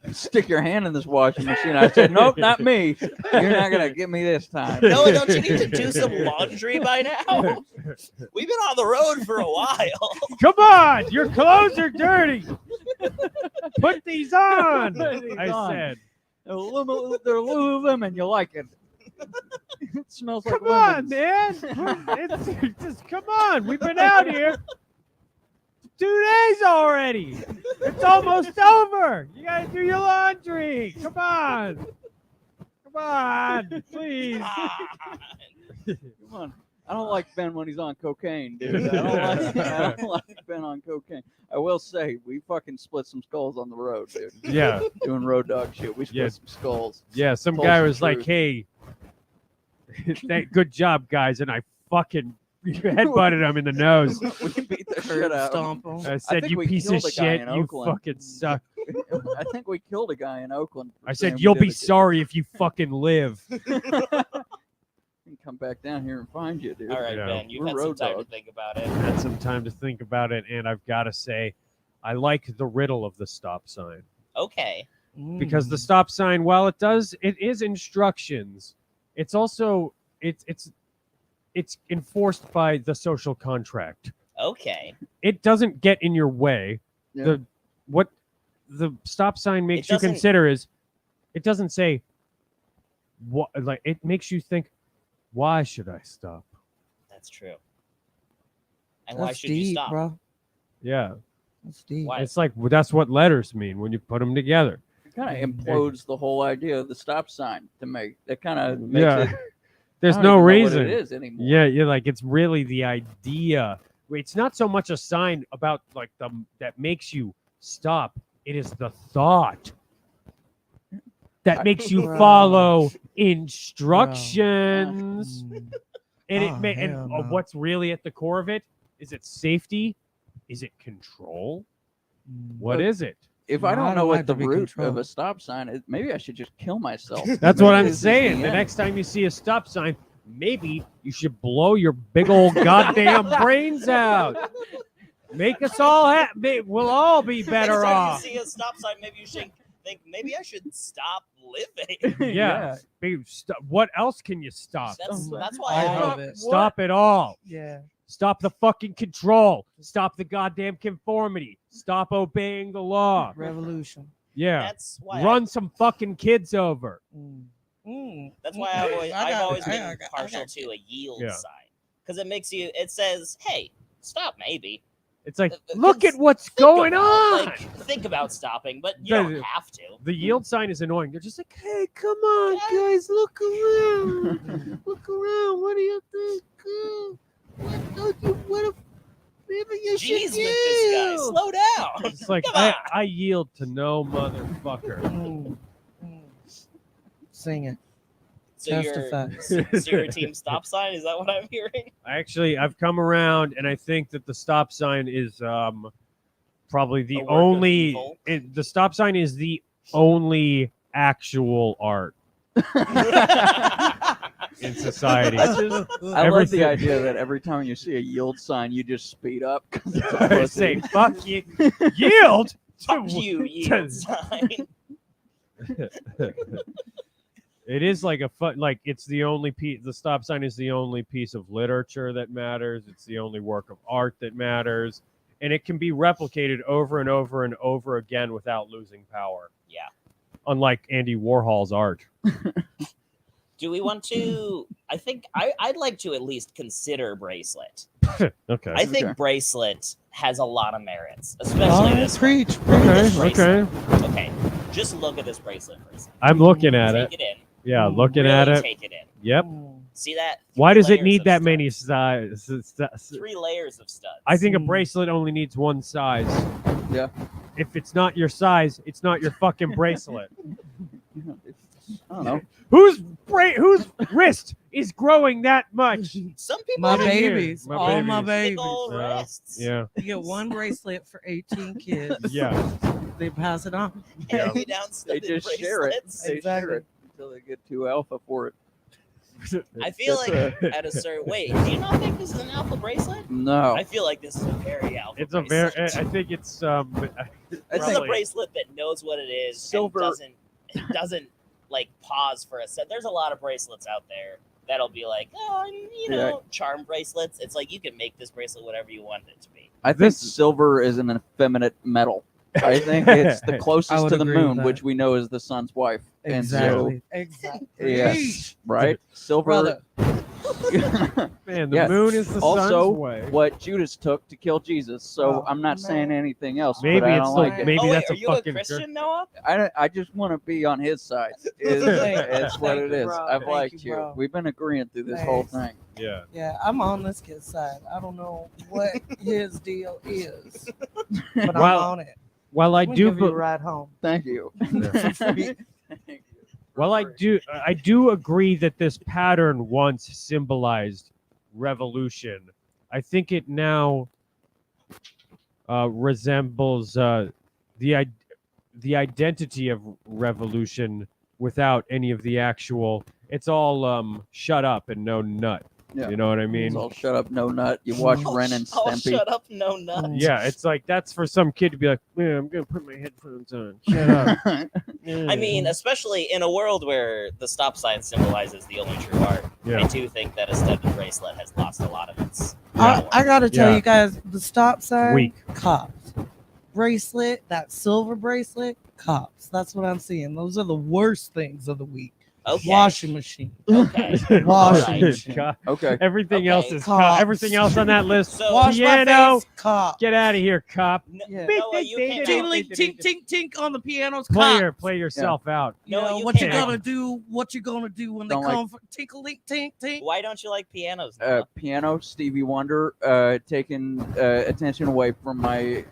Speaker 12: and stick your hand in this washing machine?" I said, "Nope, not me. You're not gonna get me this time."
Speaker 7: No, don't you need to do some laundry by now? We've been on the road for a while.
Speaker 8: Come on, your clothes are dirty. Put these on. I said.
Speaker 12: They're Lululemon. You like it? It smells like
Speaker 8: Come on,
Speaker 12: lemons.
Speaker 8: man. It's just come on. We've been out here. 2 days already. It's almost over. You gotta do your laundry. Come on. Come on, please.
Speaker 12: Come on. I don't like Ben when he's on cocaine, dude. I don't like Ben on cocaine. I will say, we fucking split some skulls on the road, dude.
Speaker 8: Yeah.
Speaker 12: Doing road dog shit. We split some skulls.
Speaker 8: Yeah, some
Speaker 12: Told
Speaker 8: guy
Speaker 12: some
Speaker 8: was like,
Speaker 12: truth.
Speaker 8: hey, good job, guys. And I fucking headbutted him in the nose.
Speaker 12: We beat the shit out of
Speaker 11: Stomp
Speaker 12: him.
Speaker 11: him.
Speaker 8: I said,
Speaker 12: think
Speaker 8: you
Speaker 12: we
Speaker 8: piece of
Speaker 12: killed a guy
Speaker 8: shit.
Speaker 12: in
Speaker 8: You
Speaker 12: Oakland.
Speaker 8: fucking suck.
Speaker 12: I think we killed a guy in Oakland. for
Speaker 8: I
Speaker 12: saying
Speaker 8: said,
Speaker 12: we
Speaker 8: you'll
Speaker 12: did
Speaker 8: be
Speaker 12: it.
Speaker 8: sorry if you fucking live.
Speaker 12: Come back down here and find you, dude.
Speaker 7: All right,
Speaker 8: Yeah.
Speaker 7: Ben, you've
Speaker 12: We're
Speaker 7: had some
Speaker 12: road
Speaker 7: time
Speaker 12: dogs.
Speaker 7: to think about it.
Speaker 8: Had some time to think about it, and I've got to say, I like the riddle of the stop sign.
Speaker 7: Okay.
Speaker 8: Because the stop sign, while it is instructions, it's also it's enforced by the social contract.
Speaker 7: Okay.
Speaker 8: It doesn't get in your way.
Speaker 12: Yeah.
Speaker 8: What the stop sign makes you
Speaker 7: doesn't-
Speaker 8: consider is it doesn't say what, like, it makes you think, why should I stop?
Speaker 7: That's true. And why
Speaker 11: That's
Speaker 7: should you
Speaker 11: deep,
Speaker 7: stop?
Speaker 11: bro.
Speaker 8: Yeah.
Speaker 11: That's deep.
Speaker 7: Why?
Speaker 8: It's like, well, that's what letters mean when you put them together.
Speaker 12: It kind of implodes the whole idea of the stop sign to make. That kind of makes
Speaker 8: Yeah.
Speaker 12: it.
Speaker 8: There's
Speaker 12: I don't
Speaker 8: no
Speaker 12: even know what
Speaker 8: reason.
Speaker 12: it is anymore.
Speaker 8: Yeah, you're like, it's really the idea. It's not so much a sign about like that makes you stop. It is the thought that makes you
Speaker 11: Bro.
Speaker 8: follow instructions. And
Speaker 11: Oh,
Speaker 8: and
Speaker 11: hell no.
Speaker 8: what's really at the core of it? Is it safety? Is it control? What
Speaker 12: Look,
Speaker 8: is it?
Speaker 12: If
Speaker 11: No,
Speaker 12: I
Speaker 11: I
Speaker 12: don't
Speaker 11: don't
Speaker 12: know
Speaker 11: like
Speaker 12: what the
Speaker 11: to be
Speaker 12: root of
Speaker 11: controlled.
Speaker 12: a stop sign is, maybe I should just kill myself.
Speaker 8: That's
Speaker 12: Maybe
Speaker 8: what I'm
Speaker 12: this is
Speaker 8: saying. The
Speaker 12: end.
Speaker 8: next time you see a stop sign, maybe you should blow your big old goddamn brains out. Make us all happy. We'll all be better
Speaker 7: Next time
Speaker 8: off.
Speaker 7: you see a stop sign, maybe you should think, maybe I should stop living.
Speaker 8: Yeah. Babe, what else can you stop?
Speaker 7: That's why
Speaker 11: I
Speaker 7: I
Speaker 11: love it.
Speaker 8: Stop it all.
Speaker 11: Yeah.
Speaker 8: Stop the fucking control. Stop the goddamn conformity. Stop obeying the law.
Speaker 11: Revolution.
Speaker 8: Yeah.
Speaker 7: That's why
Speaker 8: Run some fucking kids over.
Speaker 7: That's why I've always been
Speaker 11: I
Speaker 7: partial
Speaker 11: got
Speaker 7: to a yield
Speaker 8: Yeah.
Speaker 7: sign, because it makes you. It says, "Hey, stop." Maybe
Speaker 8: It's like, look at what's going on.
Speaker 7: Like, think about stopping, but you don't have to.
Speaker 8: The yield sign is annoying. They're just like, hey, come on, guys, look around. Look around. What do you think? What if maybe you
Speaker 7: Jeez,
Speaker 8: should
Speaker 7: with this guy,
Speaker 8: yield?
Speaker 7: slow down.
Speaker 8: It's like,
Speaker 7: Come on.
Speaker 8: I yield to no motherfucker.
Speaker 11: Sing it.
Speaker 7: So
Speaker 11: Testify.
Speaker 7: you're a team stop sign? Is that what I'm hearing?
Speaker 8: Actually, I've come around, and I think that the stop sign is probably the
Speaker 7: A work of
Speaker 8: only.
Speaker 7: evil?
Speaker 8: The stop sign is the only actual art in society.
Speaker 12: I love
Speaker 8: Everything-
Speaker 12: the idea that every time you see a yield sign, you just speed up. 'cause it's a
Speaker 8: I
Speaker 12: pussy.
Speaker 8: say, fuck you, yield.
Speaker 7: Fuck you, yield sign.
Speaker 8: It is like it's the only piece. The stop sign is the only piece of literature that matters. It's the only work of art that matters, and it can be replicated over and over and over again without losing power.
Speaker 7: Yeah.
Speaker 8: Unlike Andy Warhol's art.
Speaker 7: Do we want to? I think I'd like to at least consider bracelet.
Speaker 8: Okay.
Speaker 7: I think bracelet has a lot of merits, especially this one.
Speaker 11: Preach.
Speaker 7: This
Speaker 8: Okay.
Speaker 7: bracelet. Okay. Just look at this bracelet for a second.
Speaker 8: I'm looking at
Speaker 7: Take
Speaker 8: it.
Speaker 7: it in.
Speaker 8: Yeah, looking
Speaker 7: Really
Speaker 8: at it.
Speaker 7: Take it in.
Speaker 8: Yep.
Speaker 7: See that?
Speaker 8: Why
Speaker 7: Three
Speaker 8: does it
Speaker 7: layers
Speaker 8: need
Speaker 7: of
Speaker 8: that
Speaker 7: studs.
Speaker 8: many size?
Speaker 7: 3 layers of studs.
Speaker 8: I think a bracelet only needs one size.
Speaker 12: Yeah.
Speaker 8: If it's not your size, it's not your fucking bracelet.
Speaker 12: I don't know.
Speaker 8: Whose wrist is growing that much?
Speaker 7: Some people
Speaker 11: My
Speaker 7: have
Speaker 11: babies.
Speaker 8: My
Speaker 11: All my
Speaker 7: big
Speaker 11: babies.
Speaker 7: old wrists.
Speaker 8: Yeah.
Speaker 11: You get one bracelet for 18 kids.
Speaker 8: Yeah.
Speaker 11: They pass it on.
Speaker 7: Hand-me-down
Speaker 12: They
Speaker 7: studded
Speaker 12: just share it.
Speaker 7: bracelets.
Speaker 12: They share it until they get too alpha for it.
Speaker 7: I feel like
Speaker 12: That's
Speaker 7: at a certain wait. Do you not think this is an alpha bracelet?
Speaker 12: No.
Speaker 7: I feel like this is a very alpha.
Speaker 8: It's a very.
Speaker 7: bracelet.
Speaker 8: I think it's
Speaker 7: This is a
Speaker 8: probably-
Speaker 7: bracelet that knows what it is.
Speaker 12: Silver-
Speaker 7: And doesn't like pause for a set. There's a lot of bracelets out there that'll be like, oh, you know, charm bracelets. It's like you can make this bracelet whatever you want it to be.
Speaker 12: I think silver is an effeminate metal. I think it's the
Speaker 11: I
Speaker 12: closest
Speaker 11: would
Speaker 12: to the
Speaker 11: agree with
Speaker 12: moon,
Speaker 11: that.
Speaker 12: which we know is the sun's wife.
Speaker 11: Exactly.
Speaker 12: And
Speaker 11: Exactly.
Speaker 12: so, yes, right? Silver.
Speaker 11: Brother,
Speaker 8: Man, the moon is the
Speaker 12: also
Speaker 8: sun's way.
Speaker 12: what Judas took to kill Jesus. So I'm not saying anything else.
Speaker 8: Maybe
Speaker 12: but I
Speaker 8: it's
Speaker 12: don't
Speaker 8: like
Speaker 12: like it.
Speaker 8: maybe that's
Speaker 7: are
Speaker 8: a
Speaker 7: you
Speaker 8: fucking
Speaker 7: a Christian, Noah?
Speaker 12: I just want to be on his side. It's what it is. I've liked you. We've been agreeing through this whole thing.
Speaker 8: Yeah.
Speaker 11: Yeah, I'm on this kid's side. I don't know what his deal is, but I'm on it.
Speaker 8: Well, I
Speaker 11: We'll
Speaker 8: do.
Speaker 11: give you a ride home.
Speaker 12: Thank you.
Speaker 8: Well, I do agree that this pattern once symbolized revolution. I think it now resembles the identity of revolution without any of the actual. It's all shut up and no nut.
Speaker 12: Yeah.
Speaker 8: You know what I mean?
Speaker 12: It's all shut up, no nut. You watch Ren and Stimpy.
Speaker 7: Shut up, no nut.
Speaker 8: Yeah, it's like that's for some kid to be like, man, I'm gonna put my headphones on. Shut up.
Speaker 7: I mean, especially in a world where the stop sign symbolizes the only true art, I do think that a studded bracelet has lost a lot of its power.
Speaker 11: I gotta tell you guys, the stop sign,
Speaker 8: Weak.
Speaker 11: cops. Bracelet, that silver bracelet, cops. That's what I'm seeing. Those are the worst things of the week.
Speaker 7: Okay.
Speaker 11: Washing machine.
Speaker 7: Okay.
Speaker 11: Washing machine.
Speaker 8: God.
Speaker 12: Okay.
Speaker 8: Everything else is
Speaker 11: Cops.
Speaker 8: Everything else on that list.
Speaker 7: So-
Speaker 11: Wash my
Speaker 8: Piano.
Speaker 11: face, cop.
Speaker 8: Get out of here, cop.
Speaker 11: Yeah.
Speaker 7: Noah, you can't.
Speaker 11: Tink, tink, tink, tink on the pianos,
Speaker 8: Play yourself out.
Speaker 11: You know,
Speaker 7: you
Speaker 11: what you
Speaker 7: can't.
Speaker 11: gonna do? What you gonna do when they
Speaker 12: Don't
Speaker 11: come for tinkle link tink tink?
Speaker 7: Why don't you like pianos? Noah?
Speaker 12: Piano, Stevie Wonder, taking attention away from my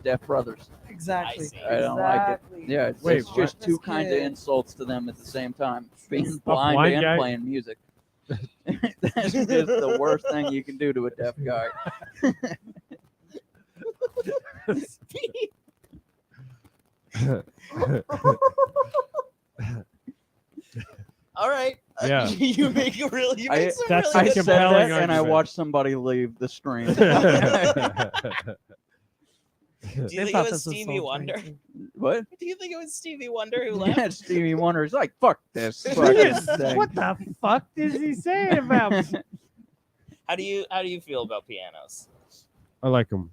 Speaker 12: deaf brothers.
Speaker 11: Exactly.
Speaker 7: I see.
Speaker 12: I don't like it. Yeah, it's,
Speaker 8: Wait,
Speaker 12: it's just
Speaker 11: what?
Speaker 12: two
Speaker 11: This
Speaker 12: kind of
Speaker 11: kid-
Speaker 12: insults to them at the same time. Being
Speaker 8: A
Speaker 12: blind
Speaker 8: blind
Speaker 12: and
Speaker 8: guy?
Speaker 12: playing music. That's just the worst thing you can do to a deaf guy.
Speaker 7: All right.
Speaker 8: Yeah.
Speaker 7: You make some really
Speaker 8: That's
Speaker 12: I
Speaker 7: good
Speaker 12: said
Speaker 8: compelling
Speaker 12: that and I
Speaker 8: argument.
Speaker 12: watched somebody leave the stream.
Speaker 7: Do you
Speaker 11: They
Speaker 7: think it
Speaker 11: thought
Speaker 7: was
Speaker 11: this was
Speaker 7: Stevie
Speaker 11: so
Speaker 7: Wonder?
Speaker 11: crazy.
Speaker 12: What?
Speaker 7: Do you think it was Stevie Wonder who left?
Speaker 12: Yeah, Stevie Wonder's like, fuck this fucking thing.
Speaker 8: What the fuck is he saying about me?
Speaker 7: How do you feel about pianos?
Speaker 8: I like them.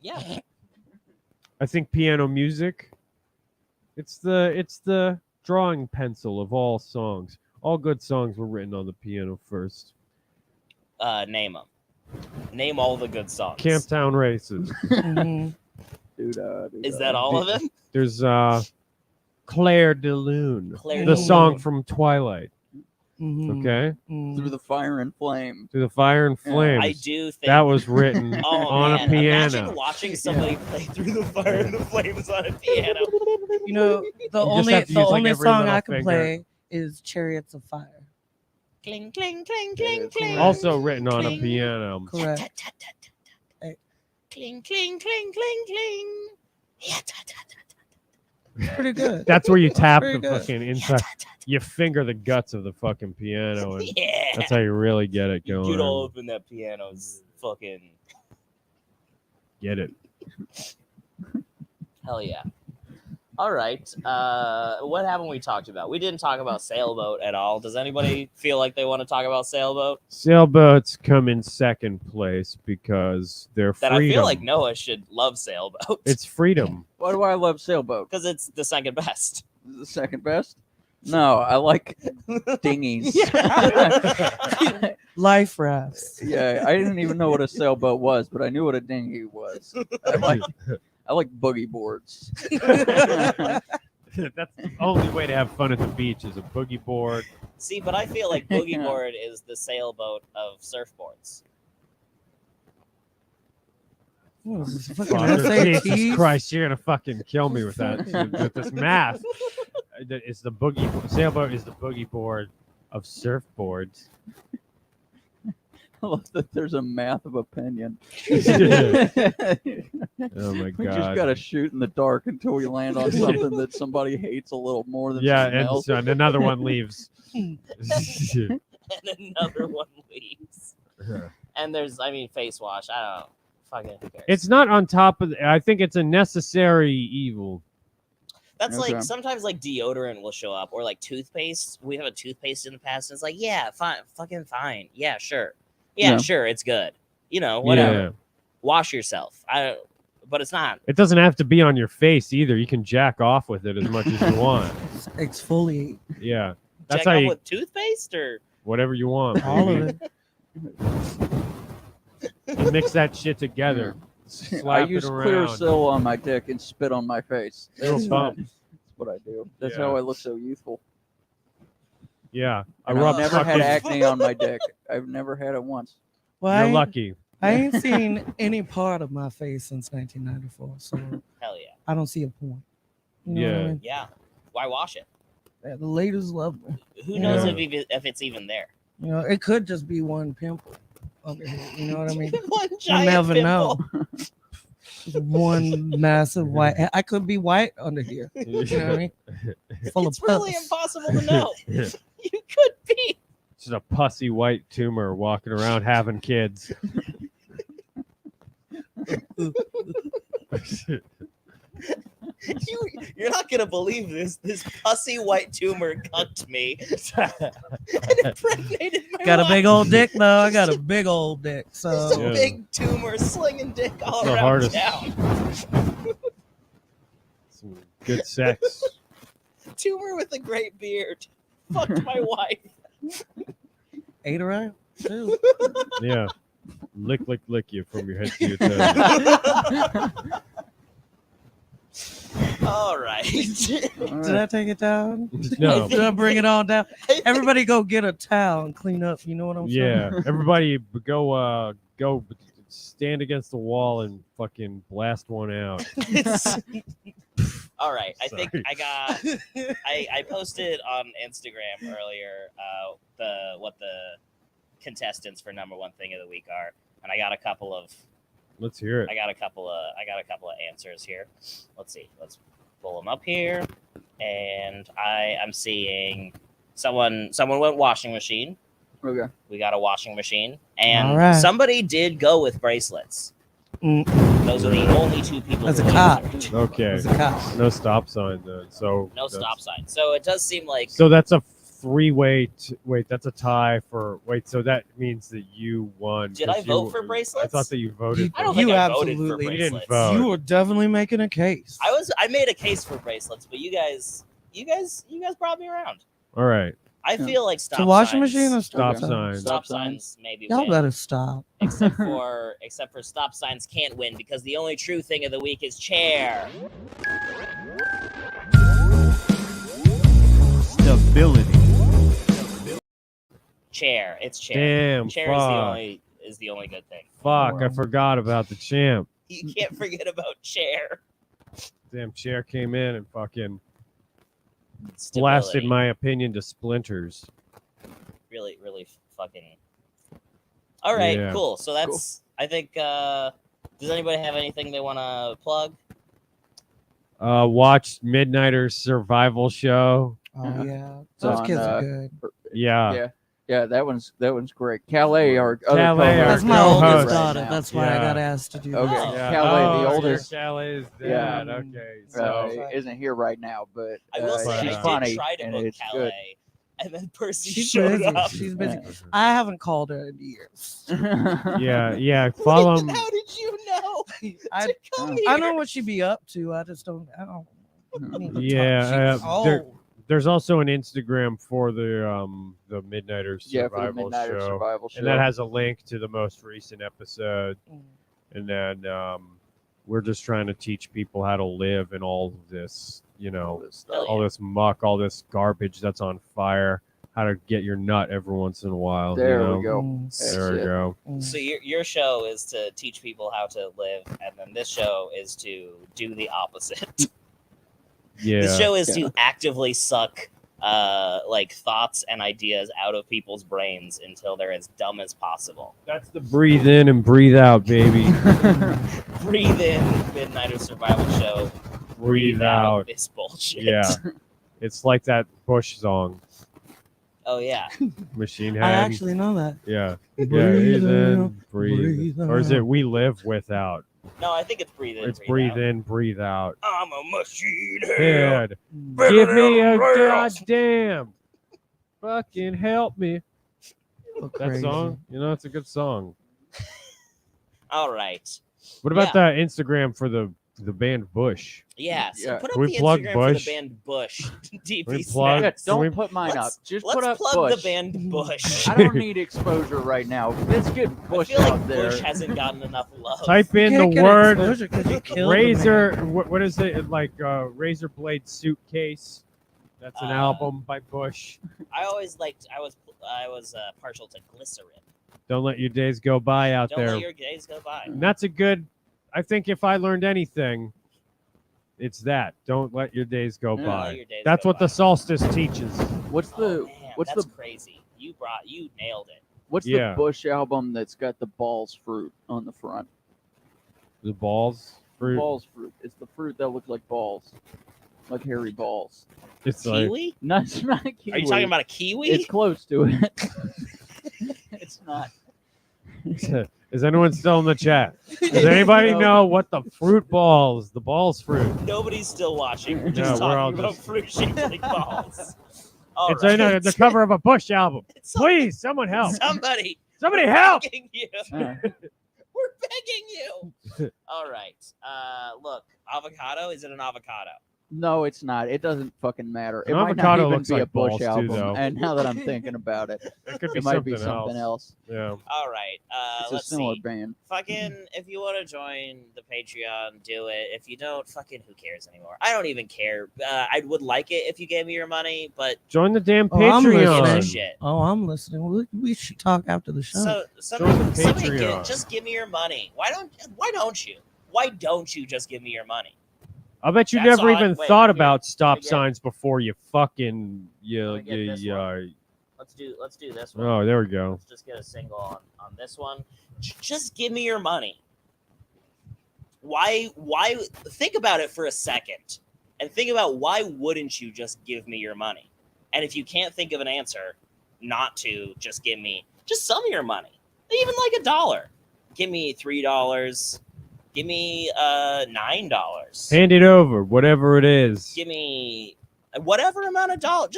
Speaker 7: Yeah.
Speaker 8: I think piano music. It's the drawing pencil of all songs. All good songs were written on the piano first.
Speaker 7: Name them. Name all the good songs.
Speaker 8: Camptown Races.
Speaker 11: Mhm.
Speaker 7: Is that all of it?
Speaker 8: There's Claire de Lune,
Speaker 7: Claire
Speaker 8: the
Speaker 7: de
Speaker 8: song
Speaker 7: Lune.
Speaker 8: from Twilight.
Speaker 11: Mhm.
Speaker 8: Okay,
Speaker 11: Mhm.
Speaker 12: Through the fire and flame.
Speaker 8: Through the Fire and
Speaker 12: Yeah.
Speaker 8: Flames.
Speaker 7: I do think
Speaker 8: that was written
Speaker 7: Oh,
Speaker 8: on
Speaker 7: man.
Speaker 8: a piano.
Speaker 7: Imagine watching somebody play Through the Fire and the Flames on a piano.
Speaker 11: You know, the
Speaker 8: just
Speaker 11: only
Speaker 8: have to use, like,
Speaker 11: only
Speaker 8: every
Speaker 11: song
Speaker 8: little
Speaker 11: I can
Speaker 8: finger.
Speaker 11: play is Chariots of Fire.
Speaker 7: Cling, cling, cling, cling, cling.
Speaker 8: Also written on a
Speaker 7: Cling.
Speaker 8: piano.
Speaker 11: Correct.
Speaker 7: Cling, cling, cling, cling, cling.
Speaker 11: Pretty good.
Speaker 8: That's where you tap
Speaker 11: Pretty
Speaker 8: the
Speaker 11: good.
Speaker 8: fucking inside. You finger the guts of the fucking piano, and
Speaker 7: Yeah.
Speaker 8: that's how you really get it
Speaker 7: You
Speaker 8: going.
Speaker 7: get all up in that piano's fucking
Speaker 8: Get it.
Speaker 7: hell yeah. All right. What haven't we talked about? We didn't talk about Sailboat at all. Does anybody feel like they want to talk about Sailboat?
Speaker 8: Sailboats come in second place because they're
Speaker 7: That
Speaker 8: freedom.
Speaker 7: I feel like Noah should love Sailboat.
Speaker 8: It's freedom.
Speaker 12: Why do I love Sailboat?
Speaker 7: Because it's the second best.
Speaker 12: The second best? No, I like dinghies.
Speaker 11: Life rafts.
Speaker 12: Yeah, I didn't even know what a sailboat was, but I knew what a dinghy was. I like boogie boards.
Speaker 8: That's the only way to have fun at the beach is a boogie board.
Speaker 7: See, but I feel like Boogie
Speaker 12: Yeah.
Speaker 7: Board is the sailboat of surfboards.
Speaker 11: What is this, fucking
Speaker 8: Father, Jesus
Speaker 11: SATs?
Speaker 8: Christ, you're gonna fucking kill me with that with this math. It's the sailboat is the boogie board of surfboards.
Speaker 12: I love that there's a math of opinion.
Speaker 8: Oh my
Speaker 12: We just
Speaker 8: God.
Speaker 12: gotta shoot in the dark until we land on something that somebody hates a little more than
Speaker 8: Yeah,
Speaker 12: something
Speaker 8: and,
Speaker 12: else.
Speaker 8: and another one leaves.
Speaker 7: And another one leaves. And there's, face wash. I don't know. Fucking who cares?
Speaker 8: It's not on top of. I think it's a necessary evil.
Speaker 7: That's
Speaker 12: Okay.
Speaker 7: like sometimes like deodorant will show up or like toothpaste. We have a toothpaste in the past, and it's like, yeah, fine, fucking fine, yeah, sure, yeah,
Speaker 12: Yeah.
Speaker 7: sure, it's good. You know, whatever.
Speaker 8: Yeah.
Speaker 7: Wash yourself. But it's not.
Speaker 8: It doesn't have to be on your face either. You can jack off with it as much as you want.
Speaker 11: Exfoliate.
Speaker 8: Yeah, that's
Speaker 7: Check
Speaker 8: how
Speaker 7: out
Speaker 8: you.
Speaker 7: with toothpaste or
Speaker 8: whatever you want.
Speaker 11: All
Speaker 8: baby.
Speaker 11: of it.
Speaker 8: Mix that shit together. Slap
Speaker 12: I
Speaker 8: it
Speaker 12: use
Speaker 8: around.
Speaker 12: clear sil on my dick and spit on my face.
Speaker 8: Little
Speaker 12: That's
Speaker 8: bump.
Speaker 12: what I do. That's
Speaker 8: Yeah.
Speaker 12: how I look so youthful.
Speaker 8: Yeah, I
Speaker 12: And
Speaker 8: rub
Speaker 12: I've never had
Speaker 8: fucking-
Speaker 12: acne on my dick. I've never had it once.
Speaker 11: Well,
Speaker 8: You're
Speaker 11: I ain't-
Speaker 8: lucky.
Speaker 11: I ain't seen any part of my face since 1994, so
Speaker 7: Hell yeah.
Speaker 11: I don't see a point. You know what I
Speaker 8: Yeah.
Speaker 11: mean?
Speaker 7: Yeah. Why wash it?
Speaker 11: Yeah, the ladies love me.
Speaker 7: Who knows
Speaker 8: Yeah.
Speaker 7: if it's even there?
Speaker 11: You know, it could just be one pimple under here. You know what I mean?
Speaker 7: One
Speaker 11: You
Speaker 7: giant
Speaker 11: never
Speaker 7: pimple.
Speaker 11: know. Just one massive white. I could be white under here. You know what I mean? Full
Speaker 7: It's
Speaker 11: of
Speaker 7: really
Speaker 11: pus.
Speaker 7: impossible to know. You could be.
Speaker 8: Just a pussy white tumor walking around having kids.
Speaker 7: You're not gonna believe this. This pussy white tumor cucked me and impregnated my
Speaker 11: Got a
Speaker 7: wife.
Speaker 11: big old dick though. I got a big old dick.
Speaker 7: Just
Speaker 11: So
Speaker 7: a big tumor slinging dick all
Speaker 8: The
Speaker 7: around
Speaker 8: hardest.
Speaker 7: town.
Speaker 8: Some good sex.
Speaker 7: Tumor with a great beard. Fucked my wife.
Speaker 11: ate her out too.
Speaker 8: Yeah. Lick you from your head to your toes.
Speaker 7: All right.
Speaker 11: Did I take it down?
Speaker 8: No.
Speaker 11: Did I bring it on down? Everybody go get a towel and clean up. You know what I'm
Speaker 8: Yeah.
Speaker 11: saying?
Speaker 8: Everybody go stand against the wall and fucking blast one out.
Speaker 7: All right. I think
Speaker 8: Sorry.
Speaker 7: I got. I posted on Instagram earlier what the contestants for number one thing of the week are, and I got a couple of.
Speaker 8: Let's hear it.
Speaker 7: I got a couple of answers here. Let's see. Let's pull them up here, and I'm seeing someone went washing machine.
Speaker 12: Okay.
Speaker 7: We got a washing machine, and
Speaker 11: All right.
Speaker 7: somebody did go with bracelets. Those are the only two people.
Speaker 11: That's a
Speaker 7: who
Speaker 11: cop.
Speaker 7: answered.
Speaker 8: Okay.
Speaker 11: There's a cop.
Speaker 8: No stop sign then. So
Speaker 7: No
Speaker 8: that's-
Speaker 7: stop sign. So it does seem like
Speaker 8: So that's a three-way. Wait, that's a tie for. Wait, so that means that you won.
Speaker 7: Did I
Speaker 8: 'cause
Speaker 7: vote
Speaker 8: you-
Speaker 7: for bracelets?
Speaker 8: I thought that you voted.
Speaker 7: I don't
Speaker 8: for
Speaker 7: think
Speaker 11: You
Speaker 7: I voted for
Speaker 11: absolutely
Speaker 8: didn't
Speaker 7: bracelets.
Speaker 8: vote.
Speaker 11: You were definitely making a case.
Speaker 7: I made a case for bracelets, but you guys brought me around.
Speaker 8: All right.
Speaker 7: I feel like stop
Speaker 11: To washing
Speaker 7: signs,
Speaker 11: machine or
Speaker 8: Stop
Speaker 11: stop
Speaker 8: sign.
Speaker 7: Stop signs maybe
Speaker 11: Y'all
Speaker 7: win.
Speaker 11: better stop.
Speaker 7: except for stop signs can't win because the only true thing of the week is chair.
Speaker 10: Stability.
Speaker 7: Chair. It's chair.
Speaker 8: Damn.
Speaker 7: Chair
Speaker 8: Fuck.
Speaker 7: is the only good thing.
Speaker 8: Fuck. I forgot about the champ.
Speaker 7: You can't forget about chair.
Speaker 8: Damn chair came in and fucking
Speaker 7: Stability.
Speaker 8: blasted my opinion to splinters.
Speaker 7: Really fucking. All right,
Speaker 8: Yeah.
Speaker 7: cool. So that's I think. Does anybody have anything they want to plug?
Speaker 8: Watched Midnighter's survival show.
Speaker 11: Oh yeah,
Speaker 12: It's
Speaker 11: those
Speaker 12: on,
Speaker 11: kids are good.
Speaker 8: Yeah.
Speaker 12: Yeah, that one's great. Calais, our other
Speaker 8: Calais,
Speaker 12: co-host,
Speaker 11: That's my
Speaker 8: co-host
Speaker 11: oldest
Speaker 8: right
Speaker 11: daughter.
Speaker 12: now.
Speaker 11: That's why I
Speaker 8: Yeah.
Speaker 11: got asked to do
Speaker 12: Okay.
Speaker 11: that.
Speaker 7: Yeah.
Speaker 12: Calais, the
Speaker 8: Oh,
Speaker 12: oldest,
Speaker 8: Calais is
Speaker 12: Yeah.
Speaker 8: dead. Okay.
Speaker 12: so isn't here right now, but
Speaker 7: I will say
Speaker 12: she's
Speaker 7: I
Speaker 12: funny
Speaker 7: did try to
Speaker 12: and
Speaker 7: book
Speaker 12: it's
Speaker 7: Calaix,
Speaker 12: good.
Speaker 7: and then Percy
Speaker 11: She's
Speaker 7: showed
Speaker 11: busy.
Speaker 7: up.
Speaker 11: She's busy. I haven't called her in years.
Speaker 8: Yeah. Follow him.
Speaker 7: How did you know?
Speaker 11: I,
Speaker 7: to come
Speaker 11: I
Speaker 7: here?
Speaker 11: know what she'd be up to. I just don't. I don't need to talk.
Speaker 8: Yeah.
Speaker 11: She's old.
Speaker 8: There's also an Instagram for the Midnighter's
Speaker 12: Yeah, for the
Speaker 8: survival
Speaker 12: Midnighter
Speaker 8: show.
Speaker 12: survival show.
Speaker 8: And that has a link to the most recent episode. And then we're just trying to teach people how to live in all of this, all this muck, all this garbage that's on fire, how to get your nut every once in a while.
Speaker 12: There we go.
Speaker 8: There we go.
Speaker 7: So your show is to teach people how to live, and then this show is to do the opposite.
Speaker 8: Yeah.
Speaker 7: This show is to actively suck like thoughts and ideas out of people's brains until they're as dumb as possible.
Speaker 8: That's the breathe in and breathe out, baby.
Speaker 7: Breathe in, Midnighter Survival Show.
Speaker 8: Breathe out.
Speaker 7: This bullshit.
Speaker 8: Yeah. It's like that Bush song,
Speaker 7: Oh yeah.
Speaker 8: Machine Head.
Speaker 11: I actually know that.
Speaker 8: Yeah.
Speaker 11: Breathe
Speaker 8: in, breathe.
Speaker 11: breathe
Speaker 8: Or is it
Speaker 11: out.
Speaker 8: we live without?
Speaker 7: No, I think it's breathe in.
Speaker 8: It's breathe
Speaker 7: out.
Speaker 8: in, breathe out.
Speaker 7: I'm a machine head.
Speaker 8: Head. Give me a goddamn fucking help me.
Speaker 11: Look
Speaker 8: That
Speaker 11: crazy.
Speaker 8: song, it's a good song.
Speaker 7: All right.
Speaker 8: What about the Instagram for the The band Bush.
Speaker 7: Yeah, so put up
Speaker 8: Can we
Speaker 7: the
Speaker 8: plug
Speaker 7: Instagram
Speaker 8: Bush?
Speaker 7: for the band Bush. DP
Speaker 8: we
Speaker 7: Snap.
Speaker 8: plug-
Speaker 12: Yeah, don't
Speaker 8: we-
Speaker 12: put mine up. Just put
Speaker 7: Let's
Speaker 12: up
Speaker 7: plug
Speaker 12: Bush.
Speaker 7: the band Bush.
Speaker 12: I don't need exposure right now. Let's get
Speaker 7: I
Speaker 12: Bush
Speaker 7: feel like
Speaker 12: out there.
Speaker 7: Bush hasn't gotten enough love.
Speaker 8: Type in
Speaker 11: can't
Speaker 8: the
Speaker 11: get
Speaker 8: word
Speaker 11: exposure 'cause you killed the
Speaker 8: razor. What is it? Like Razor Blade Suitcase. That's an album by Bush.
Speaker 7: I always liked. I was partial to Glycerin.
Speaker 8: Don't let your days go by out
Speaker 7: Don't
Speaker 8: there.
Speaker 7: let your days go by.
Speaker 8: And that's a good. I think if I learned anything, it's that. Don't let your days go
Speaker 7: Don't
Speaker 8: by.
Speaker 7: let your days
Speaker 8: That's
Speaker 7: go
Speaker 8: what the solstice teaches.
Speaker 12: What's the
Speaker 7: Man,
Speaker 12: what's
Speaker 7: that's
Speaker 12: the
Speaker 7: crazy. You nailed it.
Speaker 12: what's
Speaker 8: Yeah.
Speaker 12: the Bush album that's got the balls fruit on the front?
Speaker 8: The balls fruit.
Speaker 12: Balls fruit. It's the fruit that looks like balls, like hairy balls.
Speaker 8: It's like
Speaker 7: Kiwi?
Speaker 12: No, it's not a kiwi.
Speaker 7: Are you talking about a kiwi?
Speaker 12: It's close to it. It's not.
Speaker 8: Is anyone still in the chat? Does anybody
Speaker 12: No.
Speaker 8: know what the fruit balls, the balls fruit?
Speaker 7: Nobody's still watching. We're
Speaker 8: No,
Speaker 7: just
Speaker 8: we're all
Speaker 7: talking about
Speaker 8: just-
Speaker 7: fruit shaped like balls. All
Speaker 8: It's
Speaker 7: right.
Speaker 8: the cover of a Bush album. Please, someone help.
Speaker 7: Somebody
Speaker 8: Somebody help.
Speaker 7: begging you.
Speaker 12: Uh,
Speaker 7: We're begging you. All right. Look, avocado. Is it an avocado?
Speaker 12: no, it's not. It doesn't fucking matter. It
Speaker 8: An
Speaker 12: might
Speaker 8: avocado
Speaker 12: not even
Speaker 8: looks
Speaker 12: be
Speaker 8: like
Speaker 12: a Bush
Speaker 8: balls, too,
Speaker 12: album.
Speaker 8: though.
Speaker 12: And now that I'm thinking about it,
Speaker 8: It could be
Speaker 12: it might be
Speaker 8: something
Speaker 12: something else.
Speaker 8: Yeah.
Speaker 7: All right.
Speaker 12: It's
Speaker 7: Let's
Speaker 12: a similar
Speaker 7: see.
Speaker 12: band.
Speaker 7: Fucking, if you want to join the Patreon, do it. If you don't, fucking, who cares anymore? I don't even care. I would like it if you gave me your money, but
Speaker 8: Join the damn
Speaker 11: Oh, I'm
Speaker 8: Patreon.
Speaker 11: listening.
Speaker 7: shit.
Speaker 11: Oh, I'm listening. We should talk after the show.
Speaker 7: So
Speaker 8: Join the
Speaker 7: somebody
Speaker 8: Patreon.
Speaker 7: just give me your money. Why don't you? Why don't you just give me your money?
Speaker 8: I bet you
Speaker 7: That's
Speaker 8: never
Speaker 7: all I-
Speaker 8: even
Speaker 7: wait,
Speaker 8: thought
Speaker 7: here.
Speaker 8: about stop
Speaker 7: Let me get-
Speaker 8: signs before you fucking
Speaker 7: Let me get this one. Let's do this one.
Speaker 8: Oh, there we go.
Speaker 7: Let's just get a single on this one. Just give me your money. Why think about it for a second and think about why wouldn't you just give me your money? And if you can't think of an answer, not to just give me just some of your money. Even like $1. Give me $3. Give me $9.
Speaker 8: Hand it over, whatever it is.
Speaker 7: Give me whatever amount of dollars.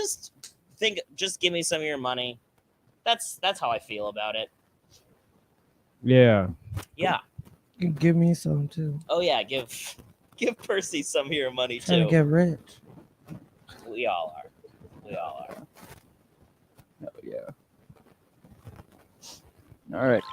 Speaker 7: Just give me some of your money. That's how I feel about it.
Speaker 8: Yeah.
Speaker 7: Yeah.
Speaker 11: You can give me some too.
Speaker 7: Oh yeah, give Percy some of your money
Speaker 11: Trying
Speaker 7: too.
Speaker 11: to get rich.
Speaker 7: We all are. We all are.
Speaker 12: Oh yeah. All right.